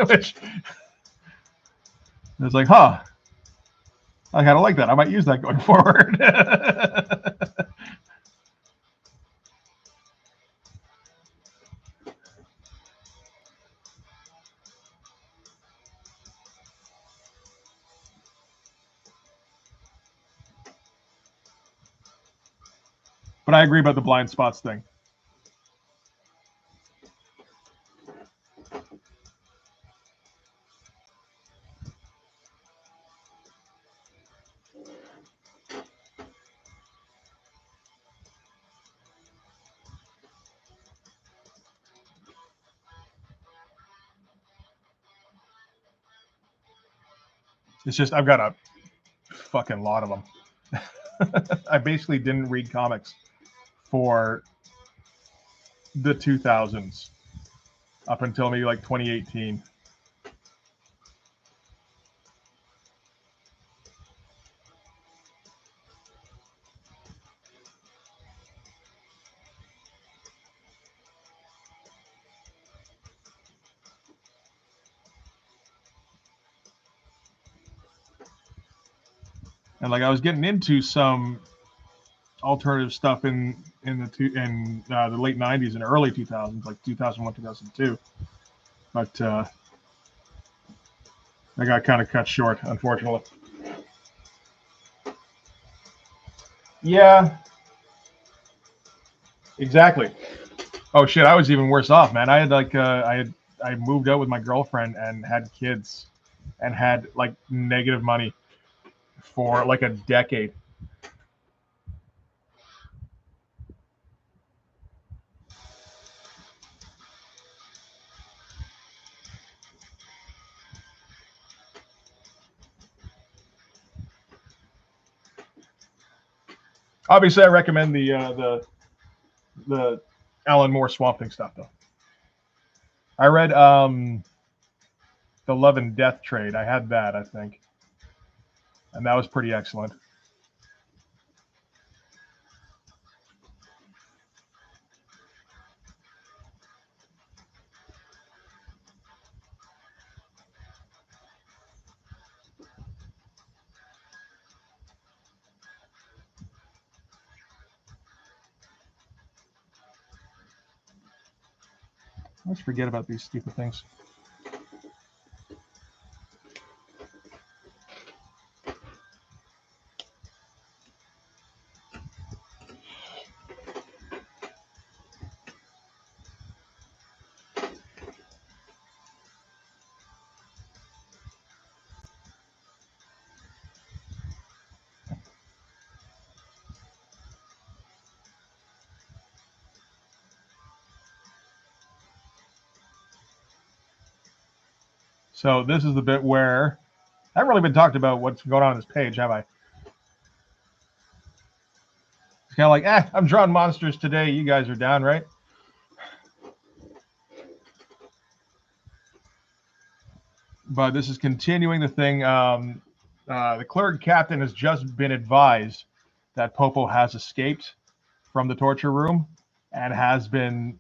Which it's like, huh. I kind of like that. I might use that going forward. But I agree about the blind spots thing. It's just I've got a fucking lot of them. I basically didn't read comics for the 2000s up until maybe like 2018. And like I was getting into some alternative stuff in the late 90s and early 2000s, like 2001, 2002. But I got kind of cut short, unfortunately. Yeah, exactly. Oh shit, I was even worse off, man. I had like I moved out with my girlfriend and had kids and had like negative money for like a decade. Obviously, I recommend the Alan Moore Swamp Thing stuff though. I read the Love and Death Trade. I had that, I think, and that was pretty excellent. Let's forget about these stupid things. So this is the bit where I haven't really been talked about what's going on this page, have I? It's kind of like, I'm drawing monsters today. You guys are down, right? But this is continuing the thing. The clerk captain has just been advised that Popo has escaped from the torture room and has been,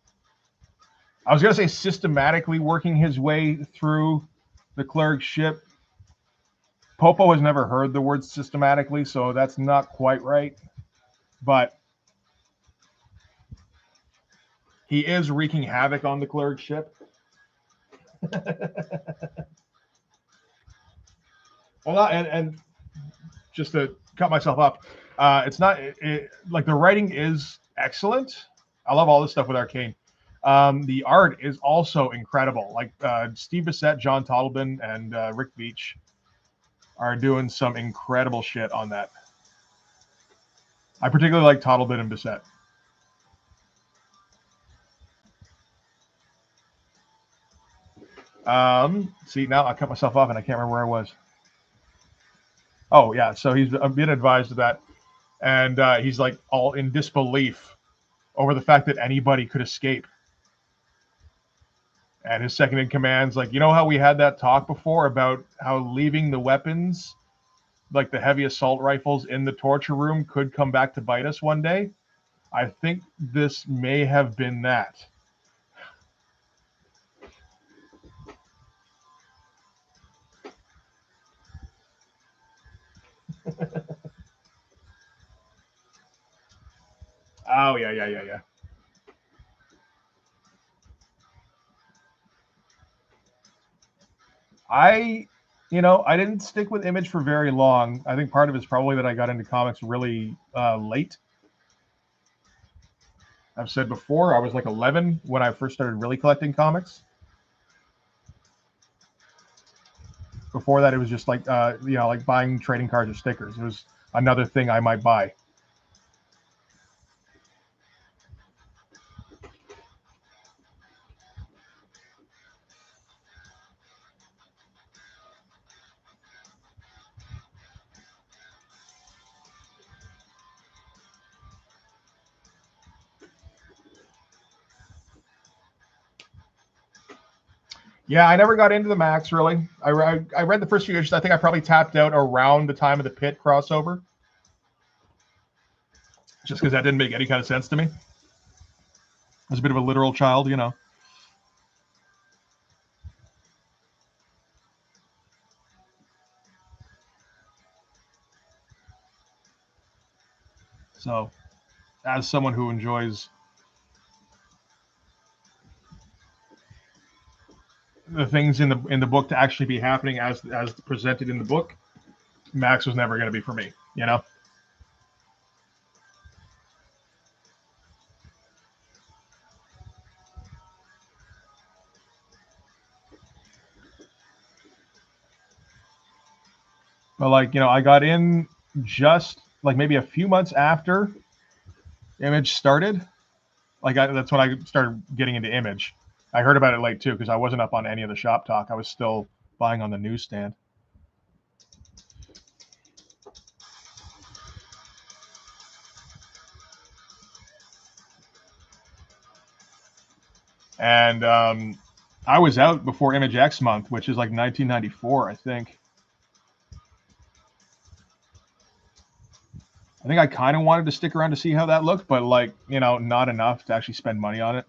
I was going to say, systematically working his way through the clerk's ship. Popo has never heard the word systematically, so that's not quite right. But he is wreaking havoc on the clerk's ship. And just to cut myself up, it's not like the writing is excellent. I love all this stuff with Arcane. The art is also incredible. Like Steve Bissett, John Toddleben, and Rick Beach are doing some incredible shit on that. I particularly like Toddleben and Bissett. See, now I cut myself off and I can't remember where I was. Oh yeah, so he's been advised of that, and he's like all in disbelief over the fact that anybody could escape. And his second in command's like, you know how we had that talk before about how leaving the weapons, like the heavy assault rifles, in the torture room could come back to bite us one day? I think this may have been that. Oh yeah. I didn't stick with Image for very long. I think part of it's probably that I got into comics really late. I've said before, I was like 11 when I first started really collecting comics. Before that, it was just like like buying trading cards or stickers. It was another thing I might buy. Yeah, I never got into the Max really. I read the first few issues. I think I probably tapped out around the time of the Pit crossover, just because that didn't make any kind of sense to me. I was a bit of a literal child, you know. So, as someone who enjoys the things in the book to actually be happening as presented in the book, Max was never going to be for me, you know. But like, you know, I got in just like maybe a few months after Image started. Like that's when I started getting into Image. I heard about it late too because I wasn't up on any of the shop talk. I was still buying on the newsstand. And I was out before Image X month, which is like 1994, I think. I think I kind of wanted to stick around to see how that looked, but like, you know, not enough to actually spend money on it.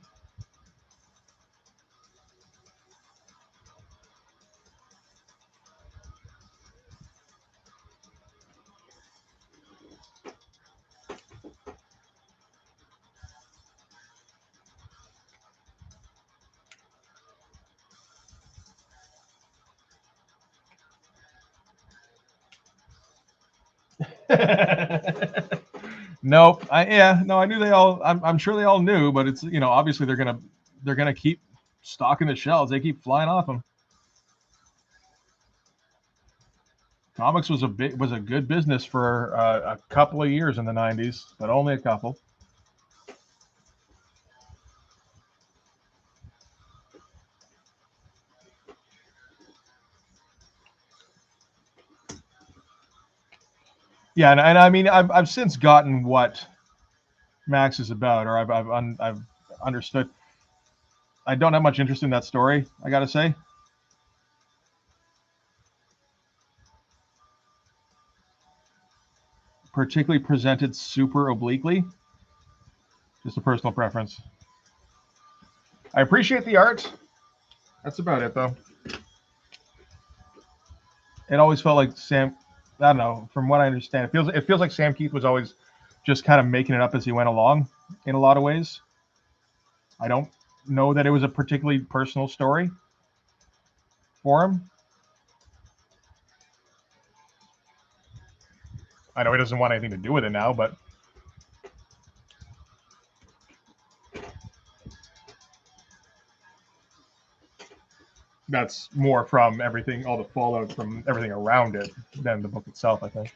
Nope. I knew they all. I'm sure they all knew, but it's, you know, obviously they're gonna keep stocking the shelves. They keep flying off them. Comics was a good business for a couple of years in the '90s, but only a couple. Yeah, and I mean I've since gotten what Max is about, or I've understood. I don't have much interest in that story, I gotta say. Particularly presented super obliquely. Just a personal preference. I appreciate the art. That's about it, though. It always felt like Sam. I don't know. From what I understand, it feels like Sam Keith was always just kind of making it up as he went along, in a lot of ways. I don't know that it was a particularly personal story for him. I know he doesn't want anything to do with it now, but that's more from everything, all the fallout from everything around it than the book itself, I think.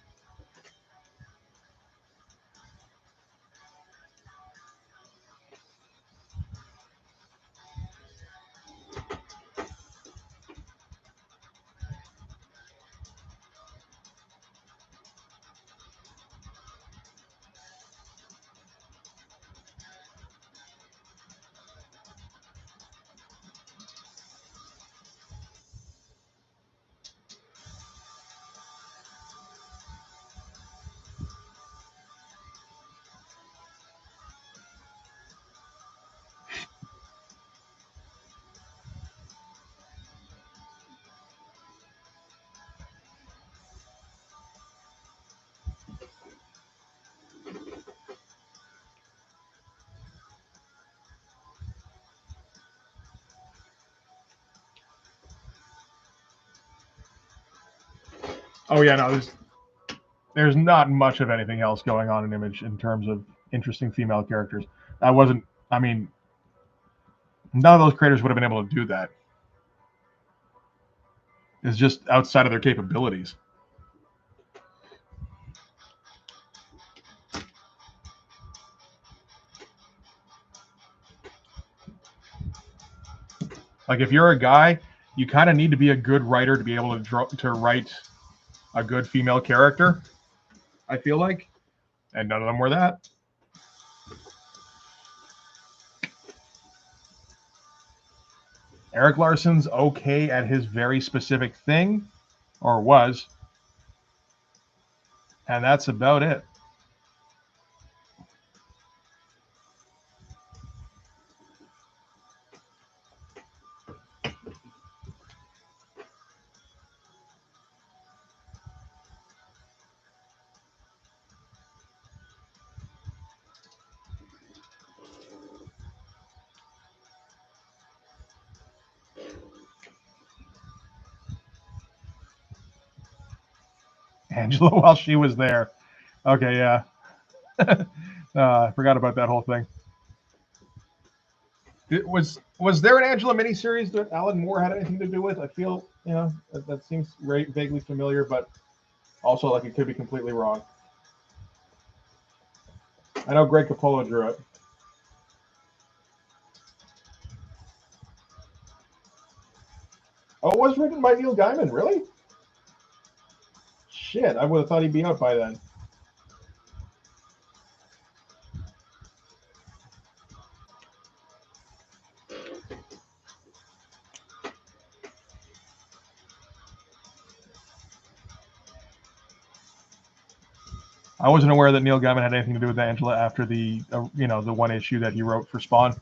Oh yeah, no, there's not much of anything else going on in Image in terms of interesting female characters. That wasn't. I mean, none of those creators would have been able to do that. It's just outside of their capabilities. Like if you're a guy, you kind of need to be a good writer to be able to write a good female character. I feel like, and none of them were that. Eric Larson's okay at his very specific thing, or was, and that's about it. Angela while she was there. Okay, yeah. I forgot about that whole thing. Was there an Angela miniseries that Alan Moore had anything to do with? I feel, that seems vaguely familiar, but also like it could be completely wrong. I know Greg Capullo drew it. Oh, it was written by Neil Gaiman, really? Shit, I would have thought he'd be out by then. I wasn't aware that Neil Gaiman had anything to do with Angela after the, the one issue that he wrote for Spawn.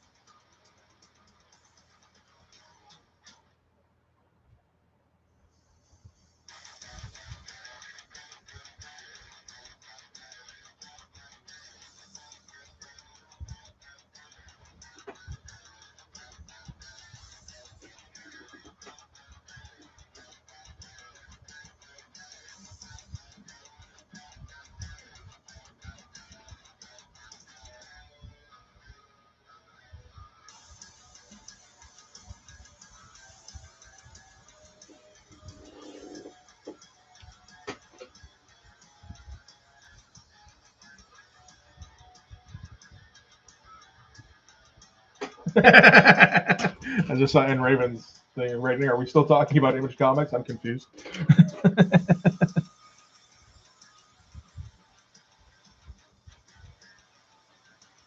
I just saw Anne Raven's thing right here. Are we still talking about Image Comics? I'm confused.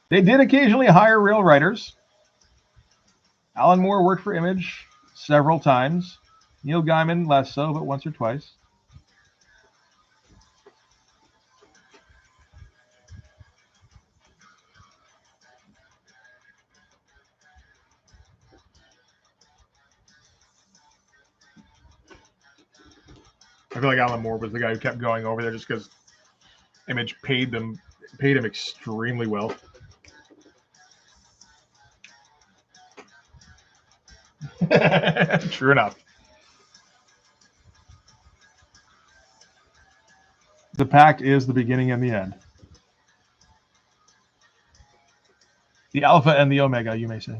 They did occasionally hire real writers. Alan Moore worked for Image several times. Neil Gaiman less so, but once or twice. I feel like Alan Moore was the guy who kept going over there just because Image paid him extremely well. True enough. The pact is the beginning and the end. The Alpha and the Omega, you may say.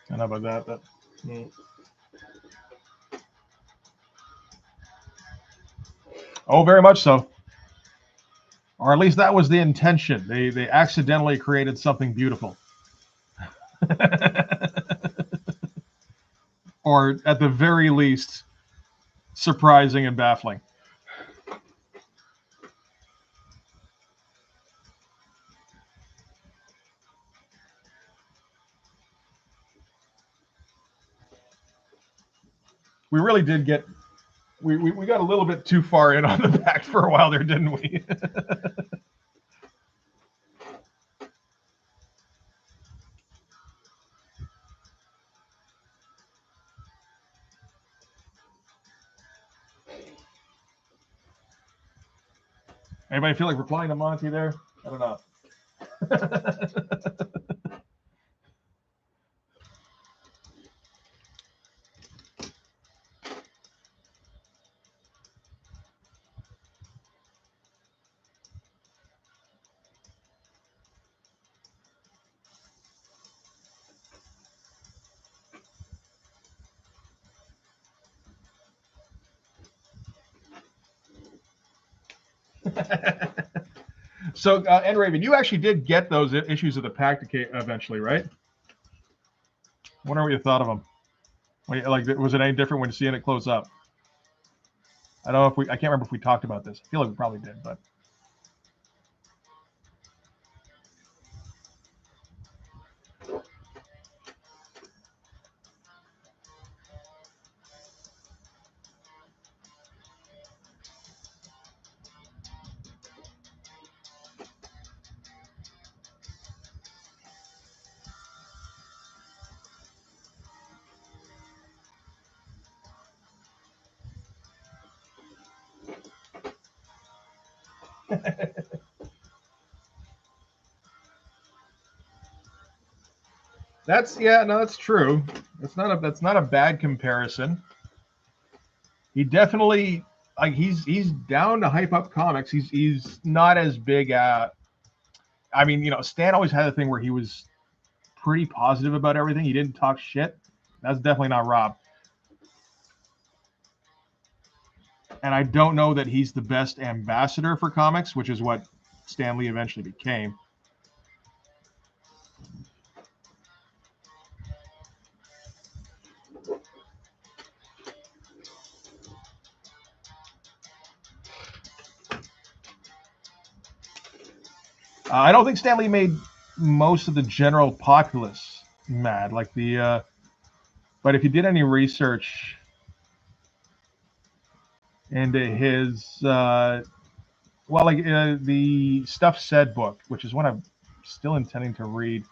I don't know about that, but oh, very much so. Or at least that was the intention. They accidentally created something beautiful. Or at the very least, surprising and baffling. We really did get we got a little bit too far in on the pact for a while there, didn't we? Anybody feel like replying to Monty there? I don't know. So, N. Raven, you actually did get those issues of the pact eventually, right? I wonder what you thought of them. Like, was it any different when seeing it close up? I don't know if I can't remember if we talked about this. I feel like we probably did, but That's true. That's not a bad comparison. He definitely he's down to hype up comics. He's not as big at. I mean, Stan always had a thing where he was pretty positive about everything. He didn't talk shit. That's definitely not Rob. And I don't know that he's the best ambassador for comics, which is what Stan Lee eventually became. I don't think Stan Lee made most of the general populace mad, like the. But if you did any research into his, the Stuff Said book, which is one I'm still intending to read.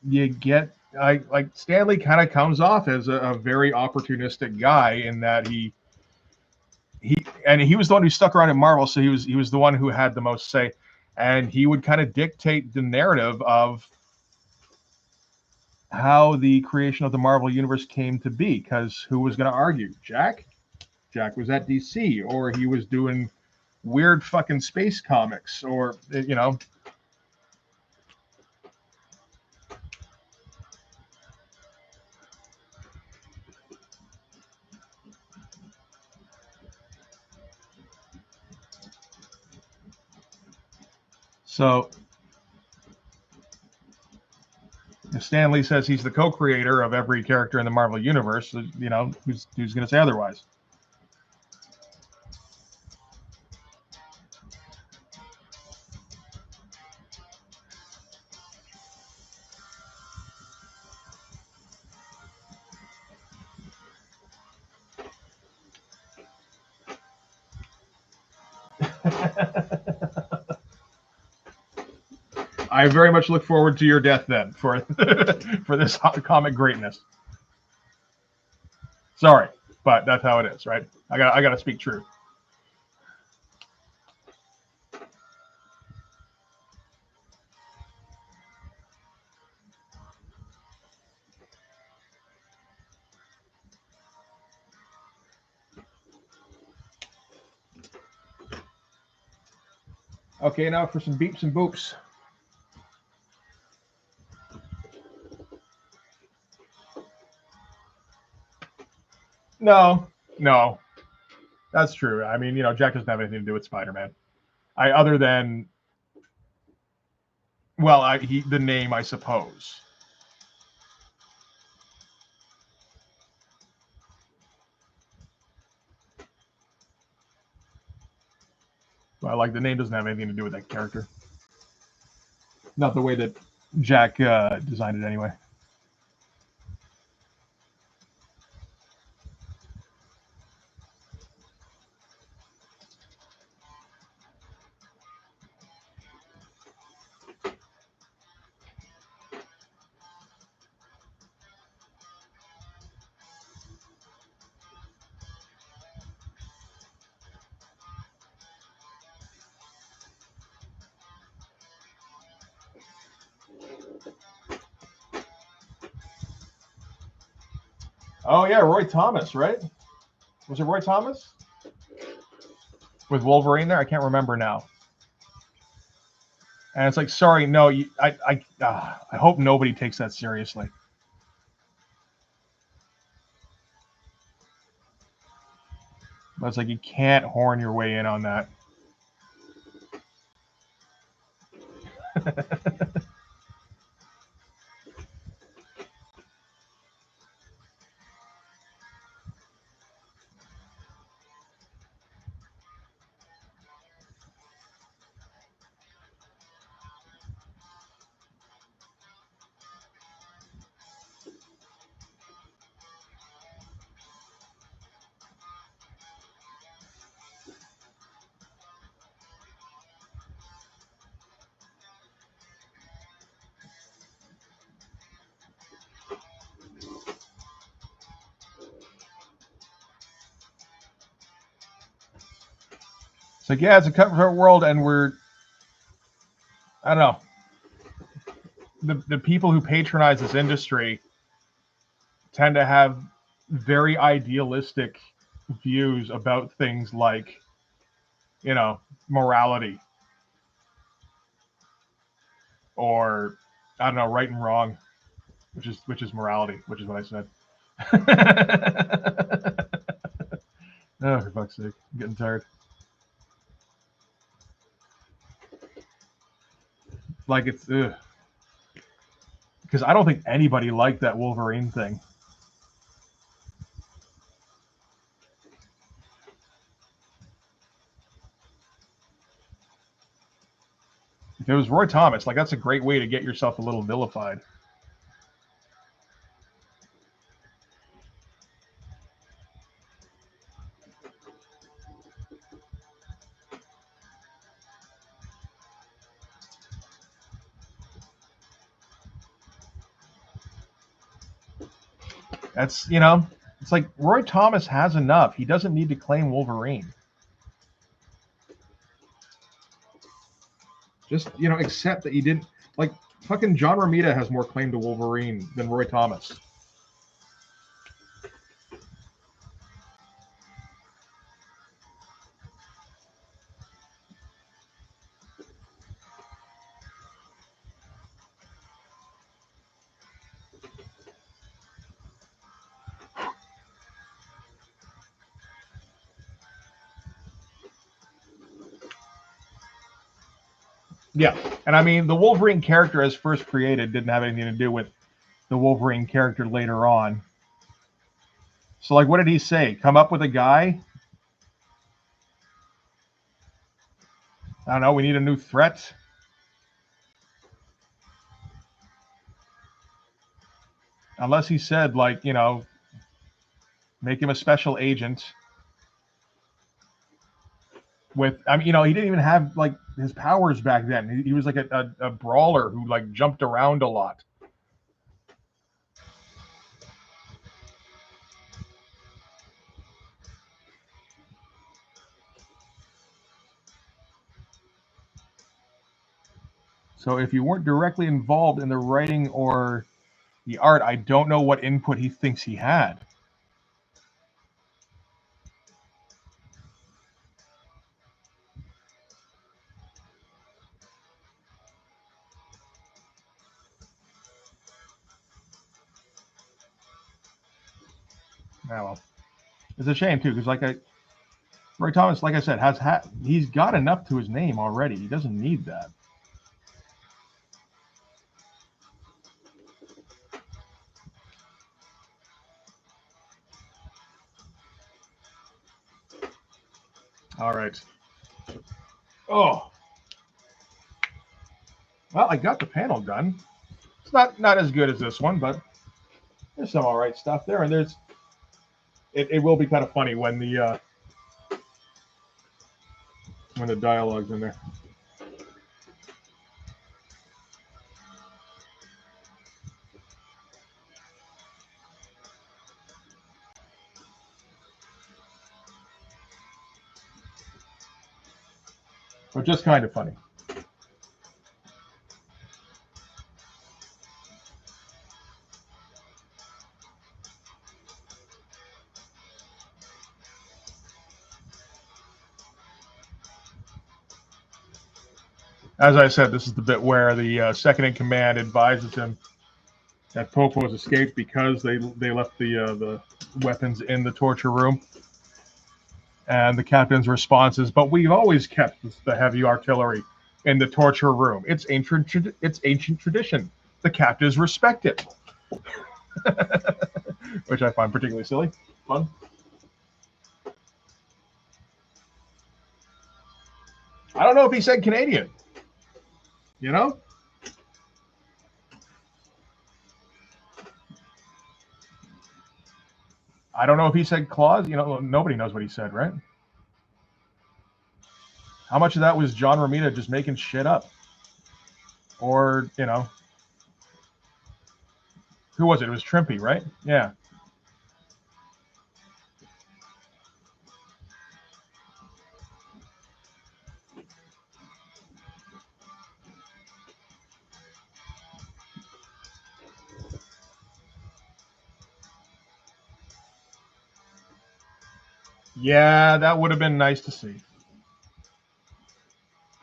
You get like Stan Lee kind of comes off as a very opportunistic guy in that he was the one who stuck around at Marvel, so he was the one who had the most say, and he would kind of dictate the narrative of how the creation of the Marvel universe came to be. Because who was going to argue? Jack was at DC, or he was doing weird fucking space comics, or So if Stan Lee says he's the co-creator of every character in the Marvel universe, who's going to say otherwise? I very much look forward to your death then for for this comic greatness. Sorry, but that's how it is, right? I got to speak truth. Okay, now for some beeps and boops. No, that's true. I mean, Jack doesn't have anything to do with Spider-Man. Other than, well, the name, I suppose. Well, like the name doesn't have anything to do with that character. Not the way that Jack designed it, anyway. Oh yeah, Roy Thomas, right? Was it Roy Thomas with Wolverine there? I can't remember now. And it's like, sorry, no, I hope nobody takes that seriously. But it's like you can't horn your way in on that. It's like, yeah, it's a cutthroat world, and I don't know. The people who patronize this industry tend to have very idealistic views about things like, morality, or I don't know, right and wrong, which is morality, which is what I said. Oh, for fuck's sake, I'm getting tired. Like, it's because I don't think anybody liked that Wolverine thing. If it was Roy Thomas, like, that's a great way to get yourself a little vilified. That's, it's like Roy Thomas has enough. He doesn't need to claim Wolverine. Just, accept that you didn't, like, fucking John Romita has more claim to Wolverine than Roy Thomas. Yeah, and I mean, the Wolverine character as first created didn't have anything to do with the Wolverine character later on. So, like, what did he say? Come up with a guy? I don't know, we need a new threat. Unless he said, like, make him a special agent with, I mean, he didn't even have, like, his powers back then. He was like a brawler who, like, jumped around a lot. So if you weren't directly involved in the writing or the art, I don't know what input he thinks he had. Oh, well, it's a shame too, because Roy Thomas, like I said, he's got enough to his name already. He doesn't need that. All right. Oh, well, I got the panel done. It's not as good as this one, but there's some all right stuff there, and it will be kind of funny when the dialogue's in there. But just kind of funny. As I said, this is the bit where the second in command advises him that Popo has escaped because they left the weapons in the torture room. And the captain's response is, "But we've always kept the heavy artillery in the torture room. It's ancient tradition. The captives respect it." Which I find particularly silly. Fun. I don't know if he said Canadian. You know? I don't know if he said claws. Nobody knows what he said, right? How much of that was John Romita just making shit up? Or, who was it? It was Trimpe, right? Yeah. Yeah, that would have been nice to see.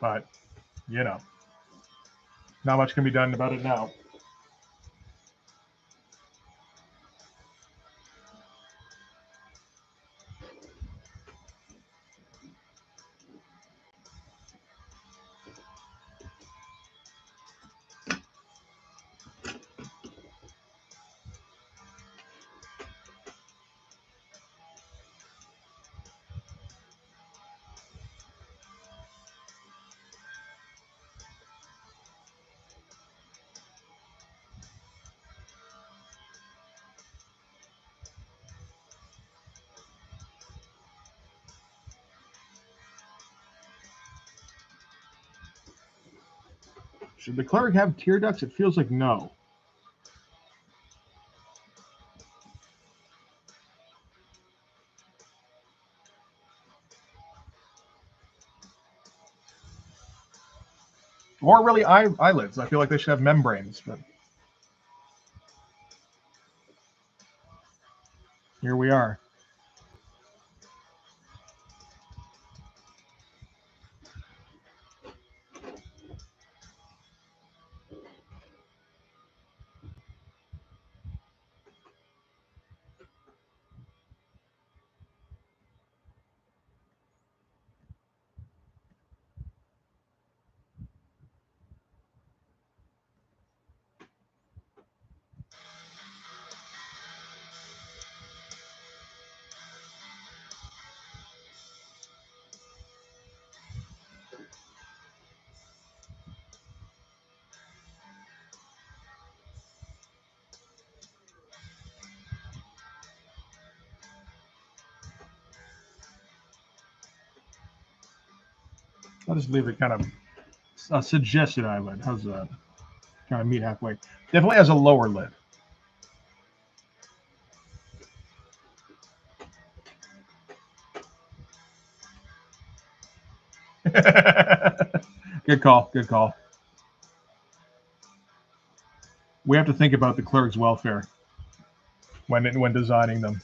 But, you know, not much can be done about it now. Should the cleric have tear ducts? It feels like no. Or really eyelids. I feel like they should have membranes, but here we are. I'll just leave it kind of a suggested eyelid. How's that? Kind of meet halfway. Definitely has a lower lid. Good call. Good call. We have to think about the cleric's welfare when designing them.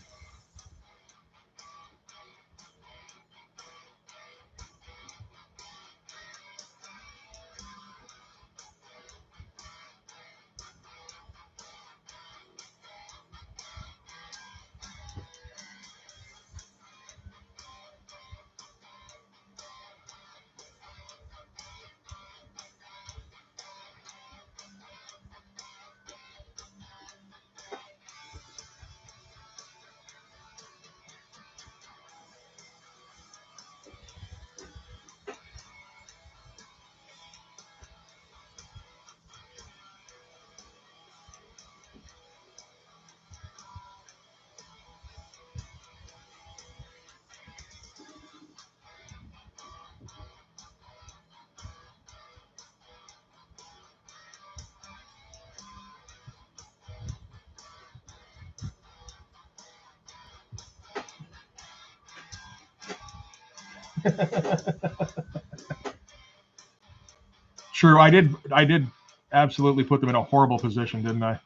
True, I did absolutely put them in a horrible position, didn't I?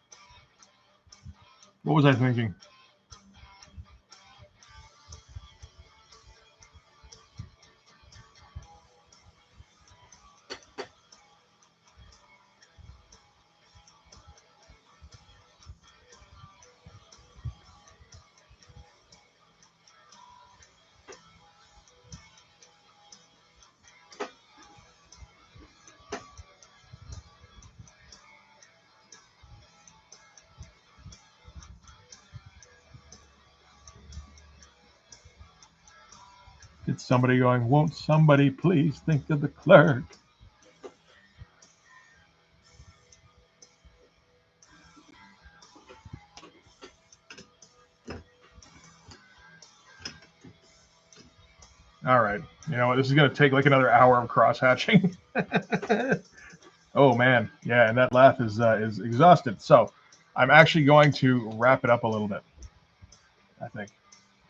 What was I thinking? It's somebody going, won't somebody please think of the clerk? All right. You know what? This is going to take like another hour of cross hatching. Oh man, yeah, and that laugh is exhausted. So I'm actually going to wrap it up a little bit. I think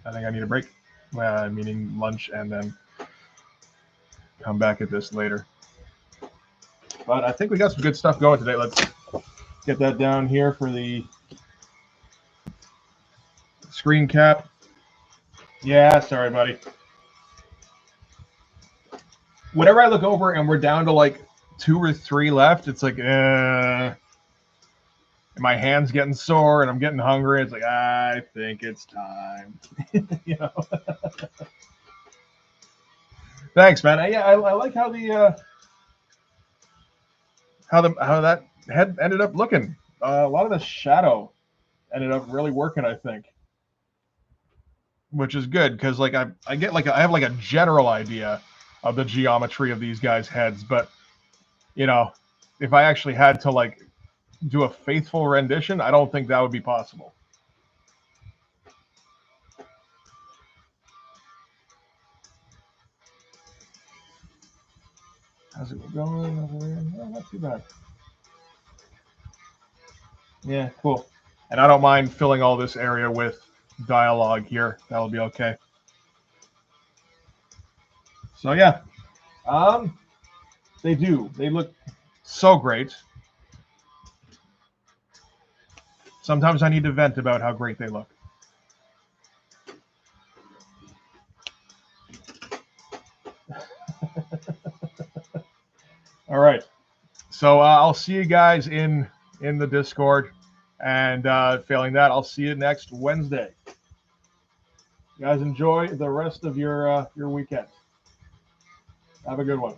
I need a break, meaning lunch, and then come back at this later. But I think we got some good stuff going today. Let's get that down here for the screen cap. Yeah, sorry, buddy. Whenever I look over and we're down to like 2 or 3 left, it's like, my hand's getting sore and I'm getting hungry. It's like, I think it's time. You know. Thanks, man. I like how how that head ended up looking. A lot of the shadow ended up really working, I think, which is good because like I get like I have like a general idea of the geometry of these guys' heads, but you know, if I actually had to like do a faithful rendition, I don't think that would be possible. How's it going? Oh, not too bad. Yeah, cool. And I don't mind filling all this area with dialogue here. That'll be okay. So yeah, um, they do. They look so great. Sometimes I need to vent about how great they look. All right. So I'll see you guys in the Discord, and failing that, I'll see you next Wednesday. You guys enjoy the rest of your weekend. Have a good one.